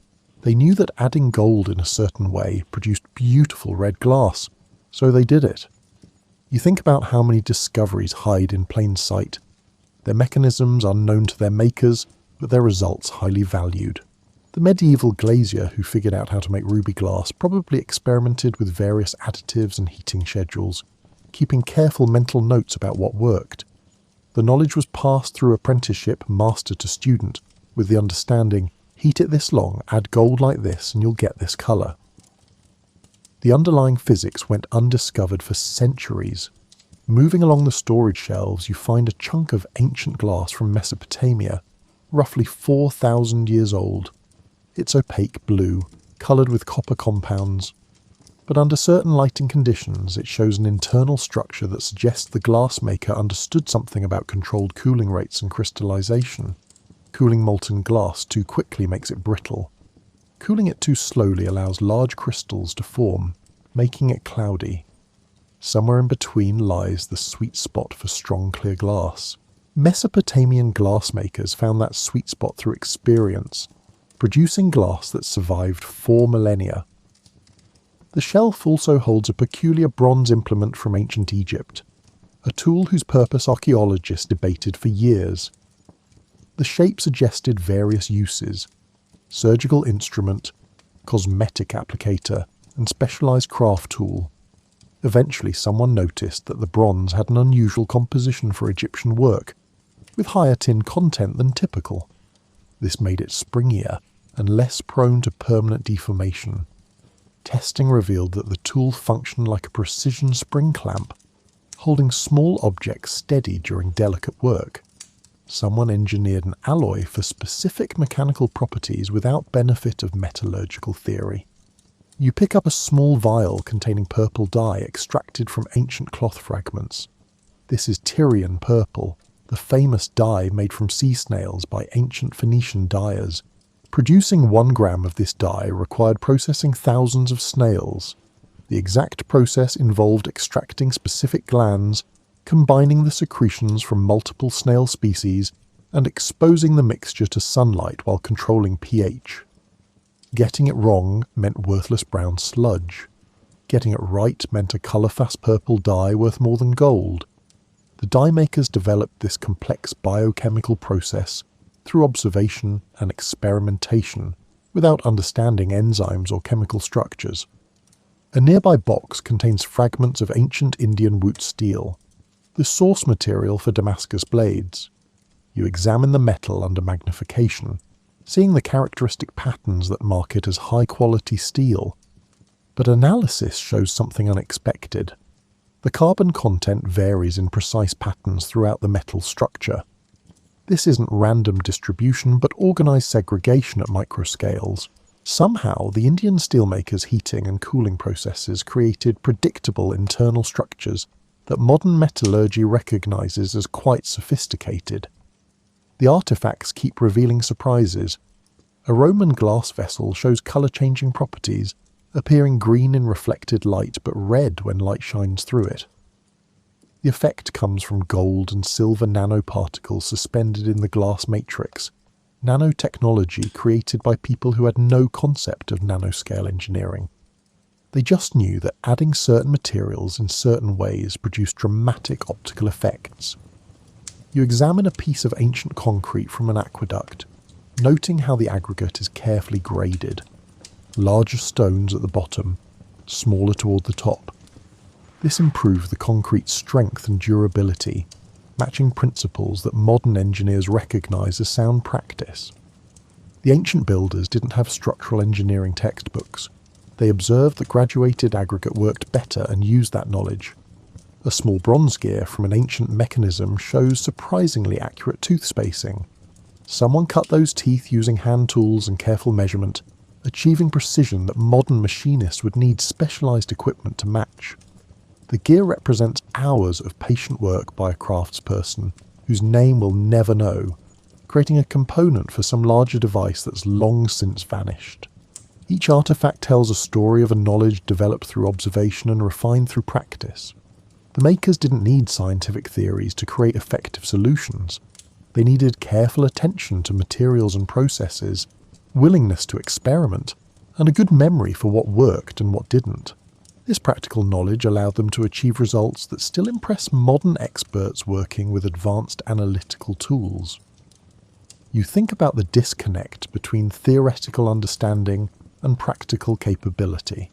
Speaker 1: They knew that adding gold in a certain way produced beautiful red glass, so they did it. You think about how many discoveries hide in plain sight. Their mechanisms unknown to their makers, but their results highly valued. The medieval glazier who figured out how to make ruby glass probably experimented with various additives and heating schedules. keeping careful mental notes about what worked. The knowledge was passed through apprenticeship, master to student, with the understanding, heat it this long, add gold like this, and you'll get this colour. The underlying physics went undiscovered for centuries. Moving along the storage shelves, you find a chunk of ancient glass from Mesopotamia, roughly 4,000 years old. It's opaque blue, coloured with copper compounds, but under certain lighting conditions it shows an internal structure that suggests the glassmaker understood something about controlled cooling rates and crystallization. Cooling molten glass too quickly makes it brittle. Cooling it too slowly allows large crystals to form, making it cloudy. Somewhere in between lies the sweet spot for strong clear glass. Mesopotamian glassmakers found that sweet spot through experience, producing glass that survived 4 millennia. The shelf also holds a peculiar bronze implement from ancient Egypt, a tool whose purpose archaeologists debated for years. The shape suggested various uses: surgical instrument, cosmetic applicator, and specialized craft tool. Eventually someone noticed that the bronze had an unusual composition for Egyptian work, with higher tin content than typical. This made it springier and less prone to permanent deformation. Testing revealed that the tool functioned like a precision spring clamp, holding small objects steady during delicate work. Someone engineered an alloy for specific mechanical properties without benefit of metallurgical theory. You pick up a small vial containing purple dye extracted from ancient cloth fragments. This is Tyrian purple, the famous dye made from sea snails by ancient Phoenician dyers. Producing 1 gram of this dye required processing thousands of snails. The exact process involved extracting specific glands, combining the secretions from multiple snail species, and exposing the mixture to sunlight while controlling pH. Getting it wrong meant worthless brown sludge. Getting it right meant a colour-fast purple dye worth more than gold. The dye makers developed this complex biochemical process through observation and experimentation, without understanding enzymes or chemical structures. A nearby box contains fragments of ancient Indian woot steel, the source material for Damascus blades. You examine the metal under magnification, seeing the characteristic patterns that mark it as high-quality steel. But analysis shows something unexpected. The carbon content varies in precise patterns throughout the metal structure. This isn't random distribution, but organized segregation at microscales. Somehow, the Indian steelmakers' heating and cooling processes created predictable internal structures that modern metallurgy recognizes as quite sophisticated. The artifacts keep revealing surprises. A Roman glass vessel shows colour-changing properties, appearing green in reflected light but red when light shines through it. The effect comes from gold and silver nanoparticles suspended in the glass matrix, nanotechnology created by people who had no concept of nanoscale engineering. They just knew that adding certain materials in certain ways produced dramatic optical effects. You examine a piece of ancient concrete from an aqueduct, noting how the aggregate is carefully graded. Larger stones at the bottom, smaller toward the top. This improved the concrete's strength and durability, matching principles that modern engineers recognize as sound practice. The ancient builders didn't have structural engineering textbooks. They observed that graduated aggregate worked better and used that knowledge. A small bronze gear from an ancient mechanism shows surprisingly accurate tooth spacing. Someone cut those teeth using hand tools and careful measurement, achieving precision that modern machinists would need specialized equipment to match. The gear represents hours of patient work by a craftsperson whose name we'll never know, creating a component for some larger device that's long since vanished. Each artifact tells a story of a knowledge developed through observation and refined through practice. The makers didn't need scientific theories to create effective solutions. They needed careful attention to materials and processes, willingness to experiment, and a good memory for what worked and what didn't. This practical knowledge allowed them to achieve results that still impress modern experts working with advanced analytical tools. You think about the disconnect between theoretical understanding and practical capability.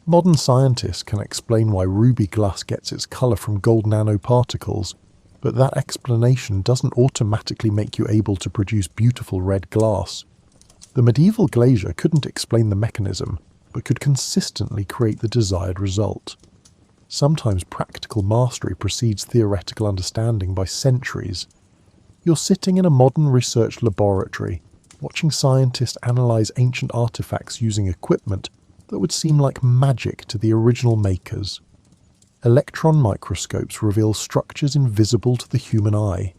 Speaker 1: Modern scientists can explain why ruby glass gets its colour from gold nanoparticles, but that explanation doesn't automatically make you able to produce beautiful red glass. The medieval glazier couldn't explain the mechanism, but could consistently create the desired result. Sometimes practical mastery precedes theoretical understanding by centuries. You're sitting in a modern research laboratory, watching scientists analyse ancient artefacts using equipment that would seem like magic to the original makers. Electron microscopes reveal structures invisible to the human eye.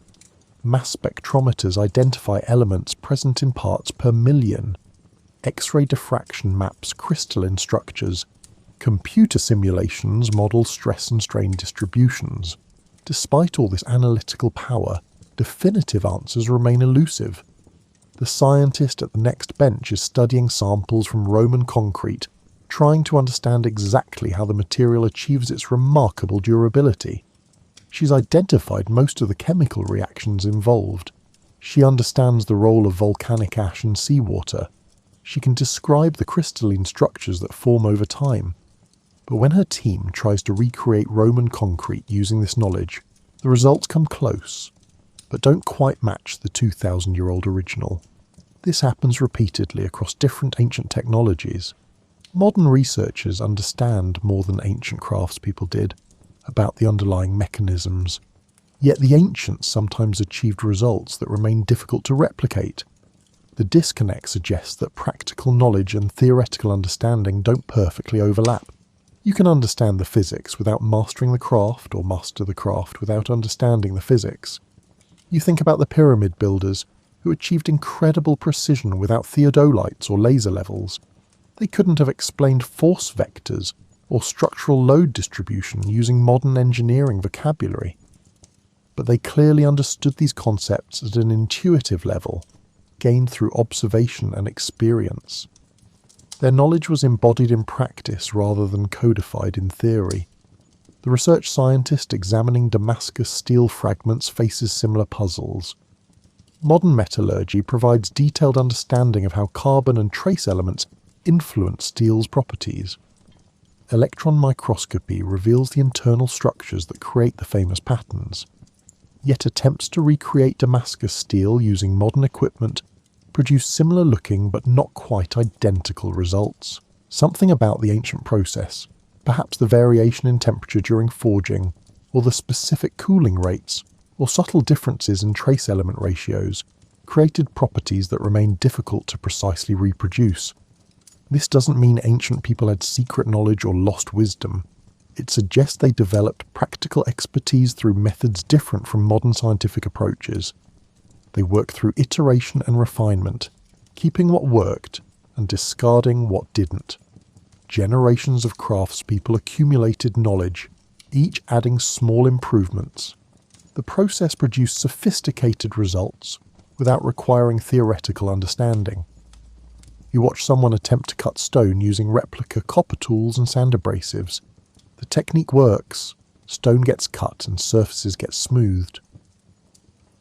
Speaker 1: Mass spectrometers identify elements present in parts per million. X-ray diffraction maps crystalline structures. Computer simulations model stress and strain distributions. Despite all this analytical power, definitive answers remain elusive. The scientist at the next bench is studying samples from Roman concrete, trying to understand exactly how the material achieves its remarkable durability. She's identified most of the chemical reactions involved. She understands the role of volcanic ash and seawater. She can describe the crystalline structures that form over time. But when her team tries to recreate Roman concrete using this knowledge, the results come close, but don't quite match the 2,000-year-old original. This happens repeatedly across different ancient technologies. Modern researchers understand more than ancient craftspeople did about the underlying mechanisms, yet the ancients sometimes achieved results that remain difficult to replicate. The disconnect suggests that practical knowledge and theoretical understanding don't perfectly overlap. You can understand the physics without mastering the craft, or master the craft without understanding the physics. You think about the pyramid builders, who achieved incredible precision without theodolites or laser levels. They couldn't have explained force vectors or structural load distribution using modern engineering vocabulary. But they clearly understood these concepts at an intuitive level, gained through observation and experience. Their knowledge was embodied in practice rather than codified in theory. The research scientist examining Damascus steel fragments faces similar puzzles. Modern metallurgy provides detailed understanding of how carbon and trace elements influence steel's properties. Electron microscopy reveals the internal structures that create the famous patterns. Yet attempts to recreate Damascus steel using modern equipment produce similar-looking but not quite identical results. Something about the ancient process, perhaps the variation in temperature during forging, or the specific cooling rates, or subtle differences in trace element ratios, created properties that remain difficult to precisely reproduce. This doesn't mean ancient people had secret knowledge or lost wisdom. It suggests they developed practical expertise through methods different from modern scientific approaches. They worked through iteration and refinement, keeping what worked and discarding what didn't. Generations of craftspeople accumulated knowledge, each adding small improvements. The process produced sophisticated results without requiring theoretical understanding. You watch someone attempt to cut stone using replica copper tools and sand abrasives. The technique works, stone gets cut and surfaces get smoothed.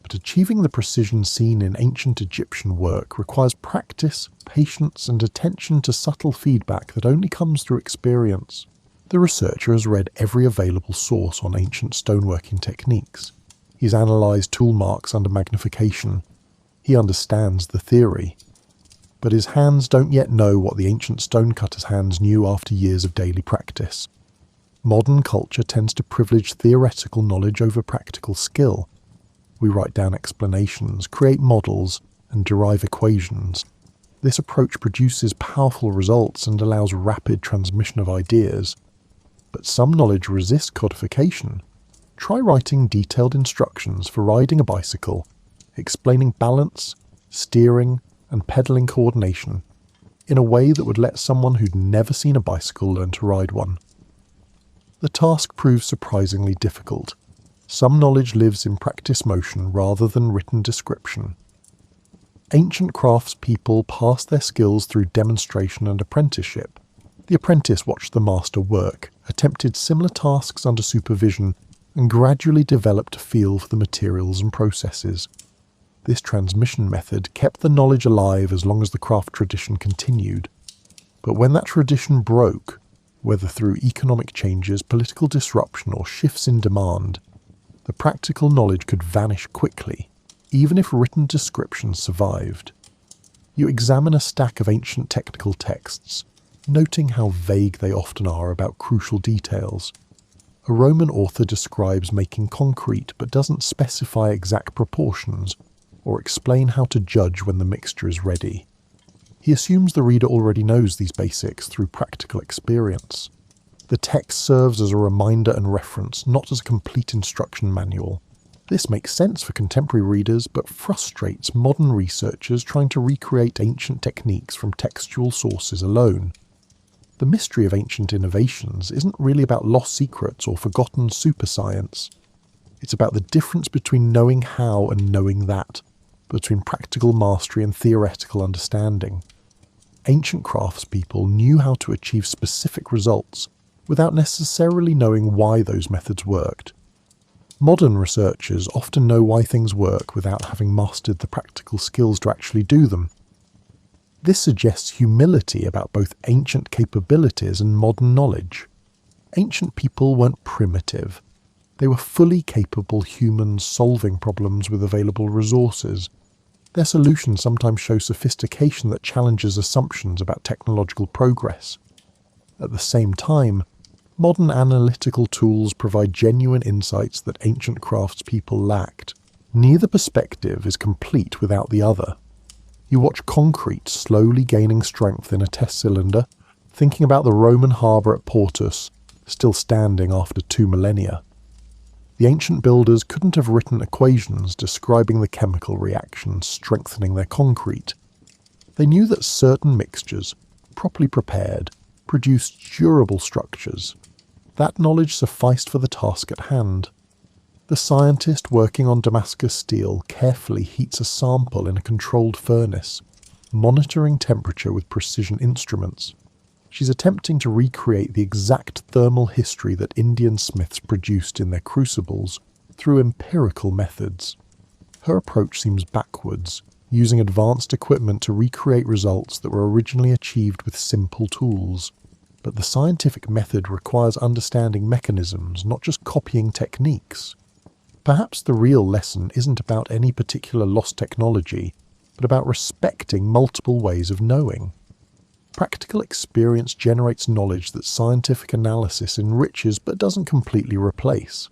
Speaker 1: But achieving the precision seen in ancient Egyptian work requires practice, patience, and attention to subtle feedback that only comes through experience. The researcher has read every available source on ancient stoneworking techniques. He's analysed tool marks under magnification. He understands the theory. But his hands don't yet know what the ancient stonecutter's hands knew after years of daily practice. Modern culture tends to privilege theoretical knowledge over practical skill. We write down explanations, create models, and derive equations. This approach produces powerful results and allows rapid transmission of ideas. But some knowledge resists codification. Try writing detailed instructions for riding a bicycle, explaining balance, steering, and pedaling coordination in a way that would let someone who'd never seen a bicycle learn to ride one. The task proves surprisingly difficult. Some knowledge lives in practice motion rather than written description. Ancient craftspeople passed their skills through demonstration and apprenticeship. The apprentice watched the master work, attempted similar tasks under supervision, and gradually developed a feel for the materials and processes. This transmission method kept the knowledge alive as long as the craft tradition continued. But when that tradition broke, Whether through economic changes, political disruption, or shifts in demand, the practical knowledge could vanish quickly, even if written descriptions survived. You examine a stack of ancient technical texts, noting how vague they often are about crucial details. A Roman author describes making concrete but doesn't specify exact proportions or explain how to judge when the mixture is ready. He assumes the reader already knows these basics through practical experience. The text serves as a reminder and reference, not as a complete instruction manual. This makes sense for contemporary readers, but frustrates modern researchers trying to recreate ancient techniques from textual sources alone. The mystery of ancient innovations isn't really about lost secrets or forgotten superscience. It's about the difference between knowing how and knowing that, between practical mastery and theoretical understanding. Ancient craftspeople knew how to achieve specific results without necessarily knowing why those methods worked. Modern researchers often know why things work without having mastered the practical skills to actually do them. This suggests humility about both ancient capabilities and modern knowledge. Ancient people weren't primitive. They were fully capable humans solving problems with available resources. Their solutions sometimes show sophistication that challenges assumptions about technological progress. At the same time, modern analytical tools provide genuine insights that ancient craftspeople lacked. Neither perspective is complete without the other. You watch concrete slowly gaining strength in a test cylinder, thinking about the Roman harbour at Portus, still standing after 2 millennia. The ancient builders couldn't have written equations describing the chemical reactions strengthening their concrete. They knew that certain mixtures, properly prepared, produced durable structures. That knowledge sufficed for the task at hand. The scientist working on Damascus steel carefully heats a sample in a controlled furnace, monitoring temperature with precision instruments. She's attempting to recreate the exact thermal history that Indian smiths produced in their crucibles through empirical methods. Her approach seems backwards, using advanced equipment to recreate results that were originally achieved with simple tools. But the scientific method requires understanding mechanisms, not just copying techniques. Perhaps the real lesson isn't about any particular lost technology, but about respecting multiple ways of knowing. Practical experience generates knowledge that scientific analysis enriches but doesn't completely replace.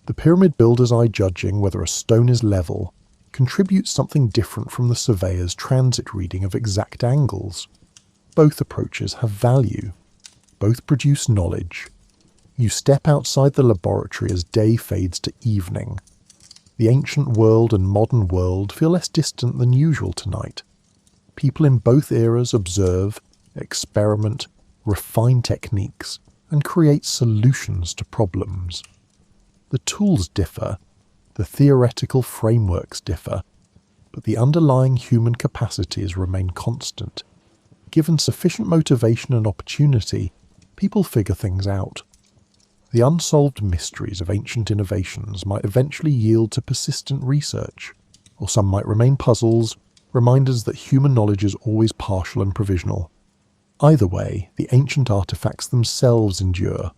Speaker 1: The pyramid builder's eye judging whether a stone is level contributes something different from the surveyor's transit reading of exact angles. Both approaches have value. Both produce knowledge. You step outside the laboratory as day fades to evening. The ancient world and modern world feel less distant than usual tonight. People in both eras observe, experiment, refine techniques, and create solutions to problems. The tools differ, the theoretical frameworks differ, but the underlying human capacities remain constant. Given sufficient motivation and opportunity, people figure things out. The unsolved mysteries of ancient innovations might eventually yield to persistent research, or some might remain puzzles, reminders that human knowledge is always partial and provisional. Either way, the ancient artifacts themselves endure.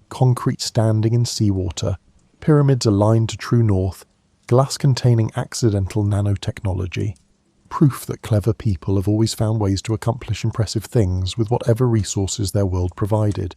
Speaker 1: Concrete standing in seawater, pyramids aligned to true north, glass containing accidental nanotechnology. Proof that clever people have always found ways to accomplish impressive things with whatever resources their world provided.